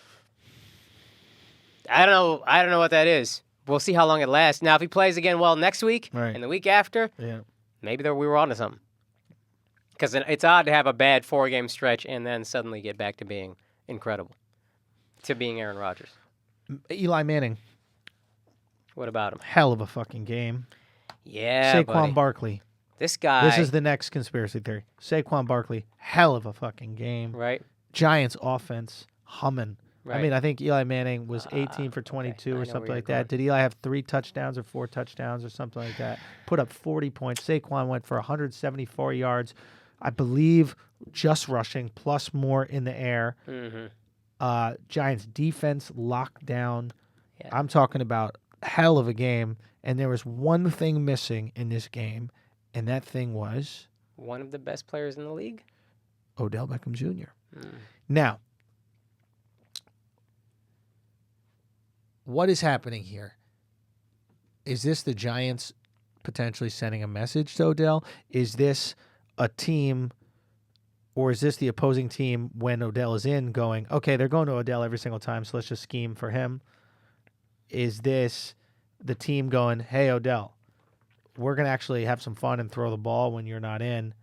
I don't know what that is. We'll see how long it lasts. Now, if he plays again well next week and the week after, maybe we were onto something. Because it's odd to have a bad 4-game stretch and then suddenly get back to being incredible, to being Aaron Rodgers. Eli Manning. What about him? Hell of a fucking game. Yeah, Saquon Barkley. This guy. This is the next conspiracy theory. Saquon Barkley, hell of a fucking game. right. Giants offense, humming. I Right. mean, I think Eli Manning was 18 for 22 I or know something where like you're that. Did Eli have 3 touchdowns or 4 touchdowns or something like that? Put up 40 points. Saquon went for 174 yards, I believe, just rushing, plus more in the air. Mm-hmm. Giants defense locked down. Yeah. I'm talking about hell of a game. And there was one thing missing in this game, and that thing was One of the best players in the league. Odell Beckham Jr. Mm. Now, what is happening here? Is this the Giants potentially sending a message to Odell? Is this a team, or is this the opposing team when Odell is in going, okay, they're going to Odell every single time, so let's just scheme for him? Is this the team going, hey, Odell, we're going to actually have some fun and throw the ball when you're not in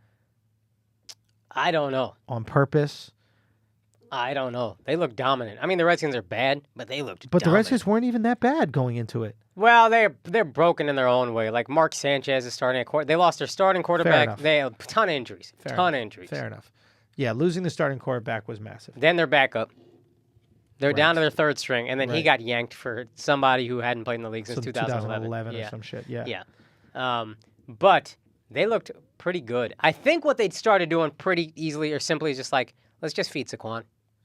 I don't know. on purpose? I don't know. They look dominant. I mean, the Redskins are bad, but they looked But the dominant. Redskins weren't even that bad going into it. Well, they're broken in their own way. Like Mark Sanchez is starting at quarter. They lost their starting quarterback. enough. They have a ton of injuries. Fair Ton enough. of injuries. Fair enough. Yeah, losing the starting quarterback was massive. Then they're back up. They're Right. down to their third string, and then he Right. got yanked for somebody who hadn't played in the league since So 2011. or Yeah. some shit. Yeah. Yeah. But they looked pretty good. I think what they'd started doing pretty easily or simply is just like, let's just feed Saquon.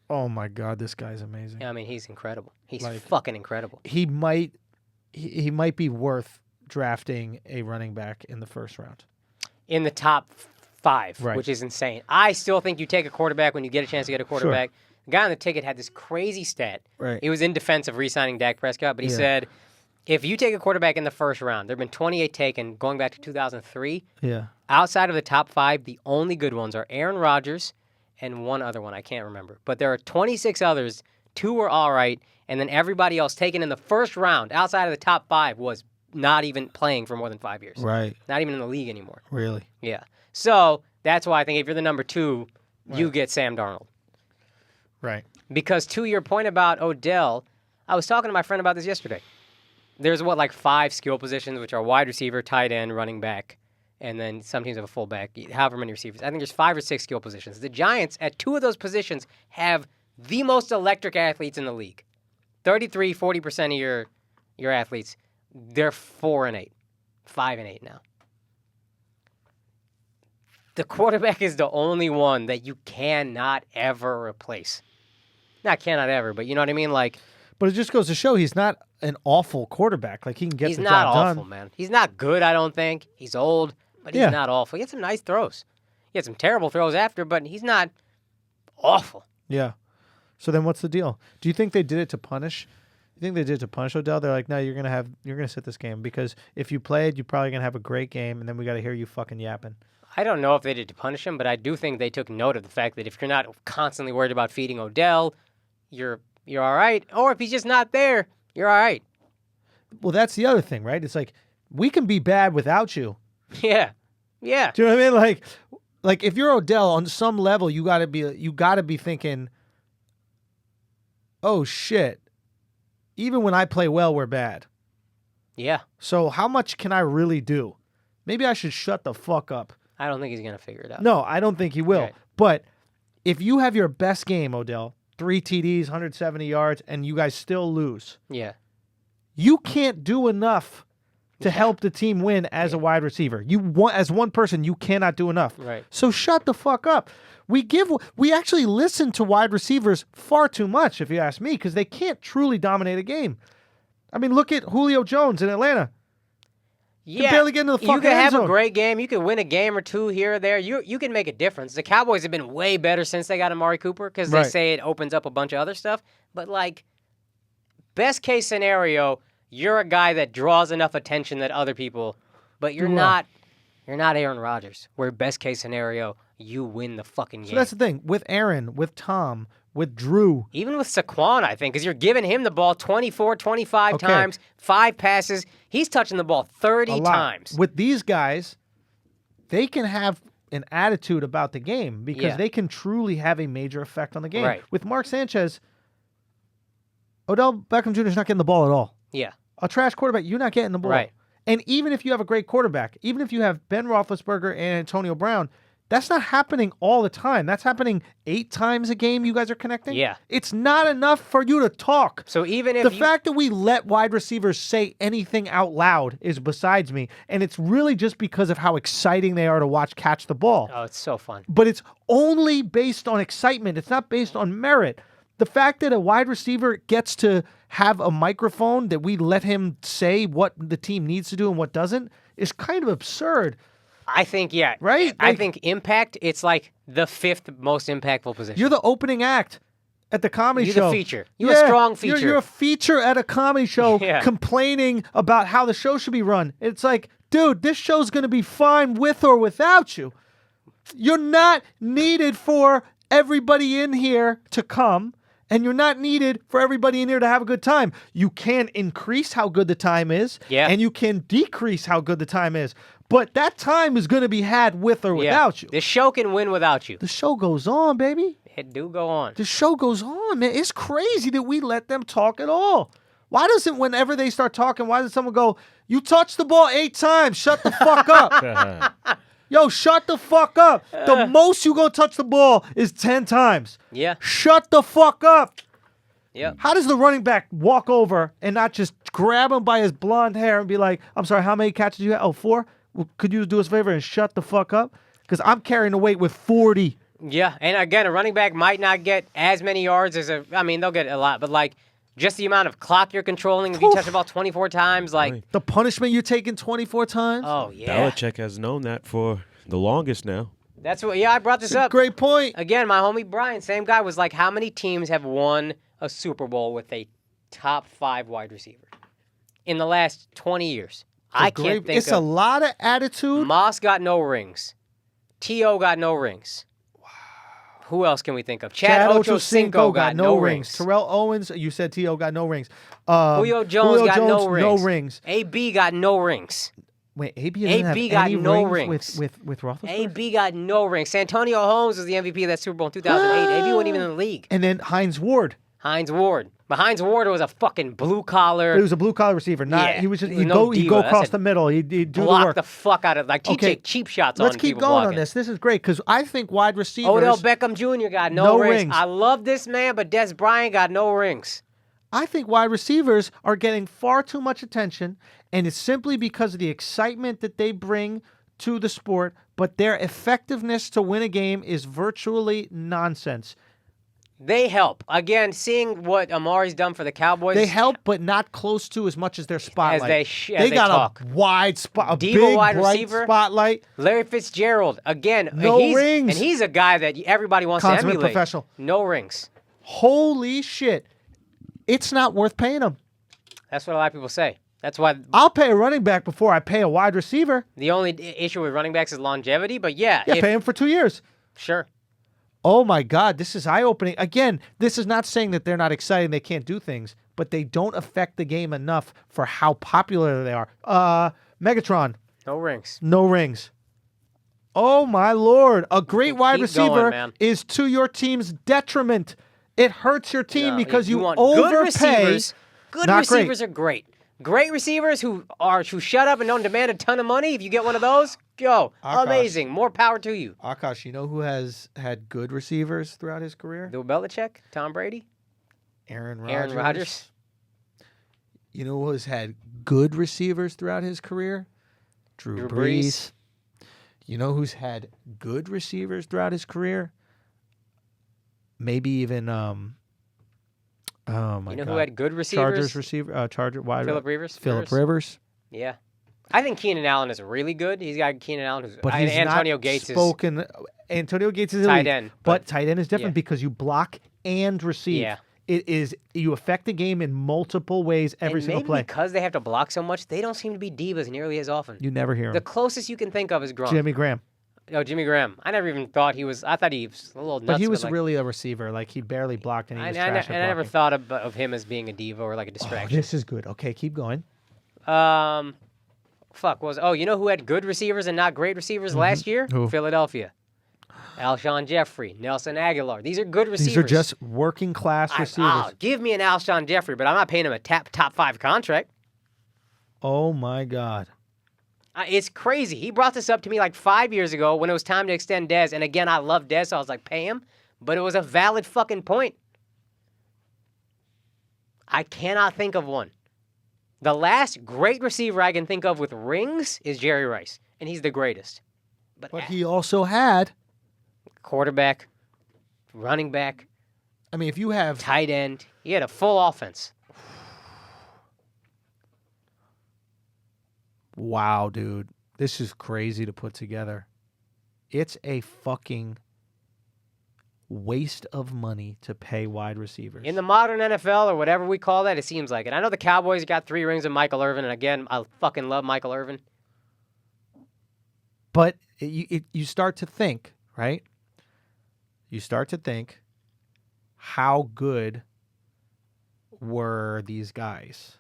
Oh my God, this guy's amazing. I mean, he's incredible. He's Like- fucking incredible. He might be worth drafting a running back in the first round. In the top 5, Right. which is insane. I still think you take a quarterback when you get a chance to get a quarterback. The guy on the ticket had this crazy stat. Right. He was in defense of re-signing Dak Prescott, but he Yeah. said, if you take a quarterback in the first round, there have been 28 taken going back to 2003. Yeah. Outside of the top 5, the only good ones are Aaron Rodgers and one other one I can't remember. But there are 26 others. 2 were all right, and then everybody else taken in the first round outside of the top 5 was not even playing for more than 5 years. Right. Not even in the league anymore. Really. Yeah. So that's why I think if you're the number 2, you get Sam Darnold. Right. Because to your point about Odell, I was talking to my friend about this yesterday. There's like 5 skill positions, which are wide receiver, tight end, running back, and then some teams have a fullback, however many receivers. I think there's 5 or 6 skill positions. The Giants, at 2 of those positions, have the most electric athletes in the league. 33, 40% of your athletes, they're 4 and 8, 5 and 8 now. The quarterback is the only one that you cannot ever replace. Not cannot ever, but you know what I mean? Like, But it just goes to show he's not an awful quarterback. Like he can get he's the not job awful, done. man. He's not good, I don't think. He's old, but he's Yeah. not awful. He had some nice throws. He had some terrible throws after, but he's not awful. Yeah. So then what's the deal? Do you think they did it to punish? You think they did it to punish Odell? They're like, no, you're gonna sit this game because if you played, you're probably gonna have a great game, and then we got to hear you fucking yapping. I don't know if they did to punish him, but I do think they took note of the fact that if you're not constantly worried about feeding Odell, you're all right. Or if he's just not there, you're all right. Well, that's the other thing, right? It's like we can be bad without you. Yeah. Yeah. Do you know what I mean? Like if you're Odell on some level, you gotta be thinking, oh shit. Even when I play well, we're bad. Yeah. So how much can I really do? Maybe I should shut the fuck up. I don't think he's going to figure it out. No, I don't think he will. Right. But if you have your best game, Odell, 3 TDs, 170 yards, and you guys still lose, Yeah. you can't do enough to help the team win as a wide receiver. As one person, you cannot do enough. Right. So shut the fuck up. We actually listen to wide receivers far too much, if you ask me, because they can't truly dominate a game. I mean, look at Julio Jones in Atlanta. Yeah, barely get into the you fucking can end have a zone. great game. You can win a game or 2 here or there. You can make a difference. The Cowboys have been way better since they got Amari Cooper because they Right. say it opens up a bunch of other stuff. But like, best case scenario, you're a guy that draws enough attention that other people, but you're Do well. not. You're not Aaron Rodgers. Where best case scenario, you win the fucking game. So that's the thing. With Aaron, with Tom, with Drew, Even with Saquon, I think, because you're giving him the ball 24, 25 Okay. times, 5 passes. He's touching the ball 30 a lot. times. With these guys, they can have an attitude about the game because Yeah. they can truly have a major effect on the game. Right. With Mark Sanchez, Odell Beckham Jr. is not getting the ball at all. Yeah. A trash quarterback, you're not getting the ball. Right. And even if you have a great quarterback, even if you have Ben Roethlisberger and Antonio Brown, that's not happening all the time. That's happening 8 times a game you guys are connecting. Yeah. It's not enough for you to talk. So even if The fact that we let wide receivers say anything out loud is besides me. And it's really just because of how exciting they are to watch catch the ball. Oh, it's so fun. But it's only based on excitement. It's not based on merit. The fact that a wide receiver gets to have a microphone that we let him say what the team needs to do and what doesn't is kind of absurd. I think, yeah. Right? I Like- think impact, it's like the 5th most impactful position. You're the opening act at the comedy You're show. the feature. You're a strong feature. You're a feature at a comedy show Yeah. complaining about how the show should be run. It's like, dude, this show's going to be fine with or without you. You're not needed for everybody in here to come, and you're not needed for everybody in here to have a good time. You can increase how good the time is, Yeah. and you can decrease how good the time is. But that time is going to be had with or without you. This show can win without you. The show goes on, baby. It do go on. The show goes on, man. It's crazy that we let them talk at all. Why doesn't, whenever they start talking, why does someone go, you touched the ball 8 times, shut the fuck up? Yo, shut the fuck up. The most you gonna touch the ball is 10 times. Yeah. Shut the fuck up. Yep. How does the running back walk over and not just grab him by his blonde hair and be like, I'm sorry, how many catches you have? Oh, 4? Well, could you do us a favor and shut the fuck up? Because I'm carrying the weight with 40. Yeah, and again, a running back might not get as many yards as I mean, they'll get a lot, but like just the amount of clock you're controlling if you touch the ball 24 times, like, The punishment you're taking 24 times. oh yeah. Belichick has known that for the longest now. That's what, yeah, I brought this up. Great point. Again, my homie Brian, same guy, was like, how many teams have won a Super Bowl with a top 5 wide receiver in the last 20 years? I can't think It's a lot of attitude. Moss got no rings. T.O. got no rings. Wow. Who else can we think of? Chad Ochocinco got no rings. Terrell Owens, you said T.O. got no rings. Julio Jones got no rings. No rings. A.B. got no rings. Wait, AB doesn't have AB got any no rings rings. with Roethlisberger? A.B. got no rings. Santonio Holmes was the MVP of that Super Bowl in 2008. A.B. wasn't even in the league. And then Hines Ward. Hines Ward. But Hines Ward was a fucking blue collar. He was a blue collar receiver. Not Yeah, he was just he was he'd no go he'd diva. go That's across a the middle. He'd do the block work. the fuck out of, like, he'd Okay, take cheap shots Let's on keep people going blocking. on this. This is great because I think wide receivers. Odell Beckham Jr. got no No rings. rings. I love this man, but Des Bryant got no rings. I think wide receivers are getting far too much attention, and it's simply because of the excitement that they bring to the sport, but their effectiveness to win a game is virtually nonsense. They help. Again, seeing what Amari's done for the Cowboys. They help, but not close to as much as their spotlight. as they they got talk. a wide spot, a Diva big, wide bright receiver. spotlight. Larry Fitzgerald, again. No he's, rings. And he's a guy that everybody wants to Consummate emulate. professional. No rings. Holy shit. It's not worth paying them. That's what a lot of people say. That's why I'll pay a running back before I pay a wide receiver. the only issue with running backs is longevity, but yeah. Yeah, pay him for 2 years. Sure. Oh my God, this is eye-opening. Again, this is not saying that they're not exciting, they can't do things, but they don't affect the game enough for how popular they are. Megatron, No rings. no rings. Oh my Lord, a great wide Keep receiver going, man. is to your team's detriment. It hurts your team No, because you want overpay. good receivers. Good Not great. receivers are great. Great receivers who shut up and don't demand a ton of money. If you get one of those, go. Akaash. Amazing. More power to you. Akaash, you know who has had good receivers throughout his career? Bill Belichick, Tom Brady, Aaron Rodgers. Aaron Rodgers. You know who has had good receivers throughout his career? Drew Drew Brees. Brees. You know who's had good receivers throughout his career? Maybe even oh my You know God. who had good receivers? Chargers receiver, Charger wide. Phillip Rivers. Phillip Rivers. Yeah. I think Keenan Allen is really good. He's got Keenan Allen who's But and he's Antonio not Gates is spoken. Antonio Gates is tight elite, end, but but- tight end is different yeah. because you block and receive. Yeah. It is you affect the game in multiple ways every and single maybe play. because they have to block so much, they don't seem to be divas nearly as often. You never hear The him. closest you can think of is Gronk. Jimmy Graham. Oh, Jimmy Graham. I never even thought he was. I thought he was a little nuts. But he was like, really a receiver. Like he barely blocked and he was trash at I never blocking. thought of him as being a diva or like a Oh, distraction. this is good. Okay, keep going. You know who had good receivers and not great receivers last year? Mm-hmm. Who? Philadelphia. Alshon Jeffrey, Nelson Aguilar. These are good receivers. These are just working class receivers. Give me an Alshon Jeffrey, but I'm not paying him a top 5 contract. Oh my God. It's crazy. He brought this up to me like 5 years ago when it was time to extend Dez. And again, I love Dez, so I was like, pay him. But it was a valid fucking point. I cannot think of one. The last great receiver I can think of with rings is Jerry Rice. And he's the greatest. But he also had... quarterback, running back. I mean, if you have... tight end. He had a full offense. Wow, dude. This is crazy to put together. It's a fucking waste of money to pay wide receivers. In the modern NFL or whatever we call that, it seems like it. I know the Cowboys got 3 rings with Michael Irvin, and again, I fucking love Michael Irvin. But you start to think, right? You start to think, how good were these guys?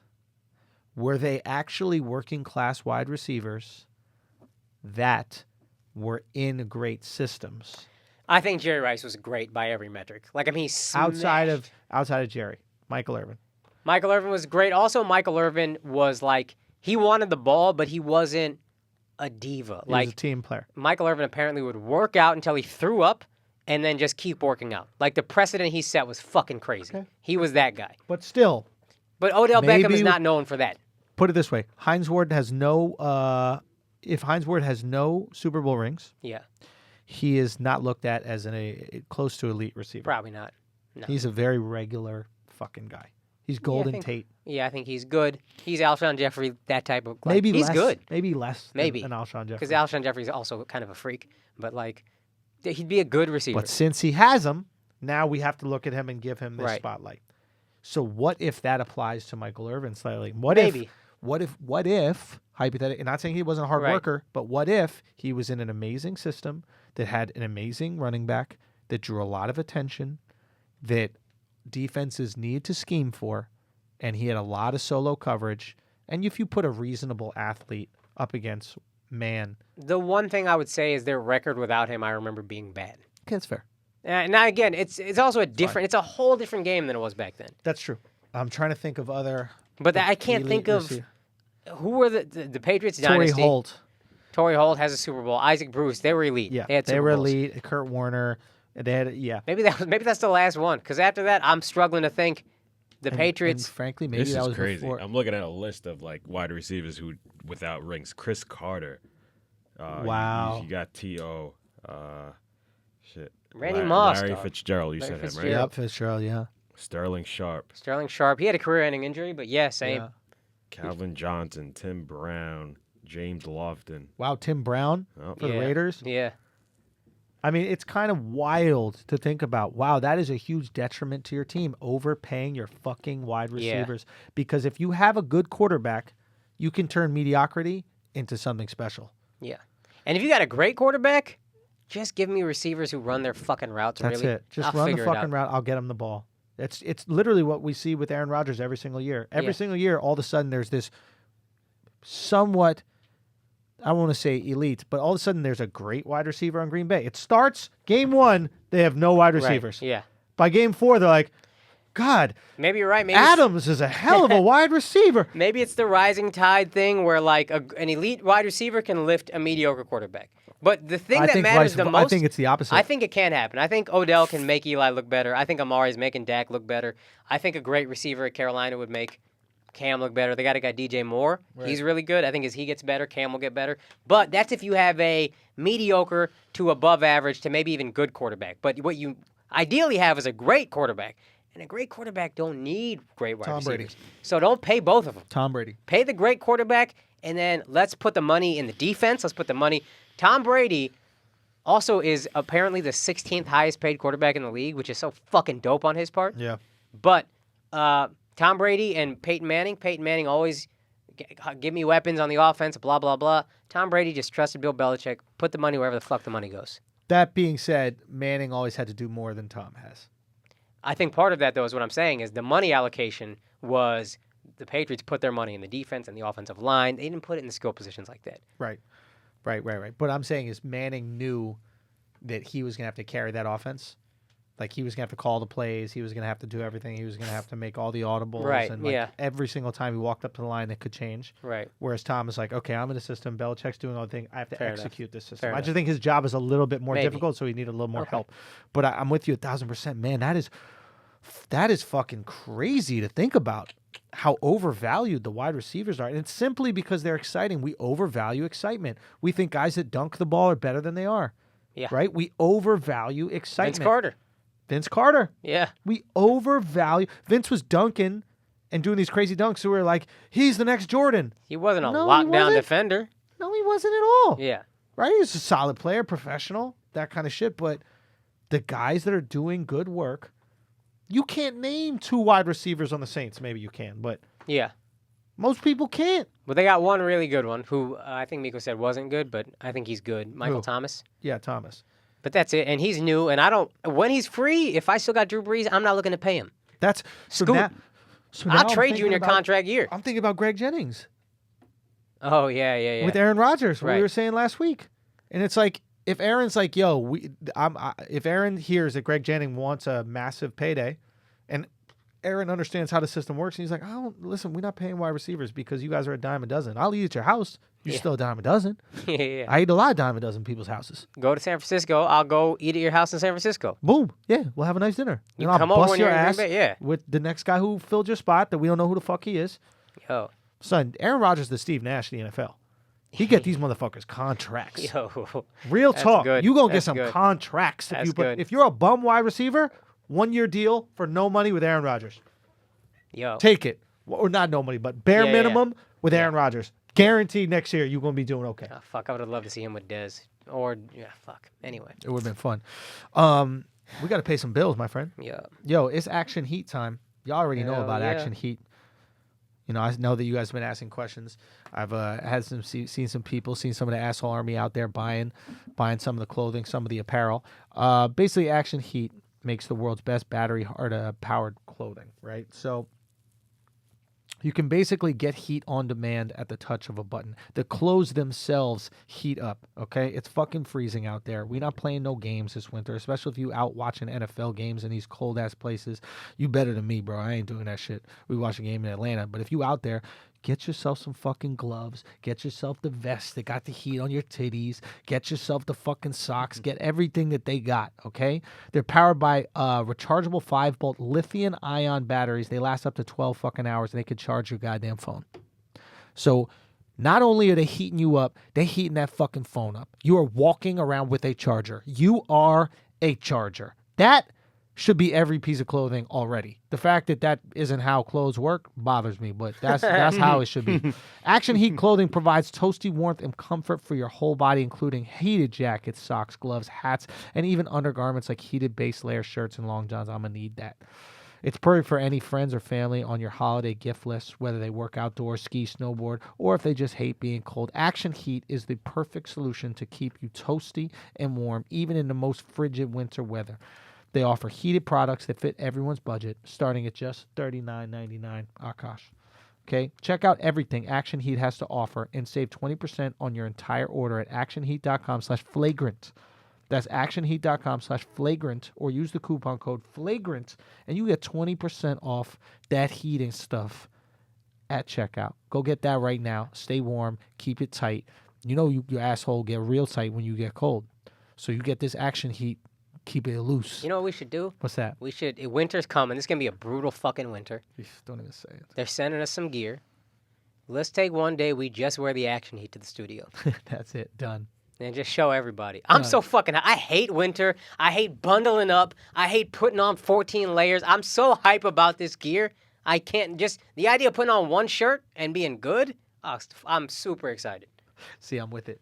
Were they actually working class wide receivers that were in great systems? I think Jerry Rice was great by every metric. Like, I mean, he outside of Jerry, Michael Irvin. Michael Irvin was great. Also, Michael Irvin was like, he wanted the ball, but he wasn't a diva. He like was a team player. Michael Irvin apparently would work out until he threw up and then just keep working out. Like, the precedent he set was fucking crazy. Okay. He was that guy. But still. But Odell Beckham maybe- is not known for that. Put it this way: Hines Ward has no. If Hines Ward has no Super Bowl rings, Yeah, he is not looked at as a close to elite receiver. probably not. No. He's a very regular fucking guy. He's Golden think- Tate. Yeah, I think he's good. He's Alshon Jeffrey, that type of. Like, Maybe he's less, good. Maybe less. Maybe. than Alshon Jeffrey. Because Alshon Jeffrey's also kind of a freak, but like, he'd be a good receiver. But since he has him, now we have to look at him and give him this Right. spotlight. So what if that applies to Michael Irvin slightly? What Maybe. What if hypothetically? Not saying he wasn't a hard Right. worker, but what if he was in an amazing system that had an amazing running back that drew a lot of attention, that defenses need to scheme for, and he had a lot of solo coverage, and if you put a reasonable athlete up against man, The one thing I would say is their record without him, I remember being bad. okay, that's fair. Now again, it's also a different. It's a whole different game than it was back then. That's true. I'm trying to think of other. But I can't elite think of receiver. who were the Patriots Torrey dynasty. Holt. Torrey Holt has a Super Bowl. Isaac Bruce, they were elite. Yeah, they had they Super were Bowls. elite. Kurt Warner. They had Maybe that's the last one. Because after that, I'm struggling to think. The Patriots. And frankly, maybe This that is was crazy. before. I'm looking at a list of like wide receivers who without rings. Chris Carter. Wow. You got T.O. Shit. Randy Moss, Larry dog. Fitzgerald. You Larry said him, right? Fitzgerald. Yep, Fitzgerald. Yeah. Sterling Sharp. Sterling Sharp. He had a career-ending injury, but yeah, same. Yeah. Calvin Johnson. Tim Brown. James Lofton. Wow, Tim Brown Oh. for the Yeah. Raiders. Yeah. I mean, it's kind of wild to think about. Wow, that is a huge detriment to your team, overpaying your fucking wide Yeah. receivers. Because if you have a good quarterback, you can turn mediocrity into something special. Yeah. And if you got a great quarterback, just give me receivers who run their fucking routes. That's really. it. Just I'll run the figure it out. fucking route. I'll get him the ball. It's literally what we see with Aaron Rodgers every single year. Every Yeah. single year, all of a sudden, there's this somewhat, I don't want to say elite, but all of a sudden, there's a great wide receiver on Green Bay. It starts game 1, they have no wide Right. receivers. Yeah. By game 4, they're like, God, Maybe you're right. Maybe Adams is a hell of a wide receiver. Maybe it's the rising tide thing where like an elite wide receiver can lift a mediocre quarterback. But the thing I that think matters vice- the most, I think it's the opposite. I think it can happen. I think Odell can make Eli look better. I think Amari's making Dak look better. I think a great receiver at Carolina would make Cam look better. They got a guy DJ Moore. Right. He's really good. I think as he gets better, Cam will get better. But that's if you have a mediocre to above average to maybe even good quarterback. But what you ideally have is a great quarterback. And a great quarterback don't need great wide Tom receivers. Brady. So don't pay both of them. Tom Brady. Pay the great quarterback, and then let's put the money in the defense. Let's put the money. Tom Brady also is apparently the 16th highest paid quarterback in the league, which is so fucking dope on his part. Yeah. But Tom Brady and Peyton Manning always give me weapons on the offense, blah, blah, blah. Tom Brady just trusted Bill Belichick, put the money wherever the fuck the money goes. That being said, Manning always had to do more than Tom has. I think part of that, though, is what I'm saying, is the money allocation was the Patriots put their money in the defense and the offensive line. They didn't put it in the skill positions like that. Right. But I'm saying is Manning knew that he was going to have to carry that offense. Like he was gonna have to call the plays, he was gonna have to do everything, he was gonna have to make all the audibles, Right, and like yeah. every single time he walked up to the line, it could change. Right. Whereas Tom is like, okay, I'm in the system. Belichick's doing all the thing. I have to Fair enough. execute this system. Fair I just enough. think his job is a little bit more Maybe. difficult, so he needed a little more Okay. help. But I'm with you 1,000%. Man, that is fucking crazy to think about how overvalued the wide receivers are. And it's simply because they're exciting. We overvalue excitement. We think guys that dunk the ball are better than they are. Yeah. Right? We overvalue excitement. Vince Carter. Vince Carter. Yeah. We overvalue. Vince was dunking and doing these crazy dunks, so we were like, he's the next Jordan. He wasn't a No, he lockdown wasn't. defender. No, he wasn't at all. Yeah. Right? He's a solid player, professional, that kind of shit. But the guys that are doing good work, you can't name 2 wide receivers on the Saints. Maybe you can, but Yeah. most people can't. But they got one really good one who I think Miko said wasn't good, but I think he's good. Michael Who? Thomas. Yeah, Thomas. But that's it. And he's new. And when he's free, if I still got Drew Brees, I'm not looking to pay him. That's so Scoot. now. So now I'll I'm trade you thinking in your about- contract year. I'm thinking about Greg Jennings Oh, yeah. with Aaron Rodgers, what we Right. were saying last week. And it's like, if Aaron's like, yo, if Aaron hears that Greg Jennings wants a massive payday, and Aaron understands how the system works, and he's like, listen, we're not paying wide receivers because you guys are a dime a dozen. I'll eat at your house. You're Yeah. still a dime a dozen. yeah. I eat a lot of dime a dozen people's houses. Go to San Francisco. I'll go eat at your house in San Francisco. Boom. Yeah, we'll have a nice dinner. You And I'll come over bust when your you're in Green ass Bay, yeah. with the next guy who filled your spot that we don't know who the fuck he is. Yo. Son, Aaron Rodgers is the Steve Nash of the NFL. He get these motherfuckers contracts. Yo. Real That's talk. good. You gonna get That's some good. contracts That's if good. if you're a bum wide receiver, 1-year deal for no money with Aaron Rodgers. Yo. Take it. Or not no money, but bare Yeah, yeah, minimum with Aaron Rodgers. Guaranteed next year you're gonna be doing okay. Oh, fuck, I would have loved to see him with Dez. Or, yeah, fuck. Anyway. It would have been fun. We gotta pay some bills, my friend. Yeah. Yo, it's Action Heat time. Y'all already know Hell about yeah. Action Heat. You know, I know that you guys have been asking questions. I've had seen some people, seen some of the asshole army out there buying some of the clothing, some of the apparel. Basically, Action Heat makes the world's best battery powered clothing, right? So you can basically get heat on demand at the touch of a button. The clothes themselves heat up, okay? It's fucking freezing out there. We're not playing no games this winter, especially if you out watching NFL games in these cold-ass places. You better than me, bro. I ain't doing that shit. We watch a game in Atlanta. But if you out there, get yourself some fucking gloves. Get yourself the vest that got the heat on your titties. Get yourself the fucking socks. Get everything that they got, okay? They're powered by rechargeable 5-volt lithium-ion batteries. They last up to 12 fucking hours, and they can charge your goddamn phone. So not only are they heating you up, they're heating that fucking phone up. You are walking around with a charger. You are a charger. That should be every piece of clothing already. The fact that that isn't how clothes work bothers me, but that's how it should be. Action Heat clothing provides toasty warmth and comfort for your whole body, including heated jackets, socks, gloves, hats, and even undergarments like heated base layer shirts and long johns. I'm going to need that. It's perfect for any friends or family on your holiday gift list, whether they work outdoors, ski, snowboard, or if they just hate being cold. Action Heat is the perfect solution to keep you toasty and warm, even in the most frigid winter weather. They offer heated products that fit everyone's budget, starting at just $39.99. Akaash. Okay, check out everything Action Heat has to offer and save 20% on your entire order at actionheat.com/flagrant. That's actionheat.com/flagrant, or use the coupon code flagrant and you get 20% off that heating stuff at checkout. Go get that right now. Stay warm. Keep it tight. You know your asshole get real tight when you get cold. So you get this Action Heat. Keep it loose. You know what we should do? What's that? Winter's coming. This is going to be a brutal fucking winter. Don't even say it. They're sending us some gear. Let's take one day we just wear the Action Heat to the studio. That's it. Done. And just show everybody. I'm so fucking... I hate winter. I hate bundling up. I hate putting on 14 layers. I'm so hype about this gear. I can't just... The idea of putting on one shirt and being good, I'm super excited. See, I'm with it.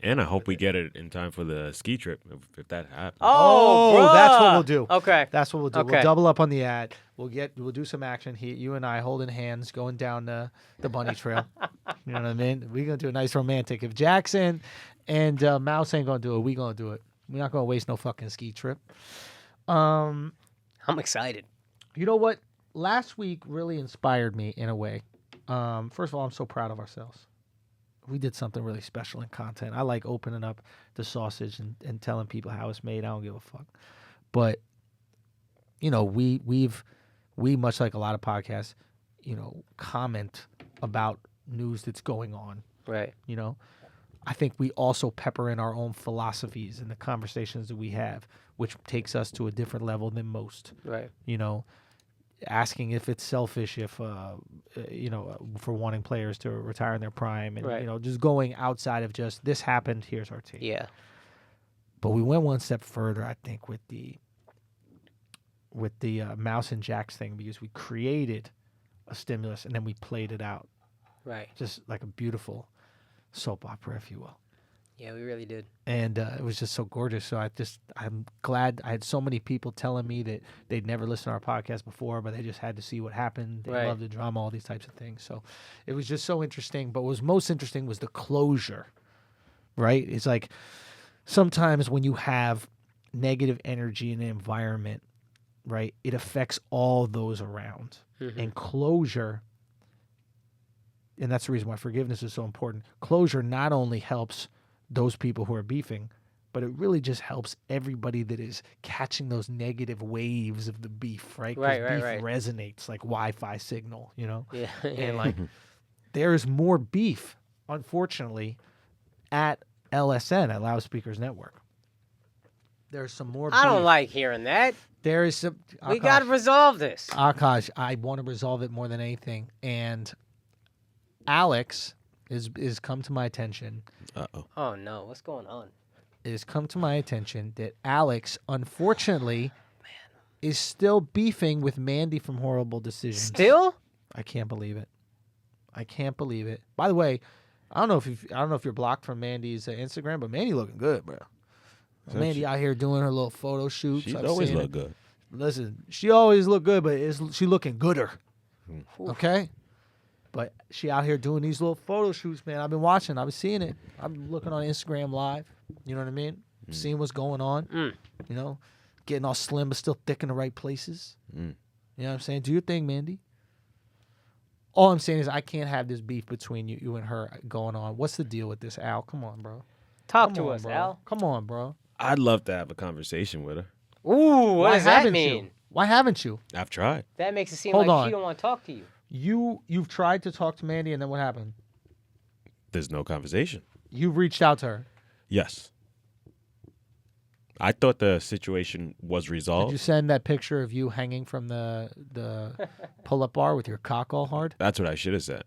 And I hope we get it in time for the ski trip, if that happens. Oh, that's what bruh. we'll do. Okay. That's what we'll do. Okay. We'll double up on the ad. We'll do some Action Heat. You and I holding hands, going down the bunny trail. You know what I mean? We're gonna do a nice romantic. If Jackson and Mouse ain't gonna do it, we gonna do it. We're not gonna waste no fucking ski trip. I'm excited. You know what? Last week really inspired me in a way. First of all, I'm so proud of ourselves. We did something really special in content. I like opening up the sausage and telling people how it's made. I don't give a fuck. But we much like a lot of podcasts, comment about news that's going on. Right. I think we also pepper in our own philosophies in the conversations that we have, which takes us to a different level than most. Right. Asking if it's selfish, if for wanting players to retire in their prime, and Right. just going outside of just this happened. Here's our team. Yeah. But we went one step further, I think, with the Mouse and Jacks thing, because we created a stimulus and then we played it out, Right. just like a beautiful soap opera, if you will. Yeah, we really did. And it was just so gorgeous. So I'm glad. I had so many people telling me that they'd never listened to our podcast before, but they just had to see what happened. They Right. love the drama, all these types of things. So it was just so interesting. But what was most interesting was the closure, right? It's like sometimes when you have negative energy in an environment, right, it affects all those around. Mhm. And closure, and that's the reason why forgiveness is so important. Closure not only helps those people who are beefing, but it really just helps everybody that is catching those negative waves of the beef, right? 'Cause Right, beef right. resonates like Wi-Fi signal, Yeah. And like there's more beef, unfortunately, at LSN, at Loudspeakers Network. There's some more beef. I don't like hearing that. There is some. We got to resolve this. Akaash, I want to resolve it more than anything. And Alex is come to my attention. Uh-oh. Oh no, what's going on? It has come to my attention that Alex, unfortunately, is still beefing with Mandy from Horrible Decisions. Still? I can't believe it. I can't believe it. By the way, I don't know if you're blocked from Mandy's Instagram, but Mandy looking good, bro. So Mandy she- out here doing her little photo shoots. She I've always seen look it. good. Listen, she always look good, but she looking gooder. Okay? But she out here doing these little photo shoots, man. I've been watching. I've been seeing it. I've been looking on Instagram Live. You know what I mean? Seeing what's going on. Getting all slim but still thick in the right places. You know what I'm saying? Do your thing, Mandy. All I'm saying is I can't have this beef between you and her going on. What's the deal with this, Al? Come on, bro. Talk Come to on, us, bro. Al. Come on, bro. I'd love to have a conversation with her. Ooh, what does that haven't mean? you? Why haven't you? I've tried. That makes it seem Hold like on. she don't want to talk to you. You've tried to talk to Mandy, and then what happened? There's no conversation. You've reached out to her. Yes. I thought the situation was Did resolved. you send that picture of you hanging from the pull-up bar with your cock all hard? That's what I should have said.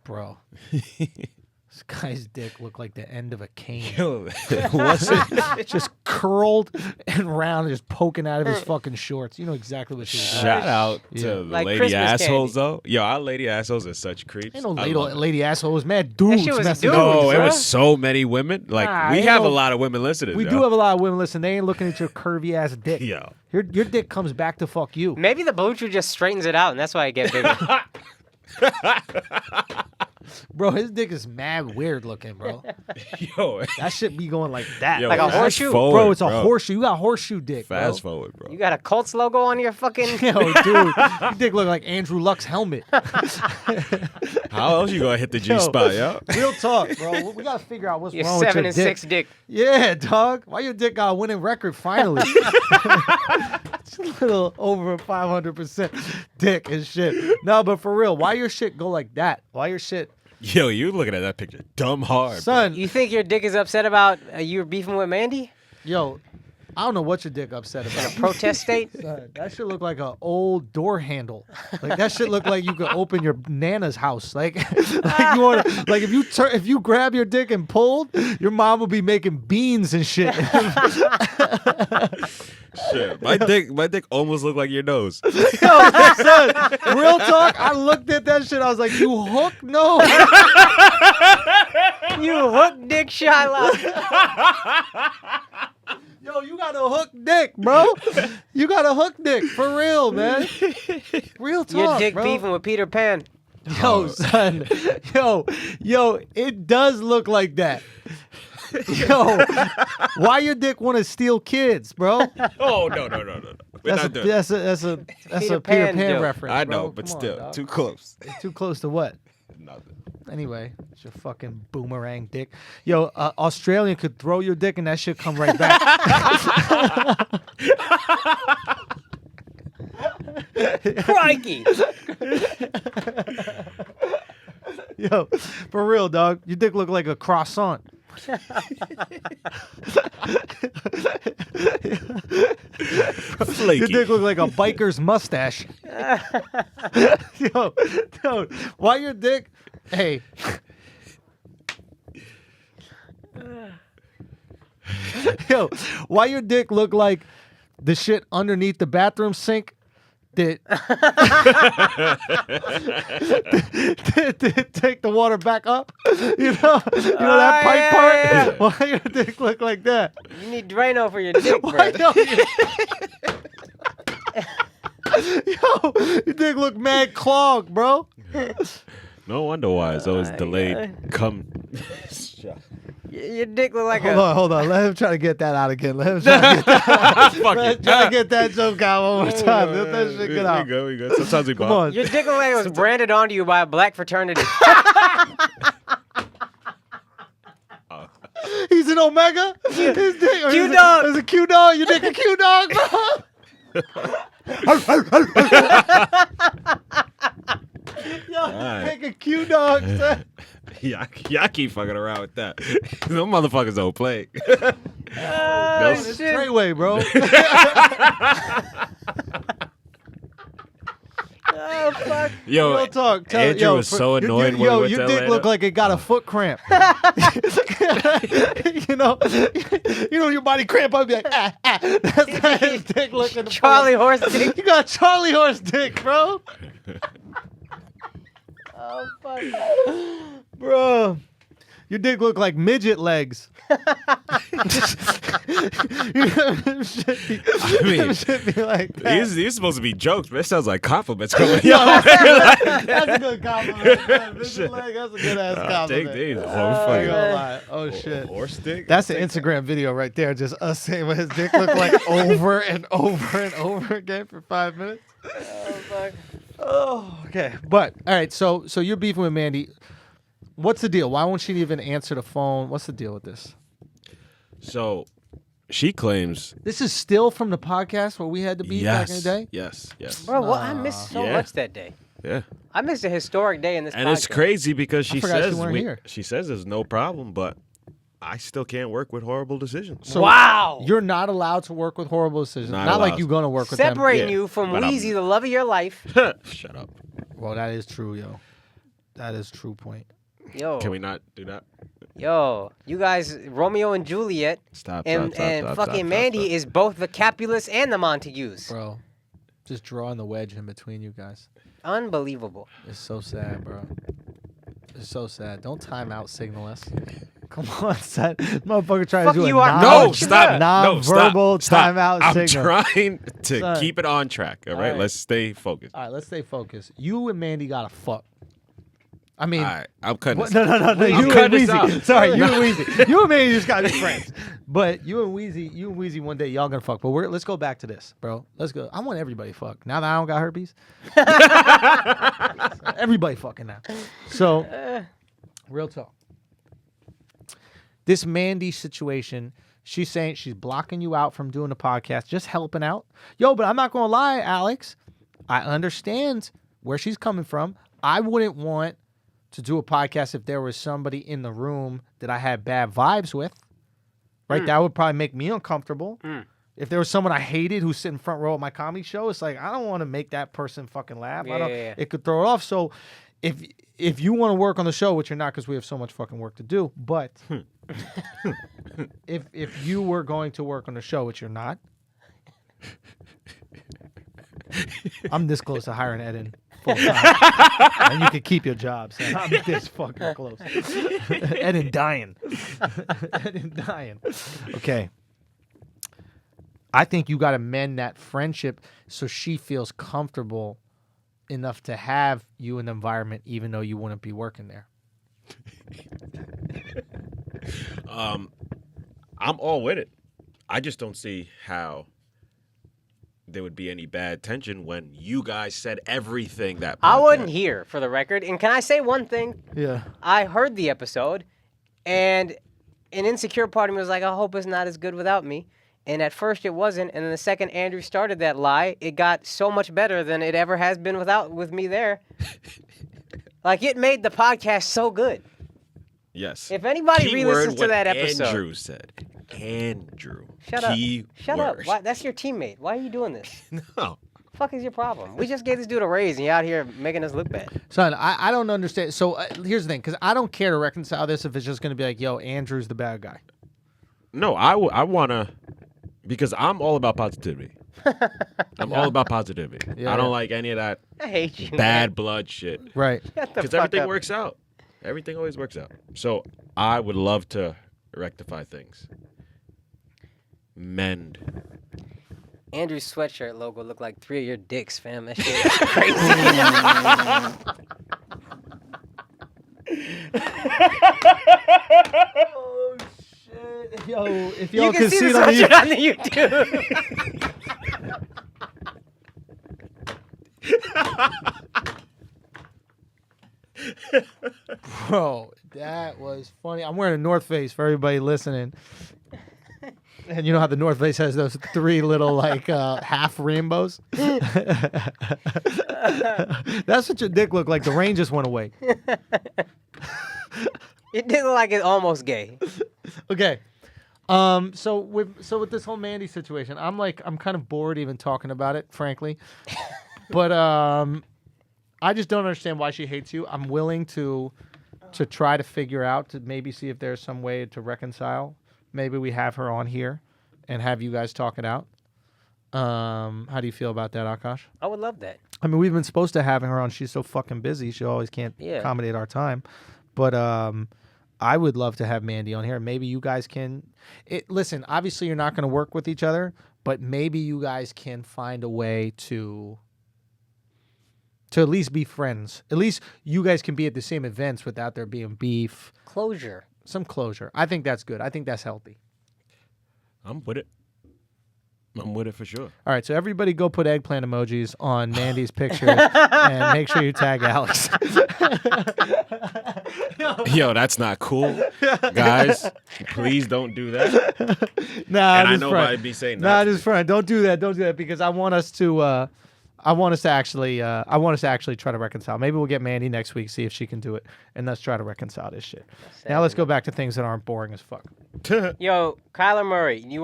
Bro. This guy's dick looked like the end of a cane. Yo, what's it? Just curled and round, just poking out of his fucking shorts. You know exactly what she was doing. Shout out to Yeah. the Like lady Christmas assholes, candy. though. Yo, our lady assholes are such creeps. Ain't no I lady, love it. lady asshole. It was mad dudes. shit was messing dudes, up. No, it bruh. was so many women. Like, Nah, we ain't have no- a lot of women listeners. We yo. do have a lot of women. Listen, they ain't looking at your curvy ass dick. Yo. Your dick comes back to fuck you. Maybe the Bluetooth just straightens it out, and that's why it gets bigger. Bro, his dick is mad weird looking, bro. Yo. That shit be going like that. Yo, Like a fast horseshoe? forward, Bro, it's a horseshoe. You got horseshoe dick, bro. Fast forward, bro. You got a Colts logo on your fucking. Yo, dude, your dick look like Andrew Luck's helmet. How else you gonna hit the G spot, yo? Real talk, bro. We gotta figure out what's Your wrong with 7 your and dick. 6 dick. Yeah, dog. Why your dick got a winning record finally? It's a little over 500% dick and shit. No, but for real, why your shit go like that? Why your shit, Yo, you looking at that picture dumb hard, bro. son? You think your dick is upset about you beefing with Mandy? Yo, I don't know what your dick upset about. Protest state? Son, that shit look like an old door handle. Like that shit look like you could open your nana's house. Like you want to, like if you grab your dick and pulled, your mom would be making beans and shit. Shit, my dick almost looked like your nose. Yo, son, real talk. I looked at that shit. I was like, you hook? No. You hook dick shot. Yo, you got a hook dick, bro. You got a hook dick for real, man. Real talk, Your dick bro. beefing with Peter Pan. Yo, son. Yo, it does look like that. Yo, why your dick want to steal kids, bro? Oh no. We're not doing that. That's a Peter Pan Pan joke. reference. I know, bro. but Come on, still, dog. too close. Too close to what? Nothing. Anyway, it's your fucking boomerang dick. Yo, Australian could throw your dick and that shit come right back. Crikey. Yo, for real, dog. Your dick look like a croissant. Flaky. Your dick look like a biker's mustache. Yo, dude, why your dick? Hey. Yo, why your dick look like the shit underneath the bathroom sink that take the water back up? You know that pipe part? Yeah. Why your dick look like that? You need Drano for your dick, bro. Yo, your dick look mad clogged, bro. No wonder why it's always delayed. Come. Your dick look like Hold on. Let him try to get that out again. Let him try to get that, Fuck it. try to get that joke out one more time. Let that shit get out. We go. Sometimes we Come bump. on. Your dick look like it was branded onto you by a black fraternity. He's an Omega? His dick, Q-Dog. Is a Q-Dog? Your dick a Q-Dog, bro? Yo, dick a Q-Dog, son. Y'all keep fucking around with that. Them motherfuckers don't play. It's Treyway, bro. Oh, fuck. Yo, Real talk. Andrew was so annoyed when we went your to dick Atlanta. look like it got a foot cramp. you know your body cramp up, be like, ah. That's how his dick looking. Charlie horse dick. You got Charlie horse dick, bro. Oh, fuck. Bro, your dick look like midget legs. Should be like that. These supposed to be jokes, but it sounds like compliments coming. Yo, that's a good compliment. Man. Midget leg, that's a good ass compliment. Take these. I ain't gonna lie. Oh shit. Horse dick? That's an Instagram video right there. Just us saying what his dick looked like over and over and over again for 5 minutes. Oh, fuck. Oh, okay. But all right, so you're beefing with Mandy. What's the deal? Why won't she even answer the phone? What's the deal with this? So she claims. This is still from the podcast where we had to beef back in the day? Yes. Bro, what? I missed so Yeah. much that day. Yeah. I missed a historic day in this And podcast. it's crazy because she forgot says you weren't here. she says there's no problem, but I still can't work with horrible decisions. So wow. You're not allowed to work with horrible decisions. Not Not like allowed. you're going to work with them. Separating Yeah, you from but I'm- Weezy, the love of your life. Shut up. Well, that is true, yo. That is true point. Yo. Can we not do that? Yo, you guys, Romeo and Juliet, Stop. and stop, fucking stop, Mandy stop. is both the Capulets and the Montagues. Bro, just drawing the wedge in between you guys. Unbelievable. It's so sad, bro. It's so sad. Don't time out signal us. Come on, son. Motherfucker trying Fuck to do you, a I'm- No, No, stop. non-verbal stop. timeout I'm signal. trying to Son. keep it on track. All right? right. Let's stay focused. All right, let's stay focused. You and Mandy gotta fuck. I mean, All right, I'm cutting what, this. no. I'm You and cutting this Weezy. out. Sorry, you and Weezy. You and Mandy just gotta be friends. But you and Weezy, one day y'all gonna fuck. But let's go back to this, bro. Let's go. I want everybody to fuck. Now that I don't got herpes, everybody fucking now. So, real talk. This Mandy situation, she's saying she's blocking you out from doing the podcast, just helping out. Yo, but I'm not gonna lie, Alex. I understand where she's coming from. I wouldn't want to do a podcast if there was somebody in the room that I had bad vibes with. Right? That would probably make me uncomfortable. If there was someone I hated who's sitting front row at my comedy show, it's like I don't want to make that person fucking laugh. Yeah. It could throw it off. So if you want to work on the show, which you're not because we have so much fucking work to do, but if you were going to work on the show, which you're not, I'm this close to hiring Eden full time, and you could keep your job. So I'm this fucking close. Eden dying. Eden dying. Okay. I think you got to mend that friendship so she feels comfortable enough to have you in the environment, even though you wouldn't be working there. I'm all with it. I just don't see how there would be any bad tension when you guys said everything that I podcast. wasn't here, for the record. And can I say one thing? Yeah. I heard the episode, and an insecure part of me was like, I hope it's not as good without me. And at first it wasn't, and then the second Andrew started that lie, it got so much better than it ever has been with me there. Like, it made the podcast so good. Yes. If anybody Keyword re-listens to what that episode. Andrew said. Andrew. Shut up. Key Shut up. word. Why, that's your teammate. Why are you doing this? No. Fuck is your problem? We just gave this dude a raise, and you're out here making us look bad. Son, I don't understand. So here's the thing, because I don't care to reconcile this if it's just going to be like, yo, Andrew's the bad guy. No, I want to, because I'm all about positivity. I'm all about positivity. Yeah, I don't yeah. like any of that I hate you. bad blood shit. Right. Because everything works out. Everything always works out. So I would love to rectify things. Mend. Andrew's sweatshirt logo looked like 3 of your dicks, fam. That shit is crazy. Oh, shit. Yo, if You y'all can see the it on sweatshirt on the YouTube. Bro, that was funny. I'm wearing a North Face for everybody listening. And you know how the North Face has those 3 little, like, half rainbows? That's what your dick looked like. The rain just went away. It did look like it's almost gay. Okay. So with this whole Mandy situation, I'm kind of bored even talking about it, frankly. But I just don't understand why she hates you. I'm willing to try to figure out, to maybe see if there's some way to reconcile. Maybe we have her on here and have you guys talk it out. How do you feel about that, Akaash? I would love that. I mean, we've been supposed to have her on. She's so fucking busy. She always can't accommodate our time. But I would love to have Mandy on here. Maybe you guys can. Listen, obviously you're not going to work with each other, but maybe you guys can find a way to at least be friends. At least you guys can be at the same events without there being beef. Closure. Some closure. I think that's good. I think that's healthy. I'm with it. I'm with it for sure. All right, so everybody go put eggplant emojis on Mandy's picture and make sure you tag Alex. Yo, that's not cool. Guys, please don't do that. Nah, And I just know front. I'd be saying Nah, that. just front. Don't do that. Don't do that because I want us to actually try to reconcile. Maybe we'll get Mandy next week, see if she can do it, and let's try to reconcile this shit. Now let's go back to things that aren't boring as fuck. Yo, Kyler Murray, you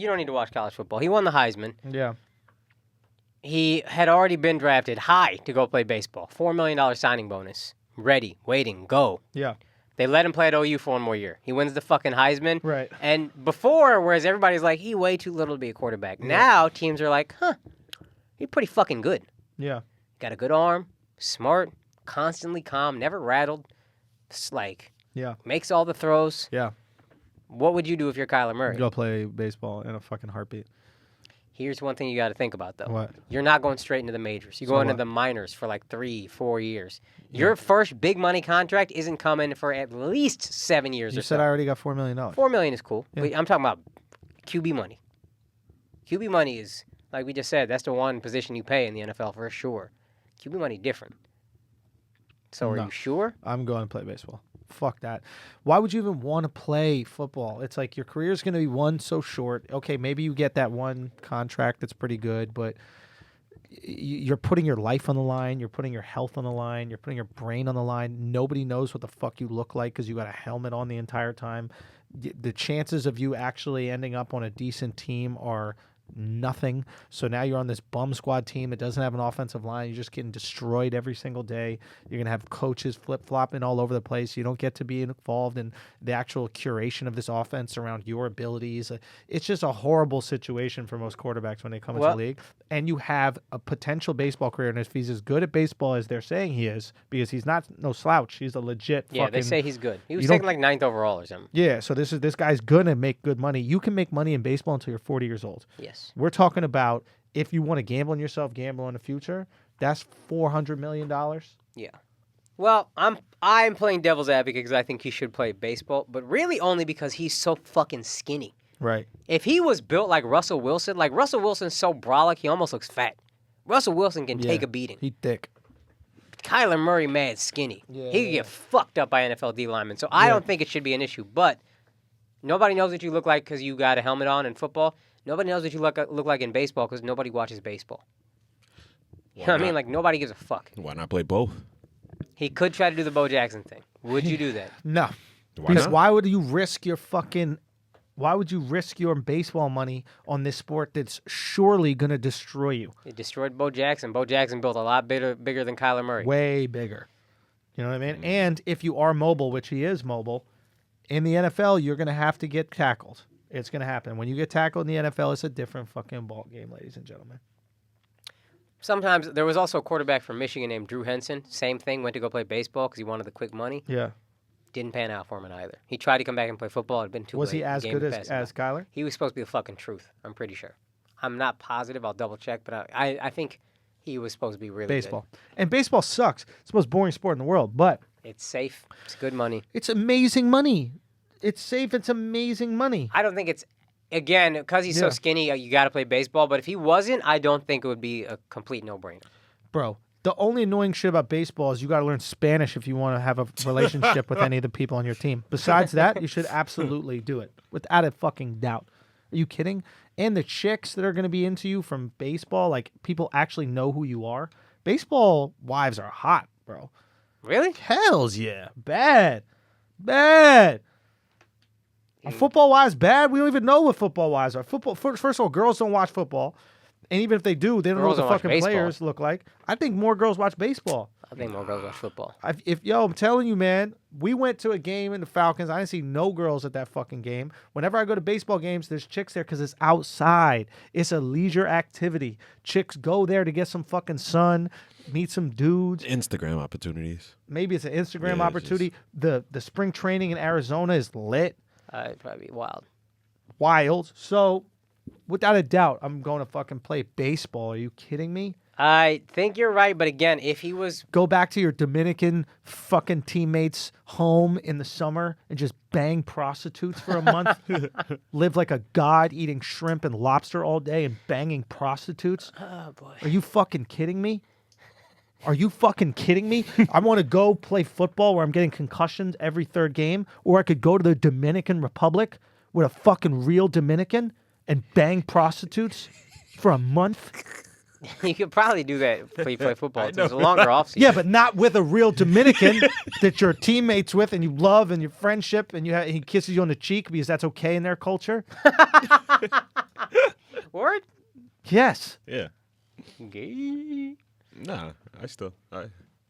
don't need to watch college football. He won the Heisman. Yeah. He had already been drafted high to go play baseball. $4 million signing bonus. Ready, waiting, go. Yeah. They let him play at OU for one more year. He wins the fucking Heisman. Right. And before, whereas everybody's like, he way too little to be a quarterback. Yeah. Now, teams are like, he's pretty fucking good. Yeah. Got a good arm, smart, constantly calm, never rattled. Just makes all the throws. Yeah. What would you do if you're Kyler Murray? Go play baseball in a fucking heartbeat. Here's one thing you got to think about, though. What? You're not going straight into the majors. You go into the minors for like 3-4 years. Yeah. Your first big money contract isn't coming for at least 7 years. You said I already got $4 million. $4 million is cool. Yeah. But I'm talking about QB money. QB money is, like we just said, that's the one position you pay in the NFL for sure. QB money different. So are you sure? I'm going to play baseball. Fuck that. Why would you even want to play football? It's like your career's going to be one so short. Okay, maybe you get that one contract that's pretty good, but you're putting your life on the line. You're putting your health on the line. You're putting your brain on the line. Nobody knows what the fuck you look like because you got a helmet on the entire time. The chances of you actually ending up on a decent team are nothing. So now you're on this bum squad team. It doesn't have an offensive line. You're just getting destroyed every single day. You're going to have coaches flip-flopping all over the place. You don't get to be involved in the actual curation of this offense around your abilities. It's just a horrible situation for most quarterbacks when they come into the league. And you have a potential baseball career, and if he's as good at baseball as they're saying he is, because he's not no slouch, he's a legit Yeah, fucking, they say he's good. He was taken like 9th overall or something. Yeah, so this guy's going to make good money. You can make money in baseball until you're 40 years old. Yes. We're talking about if you want to gamble on yourself, gamble on the future, that's $400 million. Yeah. Well, I'm playing devil's advocate because I think he should play baseball, but really only because he's so fucking skinny. Right. If he was built like Russell Wilson's so brolic, he almost looks fat. Russell Wilson can take a beating. He thick. Kyler Murray, mad skinny. Yeah, he could get fucked up by NFL D linemen. So I don't think it should be an issue. But Nobody knows what you look like because you got a helmet on in football. Nobody knows what you look like in baseball because nobody watches baseball. You know what I mean? Like, nobody gives a fuck. Why not play both? He could try to do the Bo Jackson thing. Would you do that? No. Why Because not? why would you risk your baseball money on this sport that's surely going to destroy you? It destroyed Bo Jackson. Bo Jackson built a lot bigger than Kyler Murray. Way bigger. You know what I mean? And if you are mobile, which he is mobile, in the NFL, you're going to have to get tackled. It's going to happen. When you get tackled in the NFL, it's a different fucking ball game, ladies and gentlemen. Sometimes there was also a quarterback from Michigan named Drew Henson. Same thing, went to go play baseball because he wanted the quick money. Yeah. Didn't pan out for him either. He tried to come back and play football. It had been too Was late. he as The game good had passed as him by. Kyler? He was supposed to be the fucking truth. I'm pretty sure. I'm not positive. I'll double check, but I think he was supposed to be really Baseball. And baseball sucks. It's the most boring sport in the world, but good. It's safe. It's good money. it's amazing money. It's safe. It's amazing money. I don't think it's, again, because he's so Yeah. skinny, you got to play baseball. But if he wasn't, I don't think it would be a complete no-brainer. Bro, the only annoying shit about baseball is you got to learn Spanish if you want to have a relationship with any of the people on your team. Besides that, you should absolutely do it without a fucking doubt. Are you kidding? And the chicks that are going to be into you from baseball, like people actually know who you are. Baseball wives are hot, bro. Really? Hells yeah. Bad. Bad. Are football wives bad? We don't even know what football wives are. Football. First of all, girls don't watch football. And even if they do, they don't know what Girls the don't watch fucking baseball. players look like. I think more girls watch baseball. I think more girls watch football. I'm telling you, man, we went to a game in the Falcons. I didn't see no girls at that fucking game. Whenever I go to baseball games, there's chicks there because it's outside. It's a leisure activity. Chicks go there to get some fucking sun, meet some dudes. Instagram opportunities. Maybe it's an Instagram Yeah, it's opportunity. The spring training in Arizona is lit, It'd probably be wild. wild. So, without a doubt, I'm going to fucking play baseball. Are you kidding me? I think you're right, but again, if he was Go back to your Dominican fucking teammates' home in the summer and just bang prostitutes for a month. Live like a god eating shrimp and lobster all day and banging prostitutes. oh boy. Are you fucking kidding me? Are you fucking kidding me? I want to go play football where I'm getting concussions every third game, or I could go to the Dominican Republic with a fucking real Dominican and bang prostitutes for a month. You could probably do that if you play football. It's a longer offseason. Yeah, but not with a real Dominican that you're teammates with and you love and your friendship and he kisses you on the cheek because that's okay in their culture. Word? Yes. Yeah. Gay. Nah,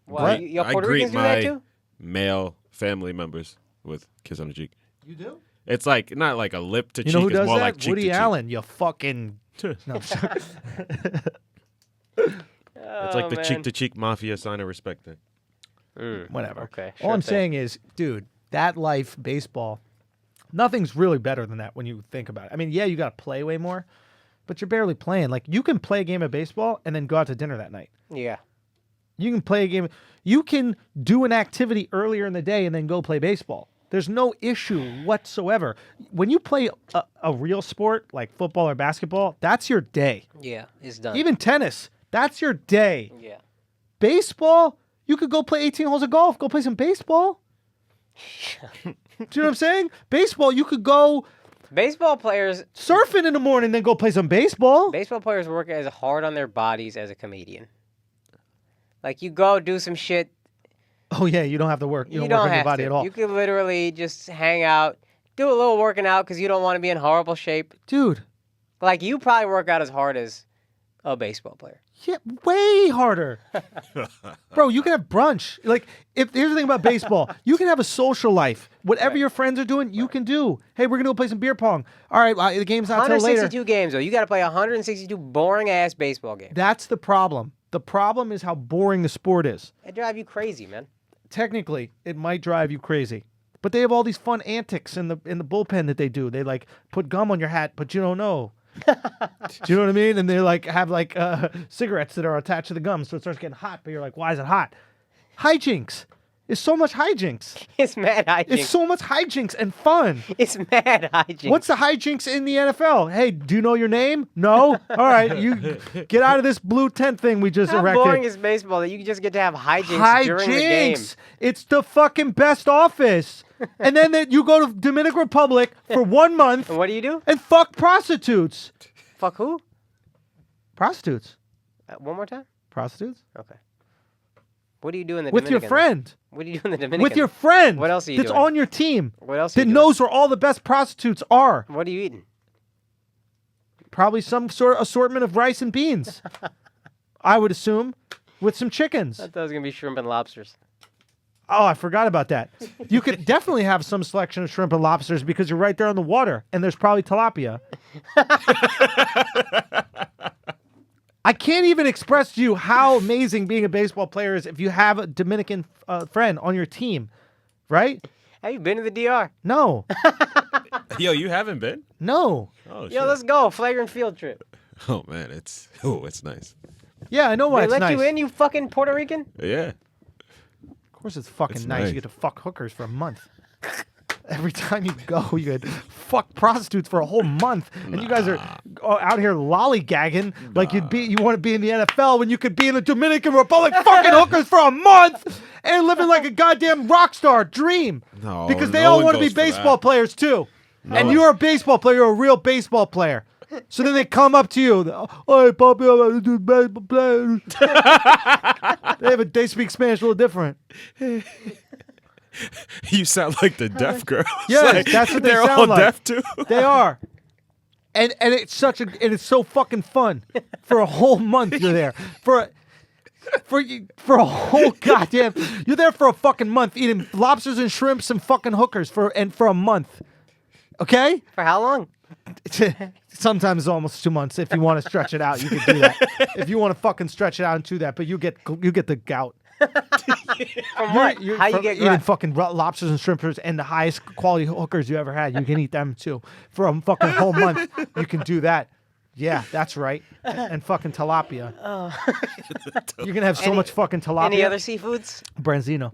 Well, your Puerto Ricans do that too? male family members with kiss on the cheek. You do? It's like not like a lip to You cheek. know who It's does more that? like cheek Woody to cheek. Allen. You fucking. No, I'm sorry. It's like the man. cheek to cheek mafia sign of respect thing. Whatever. Okay. All sure I'm thing. saying is, dude, that life, baseball, nothing's really better than that when you think about it. I mean, yeah, you got to play way more, but you're barely playing. Like, you can play a game of baseball and then go out to dinner that night. Yeah. You can play a game. You can do an activity earlier in the day and then go play baseball. There's no issue whatsoever. When you play a real sport like football or basketball, that's your day. Yeah. It's done. Even tennis, that's your day. Yeah. Baseball, you could go play 18 holes of golf, go play some baseball. Do you know what I'm saying? Baseball, you could go Baseball players surfing in the morning, then go play some baseball. Baseball players work as hard on their bodies as a comedian. Like, you go do some shit. Oh yeah, you don't have to work. You don't work on your have body to. at all. You could literally just hang out, do a little working out because you don't want to be in horrible shape. Dude, Like, you probably work out as hard as a baseball player. yeah, way harder. Bro, you can have brunch. Like, here's the thing about baseball. You can have a social life. Whatever your friends are doing, you can do. Hey, we're going to go play some beer pong. All right, the game's not till later. 162 games, though. You got to play 162 boring-ass baseball games. That's the problem. The problem is how boring the sport is. It drive you crazy, man. Technically, it might drive you crazy. But they have all these fun antics in the bullpen that they do. They like put gum on your hat, but you don't know. Do you know what I mean? And they like have like cigarettes that are attached to the gum, so it starts getting hot. But you're like, why is it hot? Hijinks. It's so much hijinks. It's mad hijinks. It's so much hijinks and fun. It's mad hijinks. What's the hijinks in the NFL? Hey, do you know your name? No? All right, you get out of this blue tent thing we just How erected. boring is baseball that you just get to have hijinks during the game? It's the fucking best office. And then you go to Dominican Republic for 1 month And what do you do? and fuck prostitutes. Fuck who? Prostitutes. One more time? Prostitutes? Okay. What do you do in the With your Dominican? friend. What do you do in the Dominican? With your friend. What else are you that's doing? on your team. What else are That you doing? knows where all the best prostitutes are. What are you eating? Probably some sort of assortment of rice and beans. I would assume. With some chickens. I thought it was going to be shrimp and lobsters. Oh, I forgot about that. You could definitely have some selection of shrimp and lobsters because you're right there on the water, and there's probably tilapia. I can't even express to you how amazing being a baseball player is if you have a Dominican friend on your team, right? Have you been to the DR? No. Yo, you haven't been? No. Oh, shit. Yo, let's go. Flagrant field trip. Oh, man. It's nice. Yeah, I know why They it's let nice. you in, you fucking Puerto Rican? Yeah. Of course it's fucking It's nice. nice. You get to fuck hookers for a month. Every time you go, you get fuck prostitutes for a whole month, and you guys are out here lollygagging like you want to be in the NFL when you could be in the Dominican Republic fucking hookers for a month and living like a goddamn rock star dream. No, because they no all one want to be goes for baseball that. players too, and one- you're a baseball player. You're a real baseball player. So then they come up to you. Hey, Poppy, I want to do baseball players. They speak Spanish a little different. You sound like the deaf girls. Yes, Like, that's what they they're sound all like. deaf too. They are. And it's it's so fucking fun. For a whole month you're there. For a whole goddamn you're there for a fucking month eating lobsters and shrimps and fucking hookers for a month. Okay? For how long? Sometimes it's almost 2 months. If you want to stretch it out, you can do that. If you want to fucking stretch it out and do that, but you get the gout. From what? How you get eating gout? fucking lobsters and shrimpers and the highest quality hookers you ever had? You can eat them too for a fucking whole month. You can do that. Yeah, that's right. And fucking tilapia. You're gonna have so much fucking tilapia. Any other seafoods? Branzino.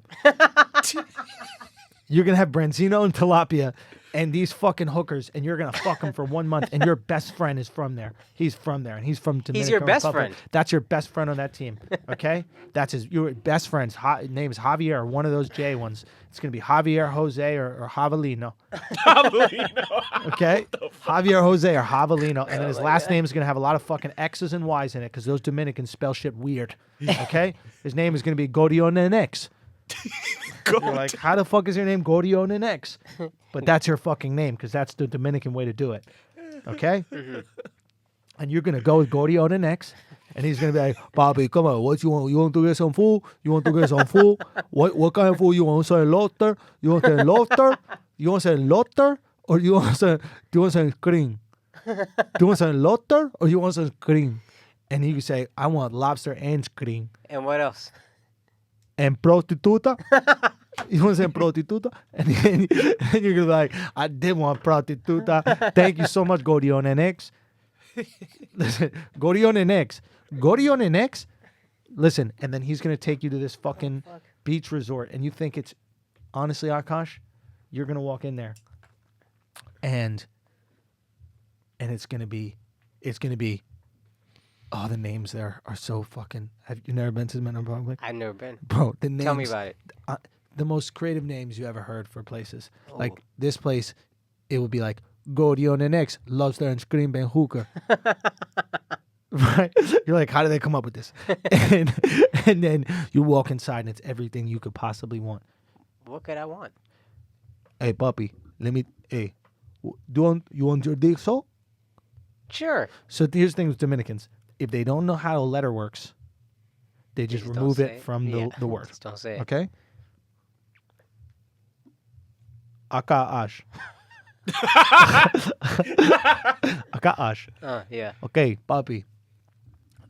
You're gonna have branzino and tilapia. And these fucking hookers, and you're gonna fuck them for 1 month, and your best friend is from there. He's from there, and he's from Dominican your best Republic. friend. That's your best friend on that team, okay? That's your best friend's name is Javier, or one of those J ones. It's gonna be Javier, Jose, or Javelino. Okay? Javier, Jose, or Javelino, and then his last name is gonna have a lot of fucking X's and Y's in it, because those Dominicans spell shit weird. Okay? His name is gonna be Gordion You're like, how the fuck is your name Gordion X? But that's your fucking name because that's the Dominican way to do it. Okay? And you're going to go with Gordion X, and he's going to be like, Bobby, come on, what you want? You want to get some food? You want to get some food? What kind of food you want? Some lobster? You want some lobster? You want some lobster? Or do you want some cream? Do you want some lobster or you want some cream? And he can say, I want lobster and cream. And what else? And prostituta. You want to say prostituta? And you're going to be like, I did want prostituta. Thank you so much, Gordion and X. Listen, Gordion and X. Gordion and X. Listen, and then he's going to take you to this fucking beach resort. And you think it's, honestly, Akaash, you're going to walk in there. And it's going to be, oh, the names there are so fucking. Have you never been to the Dominican Republic? I've never been. Bro, the names. Tell me about it. The most creative names you ever heard for places. Oh. Like this place, it would be like Gordion and X, Lobster and Scream Ben Hooker. Right? You're like, how did they come up with this? and then you walk inside and it's everything you could possibly want. What could I want? Hey, puppy, hey, you want your dick so? Sure. So here's the thing with Dominicans. If they don't know how a letter works, they just Just don't remove say it it. from Yeah. the word. Just don't say it. Okay? Akaash. Akaash. Yeah. Okay, papi.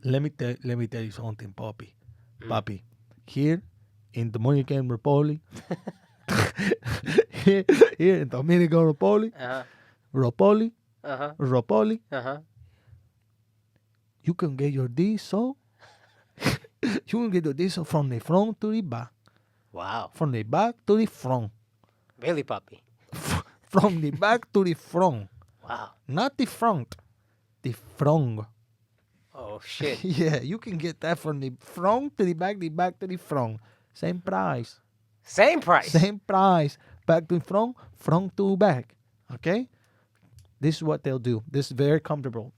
Let me tell you something, papi. Papi, here in Dominican Republic, here in Dominican Republic, Uh-huh. Republic, Uh-huh. you can get your diesel. You can get your diesel from the front to the back. Wow. From the back to the front. Really, puppy? From the back to the front. Wow. Not the front. The front. Oh, shit. Yeah, you can get that from the front to the back to the front. Same price. Same price. Same price. back to front to back. Okay? This is what they'll do. This is very comfortable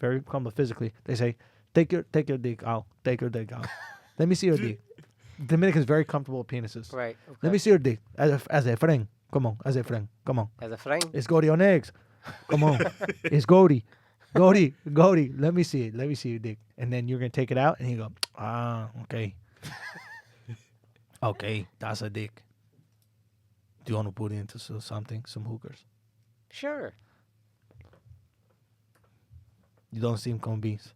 physically. They say, take your dick out. Take your dick out. Let me see your dick. Dominican's very comfortable with penises. Right. Okay. Let me see your dick. As a friend. Come on. As a friend. Come on. As a friend? It's Gordy on eggs. Come on. It's Gordy. Gordy. Let me see it. Let me see your dick. And then you're going to take it out and you go, okay. Okay, that's a dick. Do you want to put it into something? Some hookers? Sure. You don't seem convinced.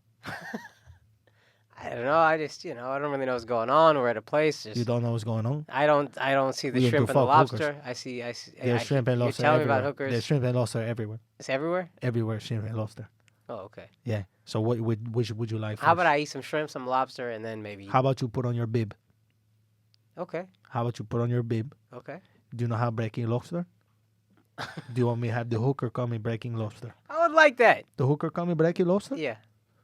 I don't know. I just, I don't really know what's going on. We're at a place. Just, You don't know what's going on? I don't see the You shrimp do and the fuck lobster. hookers. There's shrimp and You're lobster telling me everywhere. about hookers. There's shrimp and lobster everywhere. It's everywhere? Everywhere, shrimp and lobster. Oh, okay. Yeah. So which would you like first? How about I eat some shrimp, some lobster, and then maybe... How about you put on your bib? Okay. How about you put on your bib? Okay. Do you know how breaking lobster? Do you want me to have the hooker call me breaking lobster? I would like that. The hooker call me breaking lobster? Yeah.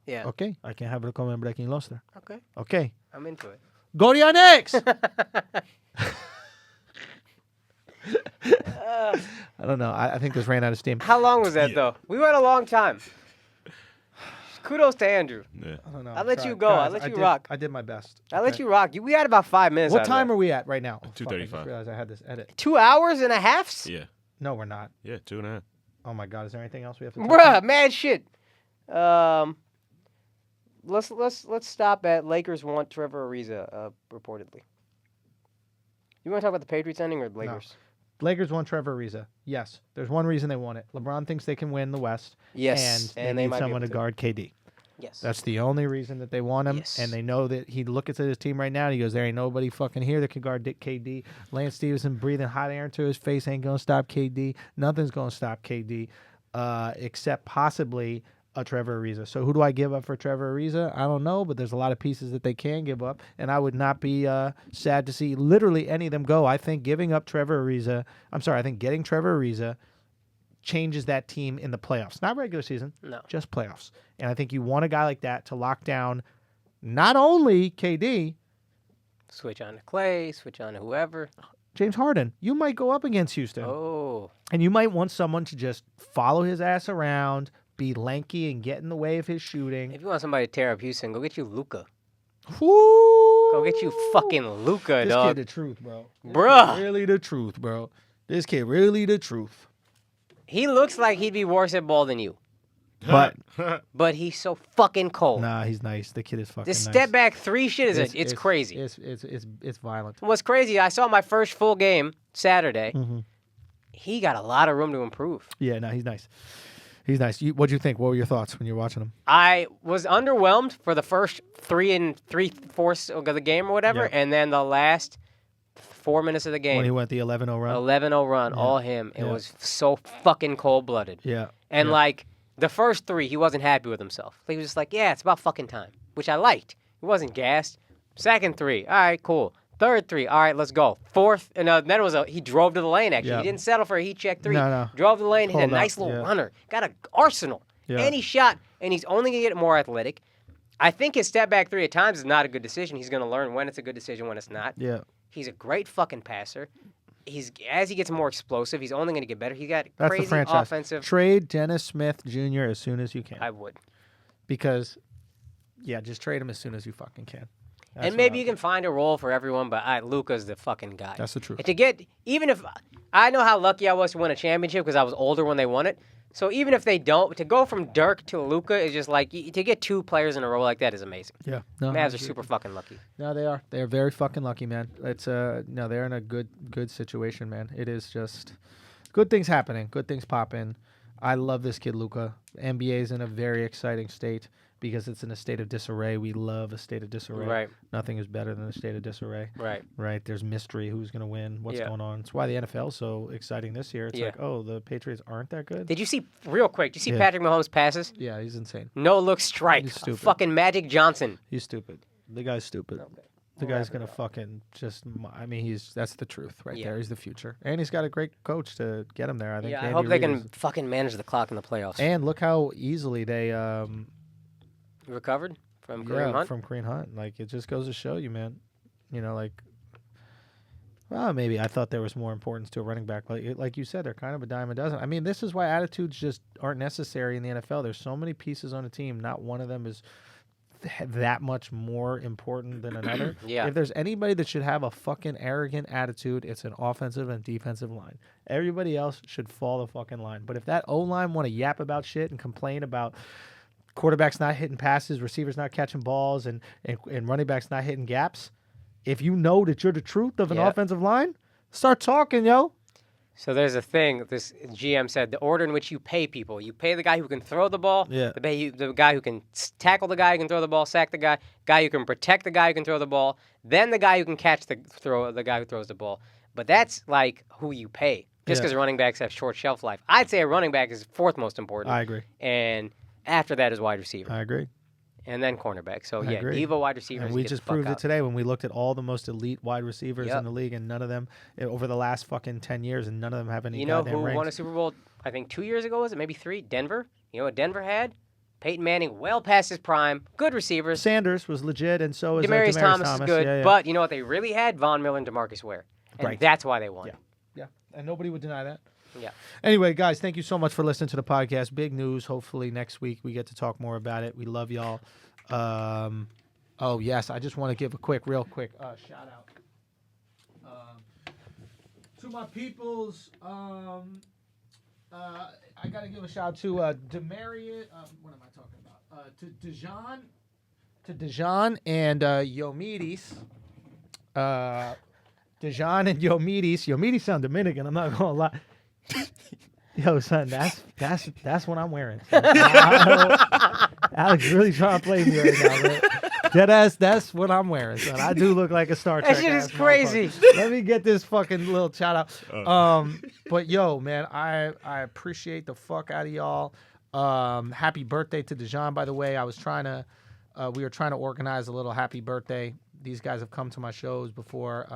Yeah. Okay. I can have her call me breaking lobster. Okay. Okay. I'm into it. Go to your next! I don't know. I think this ran out of steam. How long was that, though? We went a long time. Kudos to Andrew. Yeah. I don't know. I'll let you go. I'll let you rock. I did my best. I'll let you rock. We had about 5 minutes. What time are we at right now? Oh, 2:35. fuck, I just realized I had this edit. 2 hours and a half? Yeah. No, we're not. Yeah, 2.5. Oh my God, is there anything else we have to? Bruh, mad shit. Let's stop at Lakers want Trevor Ariza, reportedly. You want to talk about the Patriots ending or the Lakers? Lakers want Trevor Ariza. Yes, there's one reason they want it. LeBron thinks they can win the West. Yes, and they need might be someone able to guard KD. Yes. That's the only reason that they want him. Yes. And they know that he looks at his team right now and he goes, there ain't nobody fucking here that can guard KD. Lance Stevenson breathing hot air into his face ain't going to stop KD. Nothing's going to stop KD except possibly a Trevor Ariza. So who do I give up for Trevor Ariza? I don't know, but there's a lot of pieces that they can give up. And I would not be sad to see literally any of them go. I think getting Trevor Ariza changes that team in the playoffs. Not regular season, No. just playoffs. And I think you want a guy like that to lock down not only KD, Switch on to Clay, switch on to whoever. James Harden. You might go up against Houston. Oh. And you might want someone to just follow his ass around, be lanky and get in the way of his shooting. If you want somebody to tear up Houston, go get you Luka. Woo! Go get you fucking Luka, This dog. kid the truth, bro. Bruh. Really the truth, bro. This kid really the truth. He looks like he'd be worse at ball than you. But He's so fucking cold. nah, he's nice. The kid is fucking This nice. step back 3 shit is it's crazy. It's violent. What's crazy, I saw my first full game Saturday. Mm-hmm. He got a lot of room to improve. Yeah, no, he's nice. He's nice. What'd you think? What were your thoughts when you were watching him? I was underwhelmed for the first 3 3/4 of the game or whatever, Yeah. and then the last 4 minutes of the game, When he went the 11-0 run? 11-0 run, all him. It was so fucking cold-blooded. Yeah. And yeah. like the first 3, he wasn't happy with himself. He was just like, yeah, it's about fucking time, which I liked. He wasn't gassed. Second 3, all right, cool. Third 3, all right, let's go. Fourth, and then it was he drove to the lane, actually. Yeah. He didn't settle for a heat check 3. No. Drove to the lane, hit a Pulled up, nice little yeah. runner. Got an arsenal. Yeah. And he shot, and he's only going to get more athletic. I think his step back 3 at times is not a good decision. He's going to learn when it's a good decision, when it's not. Yeah. He's a great fucking passer. As he gets more explosive, he's only going to get better. He's got That's crazy the franchise. offensive. Trade Dennis Smith Jr. as soon as you can. I would. Because, yeah, just trade him as soon as you fucking can. That's And what maybe I you would can find a role for everyone, but Luka's the fucking guy. That's the truth. And to get, even if, I know how lucky I was to win a championship because I was older when they won it. So even if they don't, to go from Dirk to Luka is just like, to get 2 players in a row like that is amazing. Yeah. No, Mavs are super fucking lucky. No, they are. They are very fucking lucky, man. It's no, they're in a good situation, man. It is just good things happening, good things popping. I love this kid, Luka. NBA is in a very exciting state because it's in a state of disarray. We love a state of disarray. Right. Nothing is better than a state of disarray. Right. Right. There's mystery. Who's going to win? What's Yeah. going on? It's why the NFL is so exciting this year. It's Yeah. like, oh, the Patriots aren't that good. Did you see, real quick, did you see Yeah. Patrick Mahomes' passes? Yeah, he's insane. No look strike. He's stupid. Fucking Magic Johnson. He's stupid. The guy's stupid. Okay. The guy's gonna fucking just. I mean, that's the truth right Yeah. there. He's the future, and he's got a great coach to get him there. I think. Yeah, I Andy hope they Reid can is- fucking manage the clock in the playoffs. And look how easily they. You recovered from Kareem Hunt? from Kareem Hunt. Like it just goes to show you, man. You know, like. Well, maybe I thought there was more importance to a running back. Like you said, they're kind of a dime a dozen. I mean, this is why attitudes just aren't necessary in the NFL. There's so many pieces on a team. Not one of them is that much more important than another. Yeah. If there's anybody that should have a fucking arrogant attitude, it's an offensive and defensive line. Everybody else should fall the fucking line. But if that O-line want to yap about shit and complain about quarterbacks not hitting passes, receivers not catching balls, and running backs not hitting gaps, if you know that you're the truth of an offensive line, start talking, yo. So there's a thing, this GM said, the order in which you pay people. You pay the guy who can throw the ball, the guy who can tackle the guy who can throw the ball, sack the guy who can protect the guy who can throw the ball, then the guy who can catch the guy who throws the ball. But that's like who you pay, just because running backs have short shelf life. I'd say a running back is fourth most important. I agree. And after that is wide receiver. I agree. And then cornerback. So, I agree. diva wide receivers. And we just proved it today when we looked at all the most elite wide receivers in the league, and none of them, over the last fucking 10 years, and none of them have any goddamn who rings. won a Super Bowl, I think 2 years ago, was it? Maybe 3? Denver. You know what Denver had? Peyton Manning, well past his prime. Good receivers. Sanders was legit, and so is Demaryius Thomas is good. Yeah. But you know what they really had? Von Miller and DeMarcus Ware. And that's why they won. Yeah. And nobody would deny that. Yeah. Anyway, guys, thank you so much for listening to the podcast. Big news. Hopefully next week we get to talk more about it. We love y'all. Oh, yes, I just want to give a real quick shout out to my peoples. I got to give a shout out to Demarius. What am I talking about? To Dejan and Yomides. Dejan and Yomides. Yomides sound Dominican. I'm not gonna lie. Yo, son, that's what I'm wearing. Alex really trying to play me right now, man. That's what I'm wearing, son. I do look like a Star Trek. That shit is crazy. Let me get this fucking little shout out. But yo, man, I appreciate the fuck out of y'all. Happy birthday to Dejan, by the way. We were trying to organize a little happy birthday. These guys have come to my shows before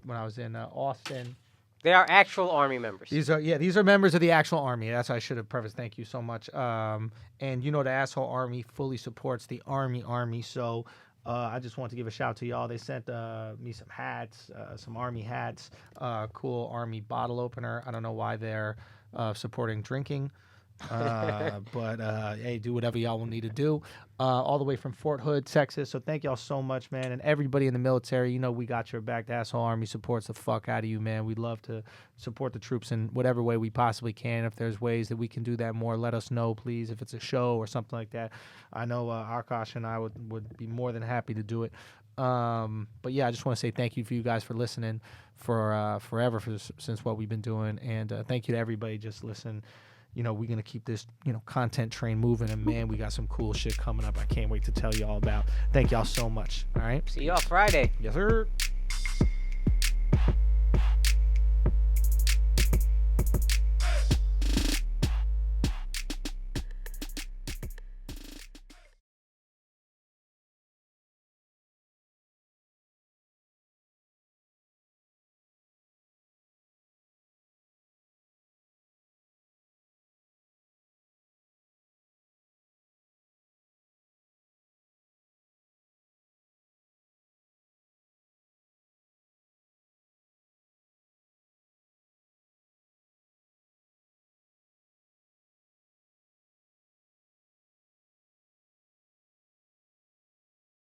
when I was in Austin. They are actual Army members. These are members of the actual Army. That's how I should have prefaced. Thank you so much. And you know the asshole Army fully supports the Army. So I just want to give a shout out to y'all. They sent me some hats, some Army hats, cool Army bottle opener. I don't know why they're supporting drinking. But hey, do whatever y'all will need to do. All the way from Fort Hood, Texas. So thank y'all so much, man. And everybody in the military, you know we got your back. The asshole Army supports the fuck out of you, man. We'd love to support the troops in whatever way we possibly can. If there's ways that we can do that more, let us know, please. If it's a show or something like that, I know Akaash and I would be more than happy to do it. But yeah, I just want to say thank you for you guys for listening for forever since what we've been doing, and thank you to everybody just listen. You know, we're going to keep this, content train moving. And, man, we got some cool shit coming up I can't wait to tell y'all about. Thank y'all so much. All right? See y'all Friday. Yes, sir.